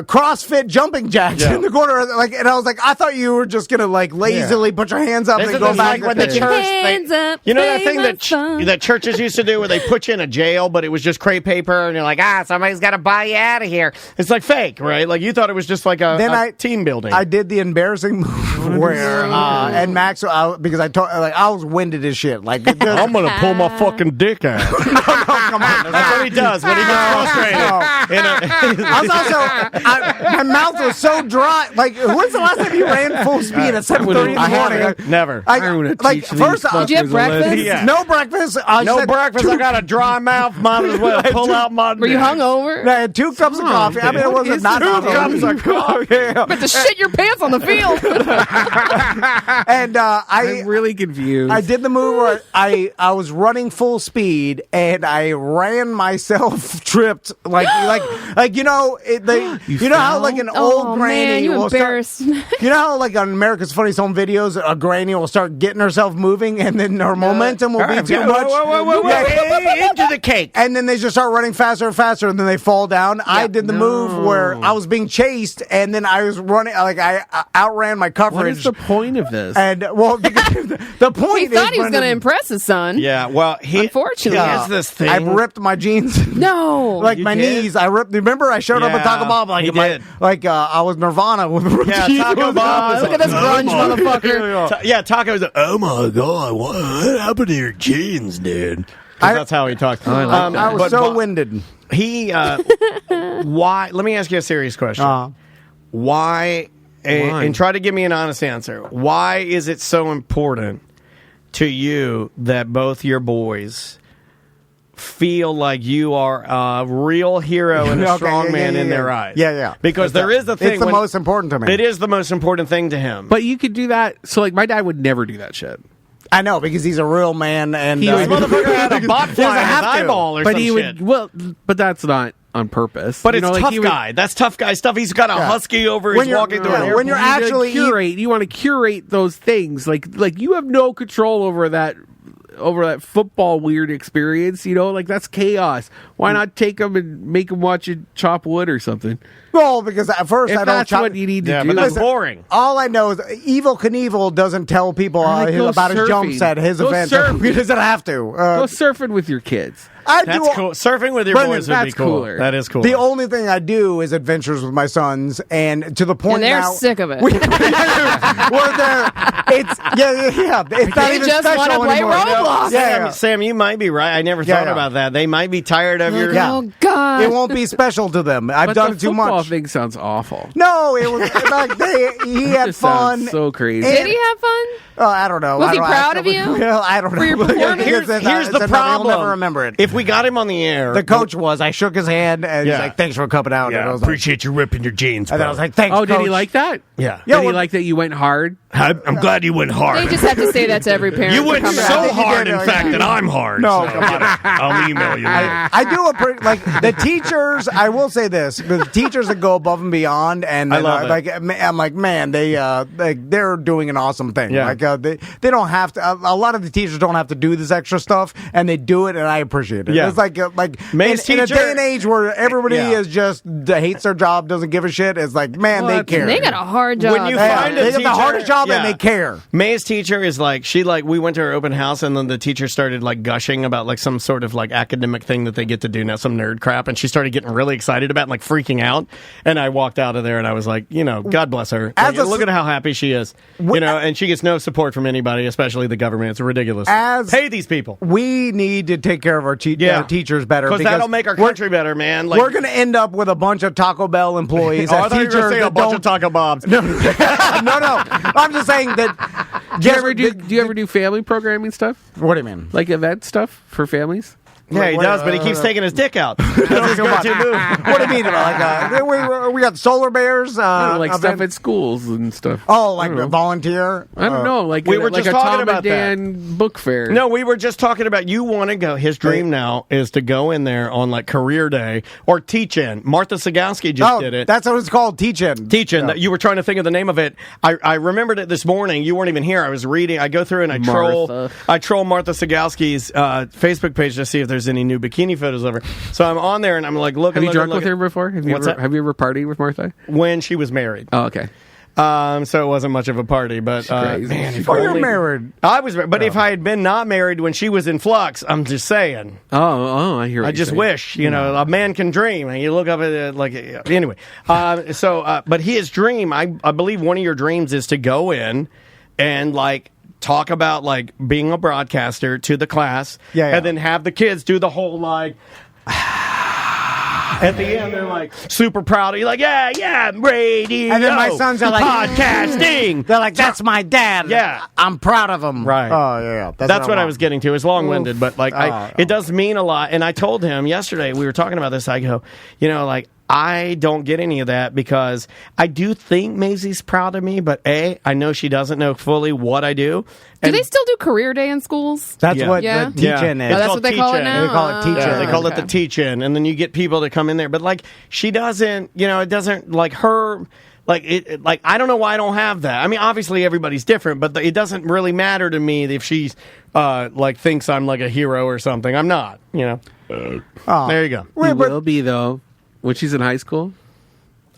CrossFit jumping jacks in the corner. And I was like, I thought you were just gonna lazily put your hands up and go back. Like when the church, that thing that churches used to do where they put you in a jail, but it was just crepe paper, and you're like, somebody's got to buy you out of here. It's like fake, right? Like you thought it was just like a team building. I did the embarrassing move where and Max, because I was winded as shit. Like I'm gonna pull my fucking dick out. Come on, that's what he does when he gets frustrated. My mouth was so dry. Like, when's the last time you ran full speed at 7:30 in the morning? Never. Did you have breakfast? Yeah. No breakfast. No breakfast. I got a dry mouth. Might as well pull out my. Were you hungover? I had 2 cups of coffee. I mean, it wasn't not 2 cups of coffee. But to shit your pants on the field. And I'm really confused. I did the move where I was running full speed and I ran myself tripped like you know how like an old granny man, you will embarrassed. You know how like on America's Funniest Home Videos, a granny will start getting herself moving, and then her momentum will be too much. Into the cake. And then they just start running faster and faster, and then they fall down. I did the move where I was being chased, and then I was running, like I outran my coverage. What is the point of this? And well, the point He thought he was going to impress his son. Yeah, well, unfortunately, he has this thing. I ripped my jeans. No, like my knees. I ripped. Remember, I showed up at Taco Bob like I was Nirvana with Taco Bob. Look at this grunge motherfucker. Yeah, Taco's like, oh my god, what happened to your jeans, dude? That's how he talked. I was so winded. He, why? Let me ask you a serious question. Why? And try to give me an honest answer. Why is it so important to you that both your boys feel like you are a real hero and a strong man in their eyes? Yeah. Because there is a thing. It's the most important to me. It is the most important thing to him. But you could do that. So, like, my dad would never do that shit. I know, because he's a real man, and this motherfucker had a bot fly in his eyeball or some shit. But that's not on purpose. But it's tough guy. That's tough guy stuff. He's got a husky over his walking through an airport. When you're actually you want to curate those things. Like you have no control over that football weird experience, like that's chaos. Why not take them and make them watch you chop wood or something? Well, because at first if I don't that's what you need to do. But that's boring. All I know is Evil Knievel doesn't tell people about his jump set, his event. He doesn't have to. Go surfing with your kids. That's cool. Surfing with your boys would be cool. Cooler. That is cool. The only thing I do is adventures with my sons, and to the point and they're now, sick of it. We're there. It's It's not even just special want to play anymore. Roblox. Sam, you might be right. I never thought about that. They might be tired of your. Oh God! It won't be special to them. I've done it too much. The football thing sounds awful. No, it was like he had fun. So crazy. Did he have fun? I don't know. Was he proud of you? Well, I don't know. For your performance? Here's the problem. I'll never remember it. If we got him on the air, the coach was. I shook his hand and he's like, "Thanks for coming out." Yeah, and I was appreciate you ripping your jeans. And I was like, "Thanks." Oh, did coach. he like that? Yeah. Did he like that you went hard? I'm glad you went hard. They just have to say that to every parent. You went to come so back. hard, in fact, that I'm hard. No, so, come on. I'll email you later. I do the teachers. I will say this: the teachers that go above and beyond, and I love it. I'm like, man, they're doing an awesome thing. Yeah. Like they don't have to. A lot of the teachers don't have to do this extra stuff, and they do it, and I appreciate it. Yeah. It's like May's in a teacher- day and age where everybody is just hates their job, doesn't give a shit. It's like, man, they care. They got a hard job. When you find a they got teacher, the hardest job, and they care. May's teacher is we went to her open house, and then the teacher started gushing about some sort of academic thing that they get to do now, some nerd crap, and she started getting really excited about it, freaking out. And I walked out of there, and I was like, God bless her. Look at how happy she is, and she gets no support from anybody, especially the government. It's ridiculous. Pay these people. We need to take care of our teachers better because that'll make our country better, man. We're going to end up with a bunch of Taco Bell employees. I thought you were going to say a bunch of Taco Bobs. No. I'm just saying that. Do you ever do family programming stuff? What do you mean? Like event stuff for families? Yeah, he does, but he keeps taking his dick out. That's his go-to move. What do you mean? We got solar bears? Stuff at schools and stuff. Oh, volunteer? I don't know. We were just talking about Dan book fair. No, we were just talking about you want to go. His dream now is to go in there on career day or teach-in. Martha Sagowski just did it. That's what it's called, teach-in. Teach-in. You were trying to think of the name of it. I remembered it this morning. You weren't even here. I was reading. I go through and I troll Martha Sagowski's Facebook page to see if there's any new bikini photos of her. So I'm on there and I'm looking. Have you drunk with her before? Have you ever partied with Martha? When she was married. Oh, okay. So it wasn't much of a party, but man, if you're married. I was, but if I had been not married when she was in flux, I'm just saying. Oh, I hear. I just wish, a man can dream, and you look up at it anyway. But his dream, I believe, one of your dreams is to go in and talk about being a broadcaster to the class, and then have the kids do the whole at the end, they're super proud of you, yeah, radio. And then my sons are podcasting. They're like, that's my dad. Yeah. I'm proud of him. Right. Oh, yeah. That's what I was getting to. It's long-winded, but it does mean a lot. And I told him yesterday, we were talking about this, I go, I don't get any of that because I do think Maisie's proud of me, but I know she doesn't know fully what I do. Do they still do career day in schools? That's what Yeah. the teach-in is. Oh, that's what they call it now? They call it teach-in. Yeah, they call it the teach-in, and then you get people to come in there. But like, she doesn't, it doesn't like her. Like it, like I don't know why I don't have that. I mean, obviously everybody's different, but it doesn't really matter to me if she's like thinks I'm like a hero or something. I'm not. There you go. You will be though when she's in high school.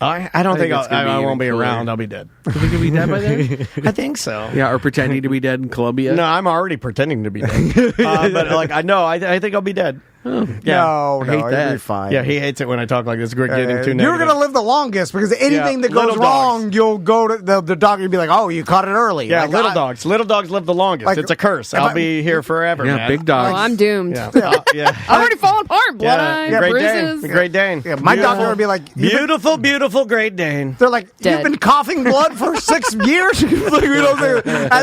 I don't think I won't be around. I'll be dead. You think you'll be dead by then? I think so. Yeah, or pretending to be dead in Colombia. No, I'm already pretending to be dead. But like I know, I think I'll be dead. Oh. Yeah. No, I hate that. it'll be fine. Yeah, he hates it when I talk like this. Greg getting too negative. You're going to live the longest because anything that goes little wrong, dogs. you'll go to the doctor and be like, oh, you caught it early. Yeah, like, little dogs. Little dogs live the longest. Like, It's a curse. I'll be here forever, Yeah, man. big dogs. Oh, I'm doomed. Yeah. I'm already falling apart. Blood eye, Great bruises. Dane. Great Dane. Yeah, my doctor would be like, Beautiful, beautiful Great Dane. they're like, Dead. you've been coughing blood for 6 years? And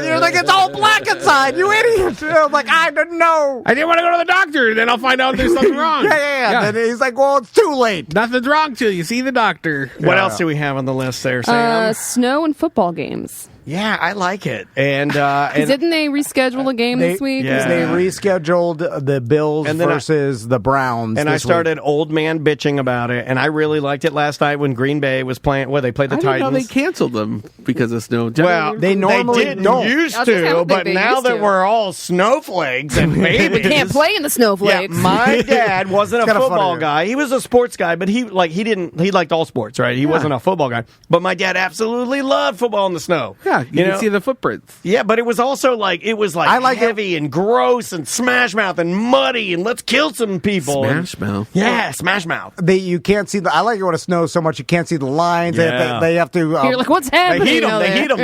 you're like, it's all black inside, you idiot. And I'm like, I didn't know. I didn't want to go to the doctor. Then I'll find out there's something wrong. Yeah. Then he's like, well, it's too late. Nothing's wrong till you see the doctor. What else do we have on the list there, Sam? Snow and football games. Yeah, I like it. And Didn't they reschedule a game this week? yeah. They rescheduled the Bills And then versus the Browns. And I started old man bitching about it, and I really liked it last night when Green Bay was playing. Well, they played the I didn't know Titans. they canceled them because of snow. Well, They normally didn't don't. used I was gonna say, I to, don't think but they now used that to. we're all snowflakes and babies, We can't play in the Yeah, snowflakes. my dad wasn't a kinda funny football here. guy. He was a sports guy, but he liked all sports, right? He wasn't a football guy. But my dad absolutely loved football in the snow. Yeah, you can see the footprints. Yeah, but it was also like I like heavy and gross and smash mouth and muddy and let's kill some people. Smash mouth. Yeah, smash mouth. You can't see I like it when it snows so much you can't see the lines. Yeah. They have to. You're like, what's happening? They heat them. out They there? heat them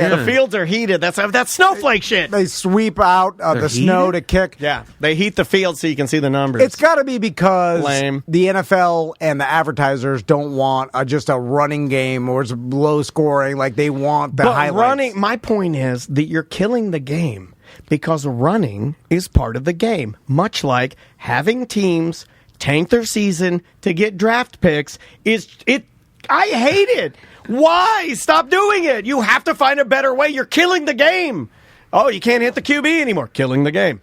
now. The fields are heated. That's snowflake shit. They sweep out the snow to kick. Yeah, they heat the field so you can see the numbers. It's got to be because Lame. the NFL and the advertisers don't want just a running game or it's low scoring. Like they want the but highlights. running. My point is that you're killing the game because running is part of the game. Much like having teams tank their season to get draft picks I hate it. Why? Stop doing it. You have to find a better way. You're killing the game. Oh, you can't hit the QB anymore. Killing the game.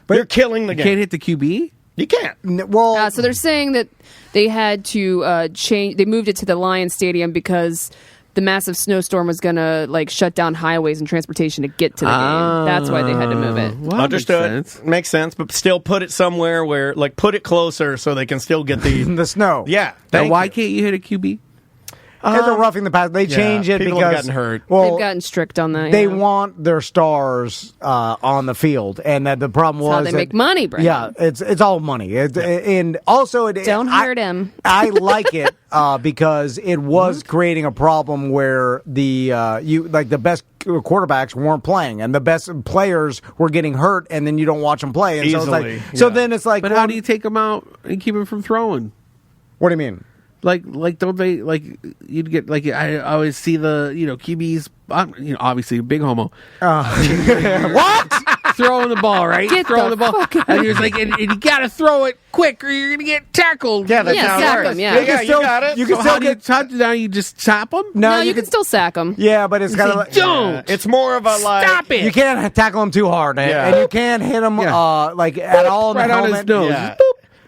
But you're killing the game. Can't hit the QB? You can't. Well, So they're saying that they had to change. They moved it to the Lions Stadium because the massive snowstorm was going to shut down highways and transportation to get to the game. That's why they had to move it. Well, Understood. Makes sense, but still put it somewhere where, put it closer so they can still get the the snow. Yeah. Now, why can't you hit a QB? It's a roughing the pass. They change it people because have gotten hurt. Well, They've gotten strict on that. they yeah. want their stars on the field, and that the problem That's how was they that- make money, Brandon. Yeah, it's all money, and also Don't hurt him. I like it because it was creating a problem where the best quarterbacks weren't playing, and the best players were getting hurt, and then you don't watch them play, and Easily, so yeah. then it's like, But how do you take them out and keep them from throwing? What do you mean? Like don't they you'd get I always see the QBs obviously a big homo What? throwing the ball right Get throwing the the ball fuck out. and he was like and you gotta throw it quick or you're gonna get tackled. Yeah, that's Yeah, how it sack works. 'em, yeah. Yeah, can still- you got it. you can So still how do you get- touchdown? You just tap them? No, you can still sack them. Yeah, but it's kind of like Don't. It's more of a Stop it. you can't tackle him too hard, Yeah. and you can't hit him Yeah. at all in right the on helmet. his nose. Yeah. Boop.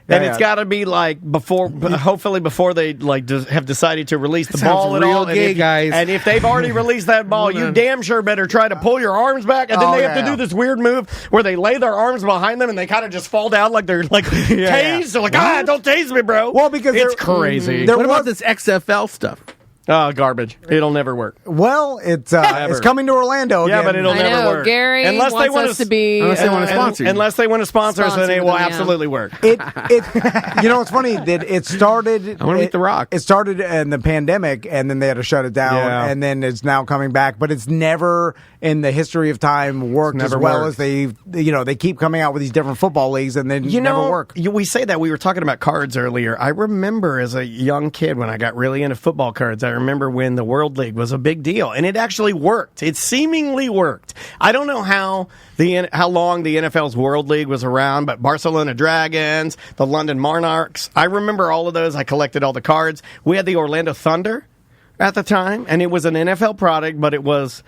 And Yeah, it's yeah. got to be hopefully before they have decided to release the Sounds ball at real all. gay, and guys. And if they've already released that ball, you damn sure better try to pull your arms back. And then Oh, they have yeah. to do this weird move where they lay their arms behind them and they kind of just fall down like they're tased. They're like, don't tase me, bro. Well, because it's there- crazy. there What about was- this XFL stuff? Garbage. It'll never work. Well, it's coming to Orlando. Yeah, again. but it'll I never know, work. Gary unless wants they want us to be. Unless they want to sponsor you. Unless they want to sponsor us, then Sponsor it will them, yeah. absolutely work. It it's funny that it started. I wanna meet The Rock. It started in the pandemic, and then they had to shut it down, Yeah. and then it's now coming back. But it's never in the history of time worked as never well worked. as they keep coming out with these different football leagues, and then never work. We say that we were talking about cards earlier. I remember as a young kid when I got really into football cards. I remember when the World League was a big deal, and it actually worked. It seemingly worked. I don't know how long the NFL's World League was around, but Barcelona Dragons, the London Monarchs, I remember all of those. I collected all the cards. We had the Orlando Thunder at the time, and it was an NFL product, but it was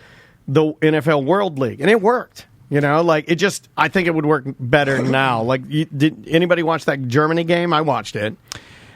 the NFL World League, and it worked. You know, like it just, I think it would work better now. Like, did anybody watch that Germany game? I watched it.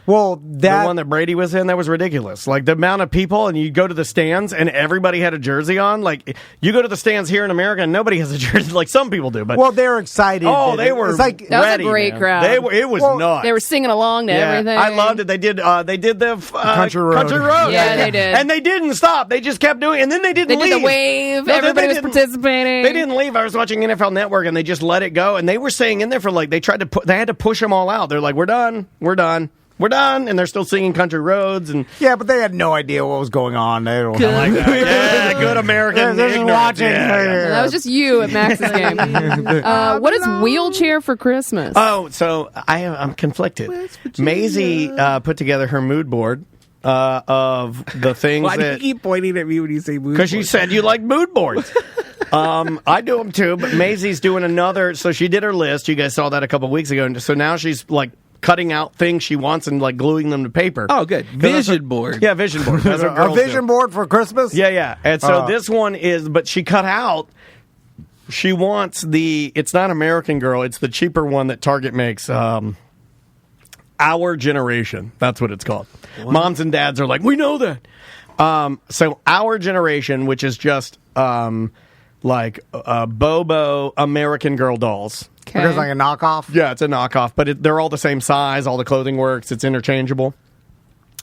Well, the one that Brady was in, that was ridiculous. Like the amount of people, and you go to the stands, and everybody had a jersey on. Like you go to the stands here in America, and nobody has a jersey. Like some people do, but they're excited. Oh, they were. It's like, that ready, was a great man. crowd. It was nuts. They were singing along to everything. I loved it. They did the Country Road. Yeah, they did, and they didn't stop. They just kept doing, and then they didn't leave. They did the wave. No, everybody was participating. They didn't leave. I was watching NFL Network, and they just let it go. And they were saying in there for like they had to push them all out. They're like, we're done, and they're still singing Country Roads. And yeah, but they had no idea what was going on. They don't like that. Yeah, good American. They're just watching. Yeah. That was just you at Max's game. What is wheelchair for Christmas? Oh, so I'm conflicted. Maisie put together her mood board of the things. Why do you keep pointing at me when you say mood board? Because you said you like mood boards. I do them too, but Maisie's doing another. So she did her list. You guys saw that a couple of weeks ago. And so now she's like cutting out things she wants and like gluing them to paper. Oh, good. Vision board. Yeah, vision board. That's what a girls vision board for Christmas? Yeah. And so this one is, but she cut out, she wants it's not American Girl, it's the cheaper one that Target makes. Our Generation. That's what it's called. What? Moms and dads are like, we know that. So Our Generation, which is just like Bobo American Girl dolls. Okay. Because like a knockoff? Yeah, it's a knockoff, but they're all the same size. All the clothing works. It's interchangeable.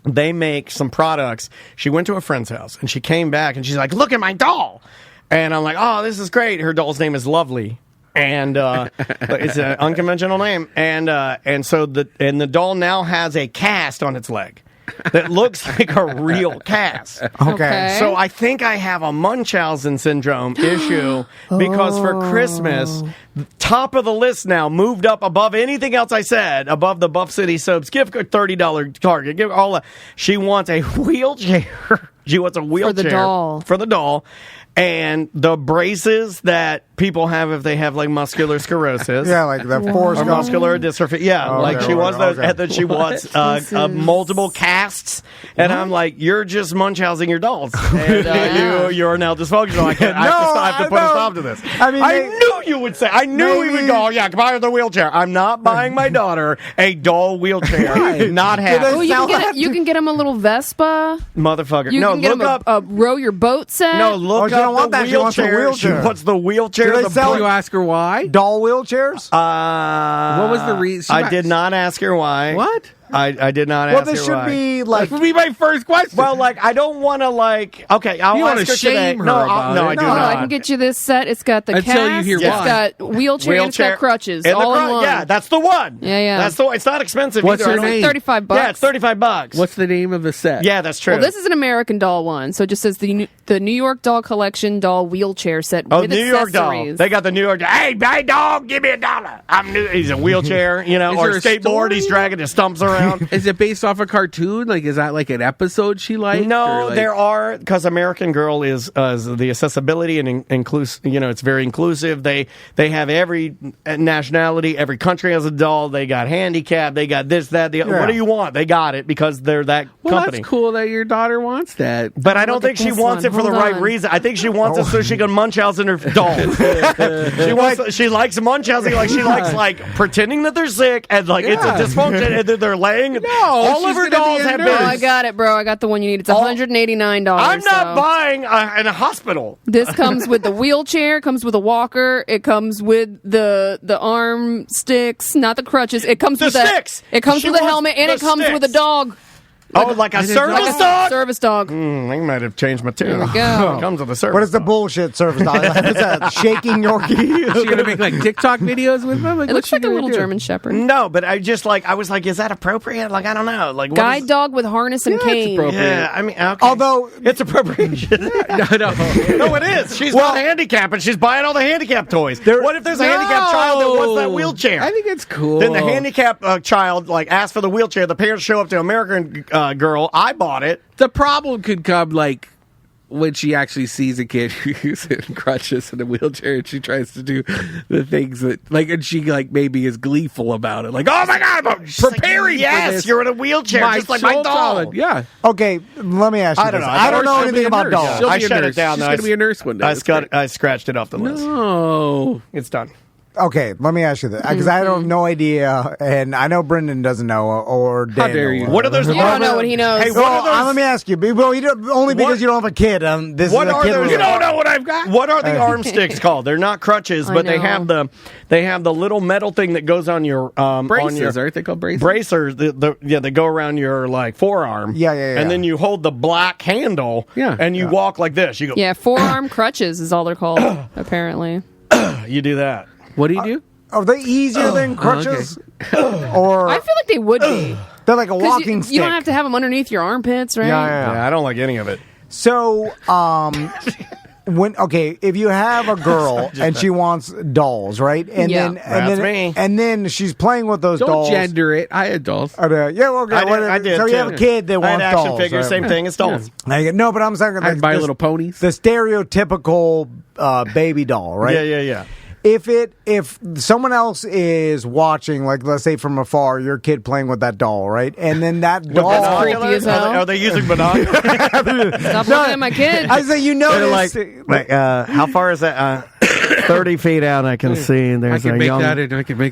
They make some products. She went to a friend's house, and she came back, and she's like, look at my doll. And I'm like, oh, this is great. Her doll's name is Lovely. And it's an unconventional name. And so the doll now has a cast on its leg that looks like a real cast. Okay. So I think I have a Munchausen syndrome issue because for Christmas, top of the list now, moved up above anything else I said, above the Buff City Soaps gift card, $30 Target. Give all. She wants a wheelchair. She wants a wheelchair for the doll. And the braces that people have if they have like muscular sclerosis. Yeah, like the force or muscular dystrophy. Yeah, like she wants those. And then she wants multiple casts. And I'm like, you're just Munchausen your dolls. And you are now dysfunctional. I have to put a stop to this. I mean, I knew you would say. I knew we would go, yeah, buy her the wheelchair. I'm not buying my daughter a doll wheelchair. Not happening. You can get him a little Vespa. Motherfucker. You can get him a row your boat set. No, look up. Want that. She wants a wheelchair. She wants the wheelchair. Did you ask her why? Doll wheelchairs? What was the reason? I did not ask her why. What? I did not ask her why. Well, this should be like... That would be my first question. Well, like, I don't want to, like... Okay, I'll ask her today. Her I do not. I can get you this set. It's got the cast. It's got wheelchair, and it's got crutches. All in one. Yeah, that's the one. Yeah. That's the one. It's not expensive What's either. Her name? It's $35. Yeah, it's $35. What's the name of the set? Yeah, that's true. Well, this is an American Doll one. So it just says the New York Doll Collection Doll Wheelchair Set with New York Doll. They got the New York Doll. Hey, dog, give me $1. He's a wheelchair, or a skateboard. He's dragging his stumps around. Is it based off a cartoon? Like, is that like an episode she liked? No, there are, because American Girl is the accessibility and inclusive. It's very inclusive. They have every nationality, every country has a doll. They got handicap. They got this, that, the. What do you want? They got it because they're that company. That's cool that your daughter wants that. But I don't think she wants it for the right reason. I think she wants it so she can Munchausen her dolls. She likes Munchausen. Like she likes like pretending that they're sick and like it's a dysfunction and they're laying. No, all of her dolls have been. Oh, I got it, bro. I got the one you need. It's $189. I'm not buying in a hospital. This comes with the wheelchair. Comes with a walker. It comes with the arm sticks, not the crutches. It comes with sticks. It comes with a helmet and it comes with a dog. Like a service dog? Service dog. I might have changed my tune. There we go. It comes with a service What is the bullshit service dog? Is that shaking Yorkie? Is she going to make like TikTok videos with them? Like, it looks like a little German Shepherd. No, but I was like, is that appropriate? Like, I don't know. Like, guide dog with harness and cane. Yeah, I mean, okay. Although it's appropriation. No, it is. She's not handicapped, and she's buying all the handicap toys. What if there's a handicapped child that what's that wheelchair? I think it's cool. Then the handicapped child like asks for the wheelchair. The parents show up to American Girl. I bought it. The problem could come like when she actually sees a kid who's in crutches in a wheelchair and she tries to do the things that and she maybe is gleeful about it. Like, oh my God, I'm preparing for this. You're in a wheelchair, just like my doll. Yeah. Okay, let me ask you. I don't know anything about dolls. I shut it down. She's going to be a nurse one day. I scratched it off the list. No. It's done. Okay, let me ask you this, because I don't have no idea, and I know Brendan doesn't know, or Daniel. How dare you? What are those? You don't know what he knows. Hey, let me ask you. Well, only because you don't have a kid. What are those? You don't know what I've got. What are the arm sticks called? They're not crutches, but they have the little metal thing that goes on your braces. Aren't they called braces? Bracers. They go around your forearm. Yeah. And then you hold the black handle. Yeah. And you walk like this. You go. Yeah, forearm crutches is all they're called. Apparently. You do that. What do you do? Are they easier than crutches? Or I feel like they would be. They're like a walking stick. You don't have to have them underneath your armpits, right? Yeah. I don't like any of it. So, if you have a girl and she wants dolls, right? And then she's playing with those dolls. Don't gender it. I had dolls. I did. So you have a kid that wants action dolls. figures, right? same thing as dolls. Yeah. No, but I'm saying I'd buy little ponies. The stereotypical baby doll, right? Yeah. If someone else is watching, like let's say from afar, your kid playing with that doll, right? And then that doll, that's creepy as hell. Are they using binoculars? Stop looking at my kid. I say notice. How far is that? 30 feet out, I can see. There's I can make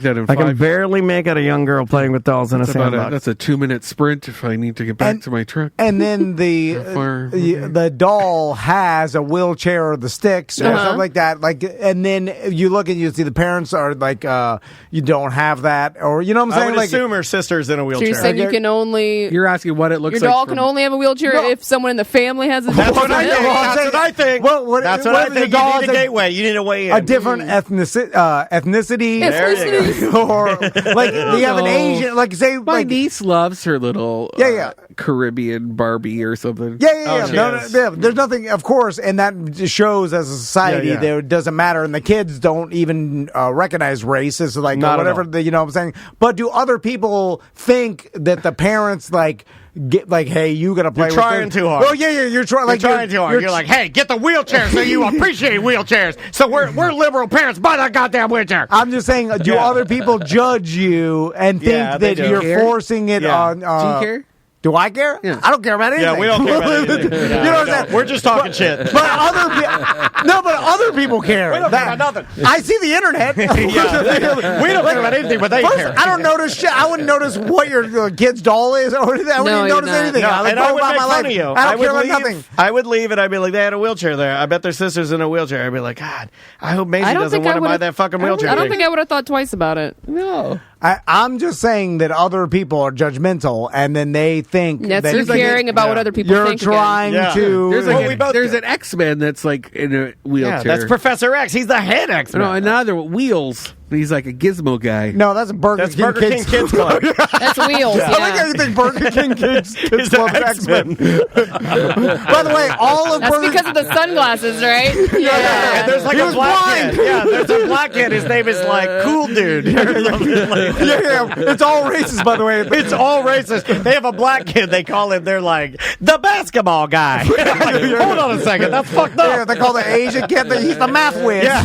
that in 5. I can barely make out a young girl playing with dolls in a sandbox. That's a 2-minute sprint if I need to get back to my truck. And then the doll has a wheelchair or the sticks or something like that. And then you look and you see the parents are like, you don't have that, or you know what I'm saying? I would assume her sister's in a wheelchair. So you're saying you can only. You're asking what it looks like. Your doll can only have a wheelchair if someone in the family has a. That's what I think. That's what I think. That's what I think. You need a gateway. You need a way in. A different ethnicity. There you go. Or like you have an Asian, like say, my niece loves her little Caribbean Barbie or something. Yeah. No, there's nothing, of course, and that just shows as a society that it doesn't matter, and the kids don't even recognize race as like whatever. You know what I'm saying? But do other people think that the parents get hey, you gotta play? You're trying too hard. Well, you're trying. Like, you're trying too hard. You're like, hey, get the wheelchair so you appreciate wheelchairs. So we're liberal parents. Buy that goddamn wheelchair. I'm just saying, do other people judge you and think that you're forcing it on? Do you care? Do I care? Yeah. I don't care about anything. Yeah, we don't care about anything. You know what I'm saying? We're just talking shit. But other people care. We don't care about nothing. I see the internet. We don't care about anything, but they care. I don't notice shit. I wouldn't notice what your kid's doll is, or anything. I wouldn't even notice anything. No, I would make fun of you. I don't care about nothing. I would leave and I'd be like, they had a wheelchair there. I bet their sister's in a wheelchair. I'd be like, God, I hope Maisie doesn't want to buy that fucking wheelchair. I don't think I would have thought twice about it. No. I'm just saying that other people are judgmental, and then they think that you're caring about what other people think. You're trying to. There's an X-Men that's like in a wheelchair. Yeah, that's Professor X. He's the head X-Men. No, another Wheels. He's like a gizmo guy. No, that's Burger King Kids Club. That's Wheels. I like how you think Burger King Kids Club X-Men. By the way, that's because of the sunglasses, right? Yeah. And there's like a black kid. Yeah, there's a black kid. His name is like Cool Dude. It's all racist, by the way. It's all racist. They have a black kid. They call him. They're like the basketball guy. Like, hold on a second. That's fucked up. Yeah, they call the Asian kid. He's the math whiz. Yeah.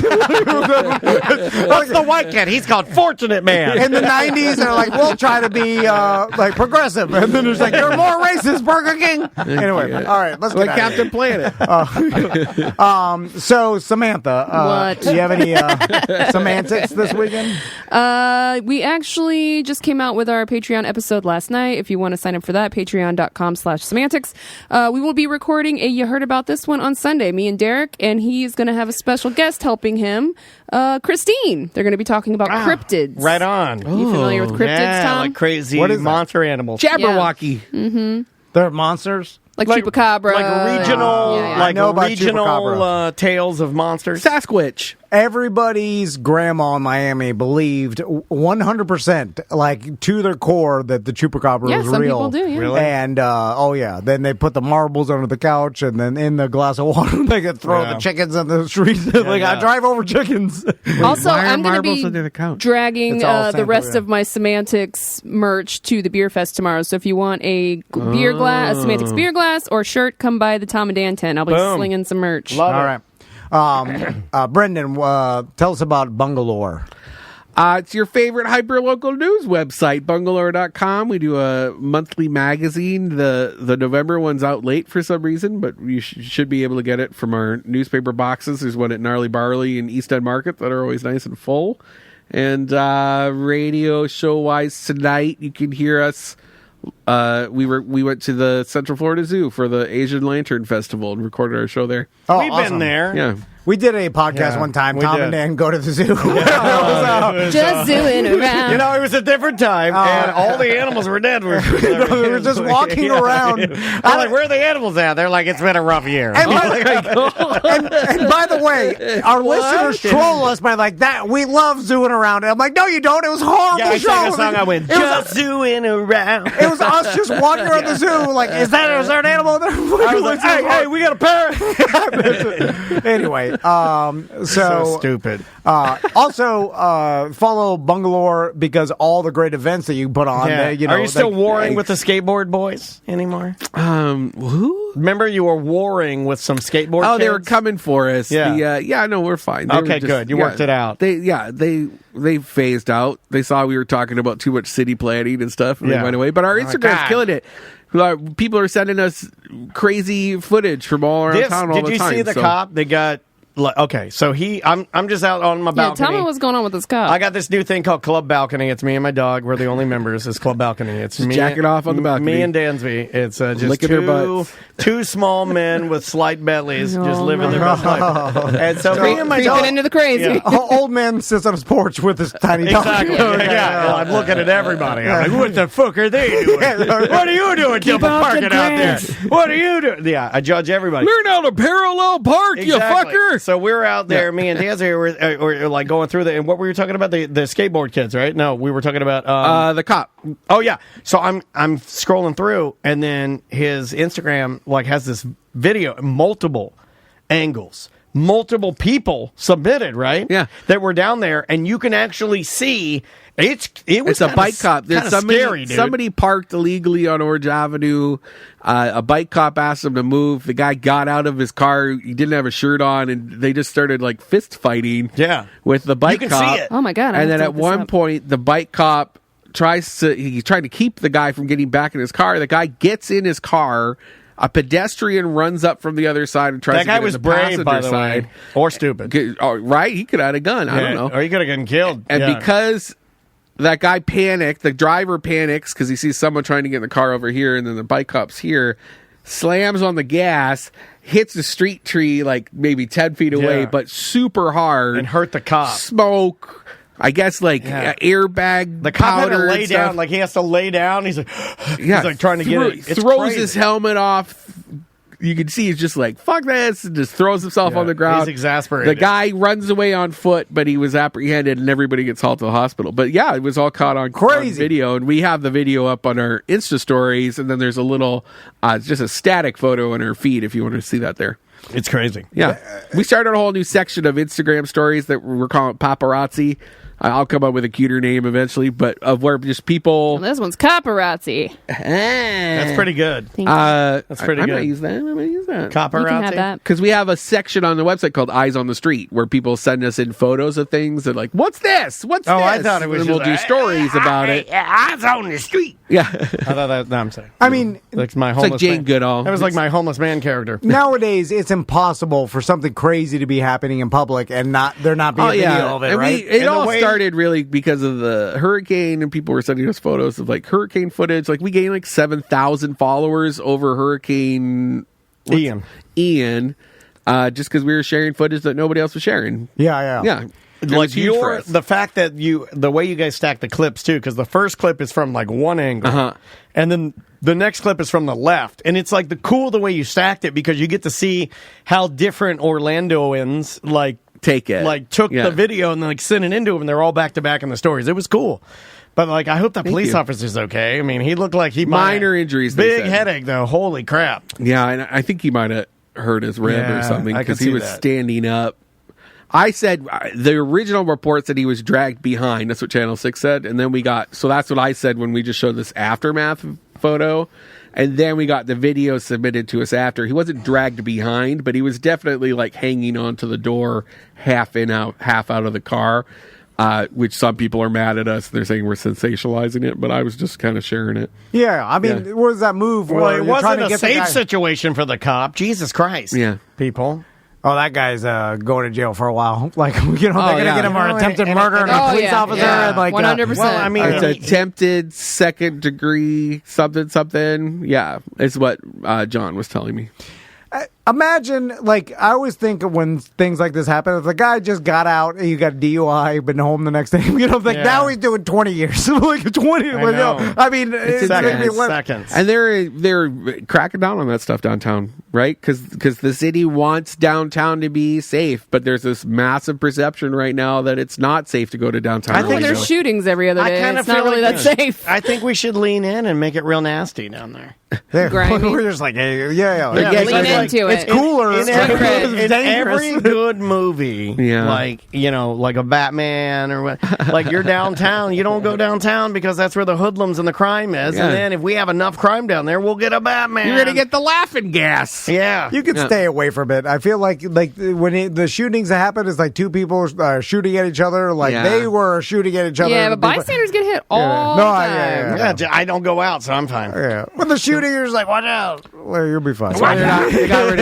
What's the white kid? He's called Fortunate Man. In the 90s, they're like, we'll try to be like progressive, and then there's like, you're more racist, Burger King. Anyway, all right, let's get like Captain Planet. So Samantha, what? Do you have any semantics this weekend? We actually just came out with our Patreon episode last night. If you want to sign up for that, patreon.com/semantics. We will be recording a You Heard About This one on Sunday, me and Derek, and he's going to have a special guest helping him, Christine. They're going to be talking about cryptids. Right on. Are you familiar with cryptids, Tom? Like crazy monster animals. Jabberwocky. Yeah. Mm-hmm. They're monsters? Like chupacabra. Like regional, regional tales of monsters. Sasquatch. everybody's grandma in Miami believed 100%, like to their core, that the chupacabra was some real. people do, yeah. Really? And then they put the marbles under the couch, and then in the glass of water they could throw the chickens on the street. I drive over chickens. Also, Why are I'm going to marbles be under the couch? dragging It's all the sample, rest yeah. of my Semantics merch to the Beer Fest tomorrow. So if you want a beer glass, a Semantics beer glass or shirt, come by the Tom and Dan tent. I'll be slinging some merch. Love All it. right. Brendan, tell us about Bungalore. It's your favorite hyperlocal news website, bungalore.com. We do a monthly magazine. The November one's out late for some reason, but you should be able to get it from our newspaper boxes. There's one at Gnarly Barley and East End Market that are always nice and full. And radio show-wise tonight, you can hear us. We went to the Central Florida Zoo for the Asian Lantern Festival and recorded our show there. Oh, We've been there. Yeah. We did a podcast one time. we Tom did. and Dan go to the zoo. Just doing around. You know, it was a different time, and all the animals were dead. We were just walking around. I'm like, where are the animals at? They're like, it's been a rough year. And by the way, our listeners troll us by like that. We love zooing around. And I'm like, no, you don't. It was a horrible I show. sang a song. I went, It was- just zooing around. It was us just walking around the zoo. Like, is there an animal there? I was like, hey, we got a parrot. Anyway, So stupid. Also, follow Bungalore because all the great events that you put on. Yeah. You know, Are you still warring with the skateboard boys anymore? Who? Remember, you were warring with some skateboard Oh, kids? they were coming for us. Yeah. No, we're fine. They Okay, were good. You worked it out. They phased out. They saw we were talking about too much city planning and stuff, and Yeah. they went away. But our Instagram's God. killing it. People are sending us crazy footage from all around town all did the you time. see the cop? They got... Okay, so I'm just out on my Yeah, balcony. tell me what's going on with this cup. I got this new thing called Club Balcony. It's me and my dog. We're the only members. It's Club Balcony. It's me, jack it off on the balcony. Me and Dansby. It's just Licking their butts. two small men with slight bellies just living their best life. And so me and my Creeping dog. into the crazy. Old man sits on his porch with his tiny dog. Exactly. Yeah. I'm looking at everybody. I'm like, what the fuck are they doing? What are you doing, double off the parking out there? grass. What are you doing? Yeah, I judge everybody. Learn how to parallel park, you Exactly. fucker. So we're out there, me and Dan's here, were like going through and what were you talking about? The skateboard kids, right? No, we were talking about The cop. oh yeah. So I'm scrolling through, and then his Instagram like has this video, multiple angles, multiple people submitted, right? Yeah. that were down there, and you can actually see it was It's a bike cop. There's scary, dude. somebody parked illegally on Orange Avenue. A bike cop asked him to move. The guy got out of his car. He didn't have a shirt on, and they just started like fist fighting. Yeah. with the bike You can cop. see it. Oh, my God, I And have then to at look this one up. point, the bike cop he's trying to keep the guy from getting back in his car. The guy gets in his car. A pedestrian runs up from the other side and tries That to guy get was in the brave, passenger by the side. way, or stupid. Right? He could have had a gun. I don't know. Or he could have gotten killed. And Yeah. because that guy panicked, the driver panics because he sees someone trying to get in the car over here, and then the bike cop's here, slams on the gas, hits a street tree like maybe 10 feet away, Yeah. but super hard. and hurt the cop. Smoke. I guess airbag. The cop had to powder lay and stuff. doing, like he has to lay down. He's like, Yeah, he's like trying to get it. It's throws crazy. his helmet off. You can see he's just like, fuck this, and just throws himself on the ground. He's exasperated. The guy runs away on foot, but he was apprehended, and everybody gets hauled to the hospital. But yeah, it was all caught on video, and we have the video up on our Insta stories, and then there's a little, just a static photo on our feed if you want to see that there. It's crazy. Yeah. We started a whole new section of Instagram stories that we're calling paparazzi. I'll come up with a cuter name eventually, but of where just people. Well, this one's paparazzi. That's pretty good. That's pretty I good. might use that. You can have Paparazzi. that. Because we have a section on the website called Eyes on the Street where people send us in photos of things and like, what's this? What's this? I thought it was And we'll just do stories about it. Eyes on the street. Yeah. I thought that. No, I'm saying. I mean, Like my It's homeless like Jane man. Goodall. That was like my homeless man character. nowadays it's impossible for something crazy to be happening in public and there not be a video of it, And right? it And the all way- started really because of the hurricane, and people were sending us photos of like hurricane footage. Like we gained like 7,000 followers over Hurricane Ian. just because we were sharing footage that nobody else was sharing. Yeah. Yeah. It Like was huge for us. the fact that the way you guys stack the clips too, because the first clip is from like one angle, and then the next clip is from the left, and it's like the way you stacked it because you get to see how different Orlandoans like take it. like took the video and like sent it into him, and they're all back to back in the stories. It was cool. But like, I hope the police officer's okay. I mean, he looked like he minor injuries. Big headache though. Holy crap! Yeah, and I think he might have hurt his rib or something because he was standing up. I said the original report said he was dragged behind. That's what Channel 6 said, and then we got. So that's what I said when we just showed this aftermath photo, and then we got the video submitted to us after. He wasn't dragged behind, but he was definitely like hanging onto the door, half in out, half out of the car. Which some people are mad at us. They're saying we're sensationalizing it, but I was just kind of sharing it. Yeah, I mean, what was that move? Well, it wasn't a safe situation for the cop. Jesus Christ. Yeah. People. Oh, that guy's going to jail for a while. Like, they're going to get him for attempted murder and a police officer. And like, 100%. Well, I mean, it's attempted second degree something. Yeah, is what John was telling me. Imagine, like, I always think when things like this happen, if the guy just got out, you got DUI, been home the next day, now he's doing 20 years. Like, 20. I mean, it's seconds. And they're cracking down on that stuff downtown, right? Because the city wants downtown to be safe, but there's this massive perception right now that it's not safe to go to downtown. I think there's shootings every other day. It's not really that safe. I think we should lean in and make it real nasty down there. We're just like, lean into it. It's cooler. In every good movie, like a Batman or what, like you're downtown. You don't go downtown because that's where the hoodlums and the crime is. And then if we have enough crime down there, we'll get a Batman. You're gonna get the laughing gas. Yeah, you can stay away from it. I feel like when the shootings that happen is like two people shooting at each other. Like they were shooting at each other. Yeah, but bystanders get hit all the time. Yeah, I don't go out, so I'm fine. Yeah, when the shooting, you're just like, watch out. Well, you'll be fine.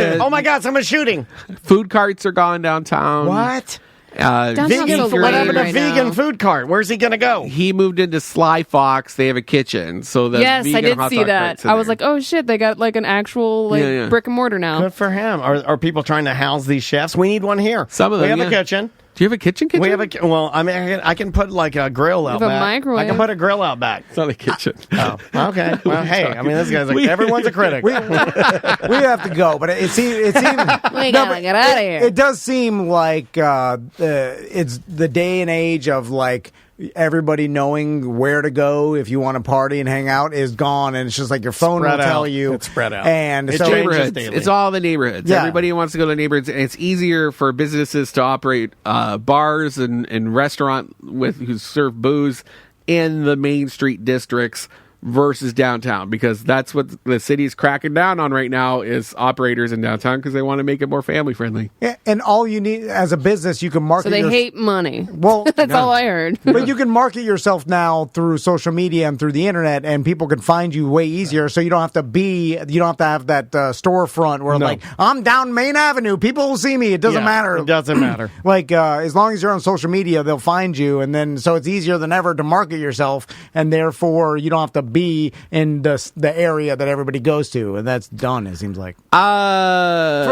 Oh my God, someone's shooting. Food carts are gone downtown. What? Vegan what happened to vegan food cart? Where's he going to go? He moved into Sly Fox. They have a kitchen. So the yes, I did see that. I was there. like, oh shit, they got like an actual brick and mortar now. Good for him. Are people trying to house these chefs? We need one here. Some of them. We have a kitchen. Do you have a kitchen? We have well, I mean, I can put like a grill out back. A microwave. I can put a grill out back. It's not a kitchen. Oh, okay. Well, hey, I mean, this guy's like, everyone's a critic. We have to go, but it seems we gotta get out of here. It does seem like it's the day and age of like everybody knowing where to go if you want to party and hang out is gone, and it's just like your phone will tell you. It's spread out. And it's so neighborhoods. It's all the neighborhoods. Yeah. Everybody wants to go to the neighborhoods, and it's easier for businesses to operate bars and restaurant who serve booze in the main street districts versus downtown, because that's what the city's cracking down on right now is operators in downtown because they want to make it more family friendly. Yeah, and all you need as a business, you can market. So they hate money. Well, that's all I heard. But you can market yourself now through social media and through the internet, and people can find you way easier. So you don't have to have that storefront where like I'm down Main Avenue, people will see me. It doesn't matter. It doesn't matter. Like as long as you're on social media, they'll find you, and then so it's easier than ever to market yourself, and therefore you don't have to be in the area that everybody goes to, and that's done. It seems like a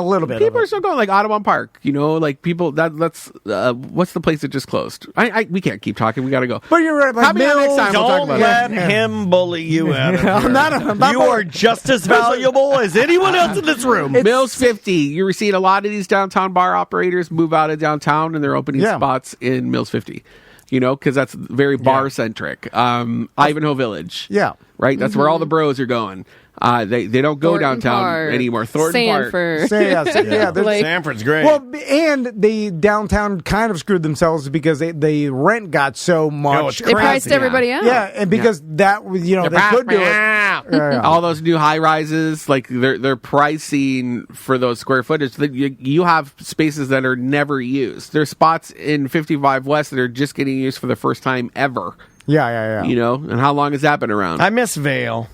little bit. People are still going like Audubon Park, like people. That's what's the place that just closed? We can't keep talking. We got to go. But you're right. Like next time we'll talk about let him bully you out of here. You are are just as valuable as anyone else in this room. Mills 50. You're seeing a lot of these downtown bar operators move out of downtown, and they're opening spots in Mills 50. Because that's very bar centric. Ivanhoe Village. Yeah. Right? That's where all the bros are going. They don't go Thornton downtown Park, anymore. Thornton Sanford. Park. Sanford's great. Well, and the downtown kind of screwed themselves because the rent got so much. They priced everybody out. Yeah, and because that they could do it. All those new high rises, like they're pricing for those square footage. You have spaces that are never used. There's spots in 55 West that are just getting used for the first time ever. Yeah. And how long has that been around? I miss Vale.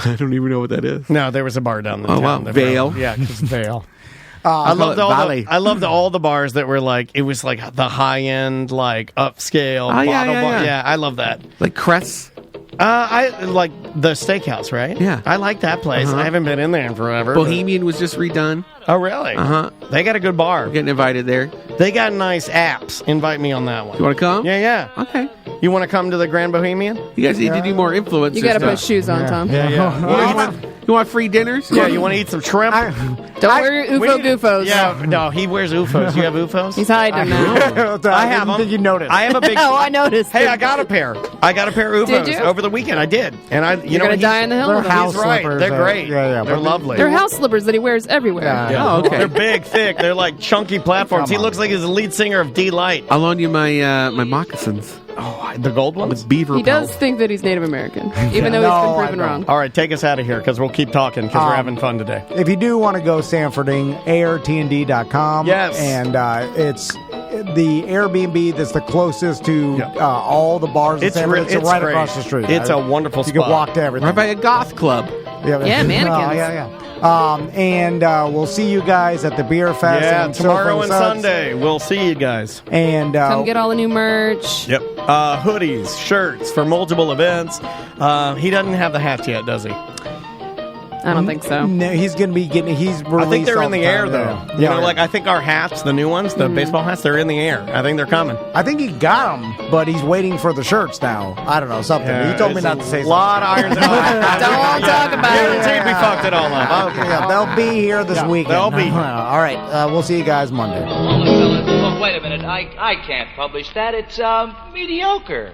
I don't even know what that is. No, there was a bar down the town. Wow. Vale? Yeah, just Vale. I loved all the bars that were like, it was like the high end, like upscale bottle bar. Yeah, I love that. Like Cress? I like the steakhouse, right? Yeah. I like that place. I haven't been in there in forever. Bohemian was just redone. Oh, really? They got a good bar. Getting invited there. They got nice apps. Invite me on that one. You want to come? Yeah. Okay. You want to come to the Grand Bohemian? You guys need to do more influencers. You got to put shoes on, Tom. Yeah. You want free dinners? Yeah, you want to eat some shrimp? Don't wear your UFO goofos. Yeah, no, he wears UFOs. You have UFOs? He's hiding now. I have them. Think you noticed? I have a big. Oh, I noticed. Hey, I got a pair. I got a pair of UFOs Did you? over the weekend. I did, and You're gonna die in the hill. They're with them. house He's right. slippers. They're great. Yeah, They're but lovely. They're house slippers that he wears everywhere. Yeah. Oh, okay. They're big, thick. They're like chunky platforms. He looks like he's the lead singer of D-Light. I'll loan you my my moccasins. Oh, the gold ones? With beaver He does pelts. think that he's Native American, even though No, he's been I proven don't. wrong. All right, take us out of here because we'll keep talking because we're having fun today. If you do want to go Sanfording, airtnd.com. Yes. And it's the Airbnb that's the closest to all the bars in Sanford. It's right great. across the street. It's a wonderful You spot. can walk to everything. Right by a goth club. Yeah, mannequins. Yeah. And we'll see you guys at the Beer Fest. Yeah, and so tomorrow forth and such. Sunday. We'll see you guys. And Come get all the new merch. Yep. Hoodies, shirts for multiple events. He doesn't have the hats yet, does he? I don't think so. No, he's going to be getting. He's released. I think they're all in the time, air, though. yeah. You know, like I think our hats, the new ones, the baseball hats, they're in the air. I think they're coming. I think he got them, but he's waiting for the shirts now. I don't know, something. He told me not to say a lot of irons. Don't talk about it. Guaranteed we fucked it all up. Okay. Yeah, they'll be here this weekend. they'll be here. All right, we'll see you guys Monday. Look, wait a minute. I can't publish that. It's mediocre.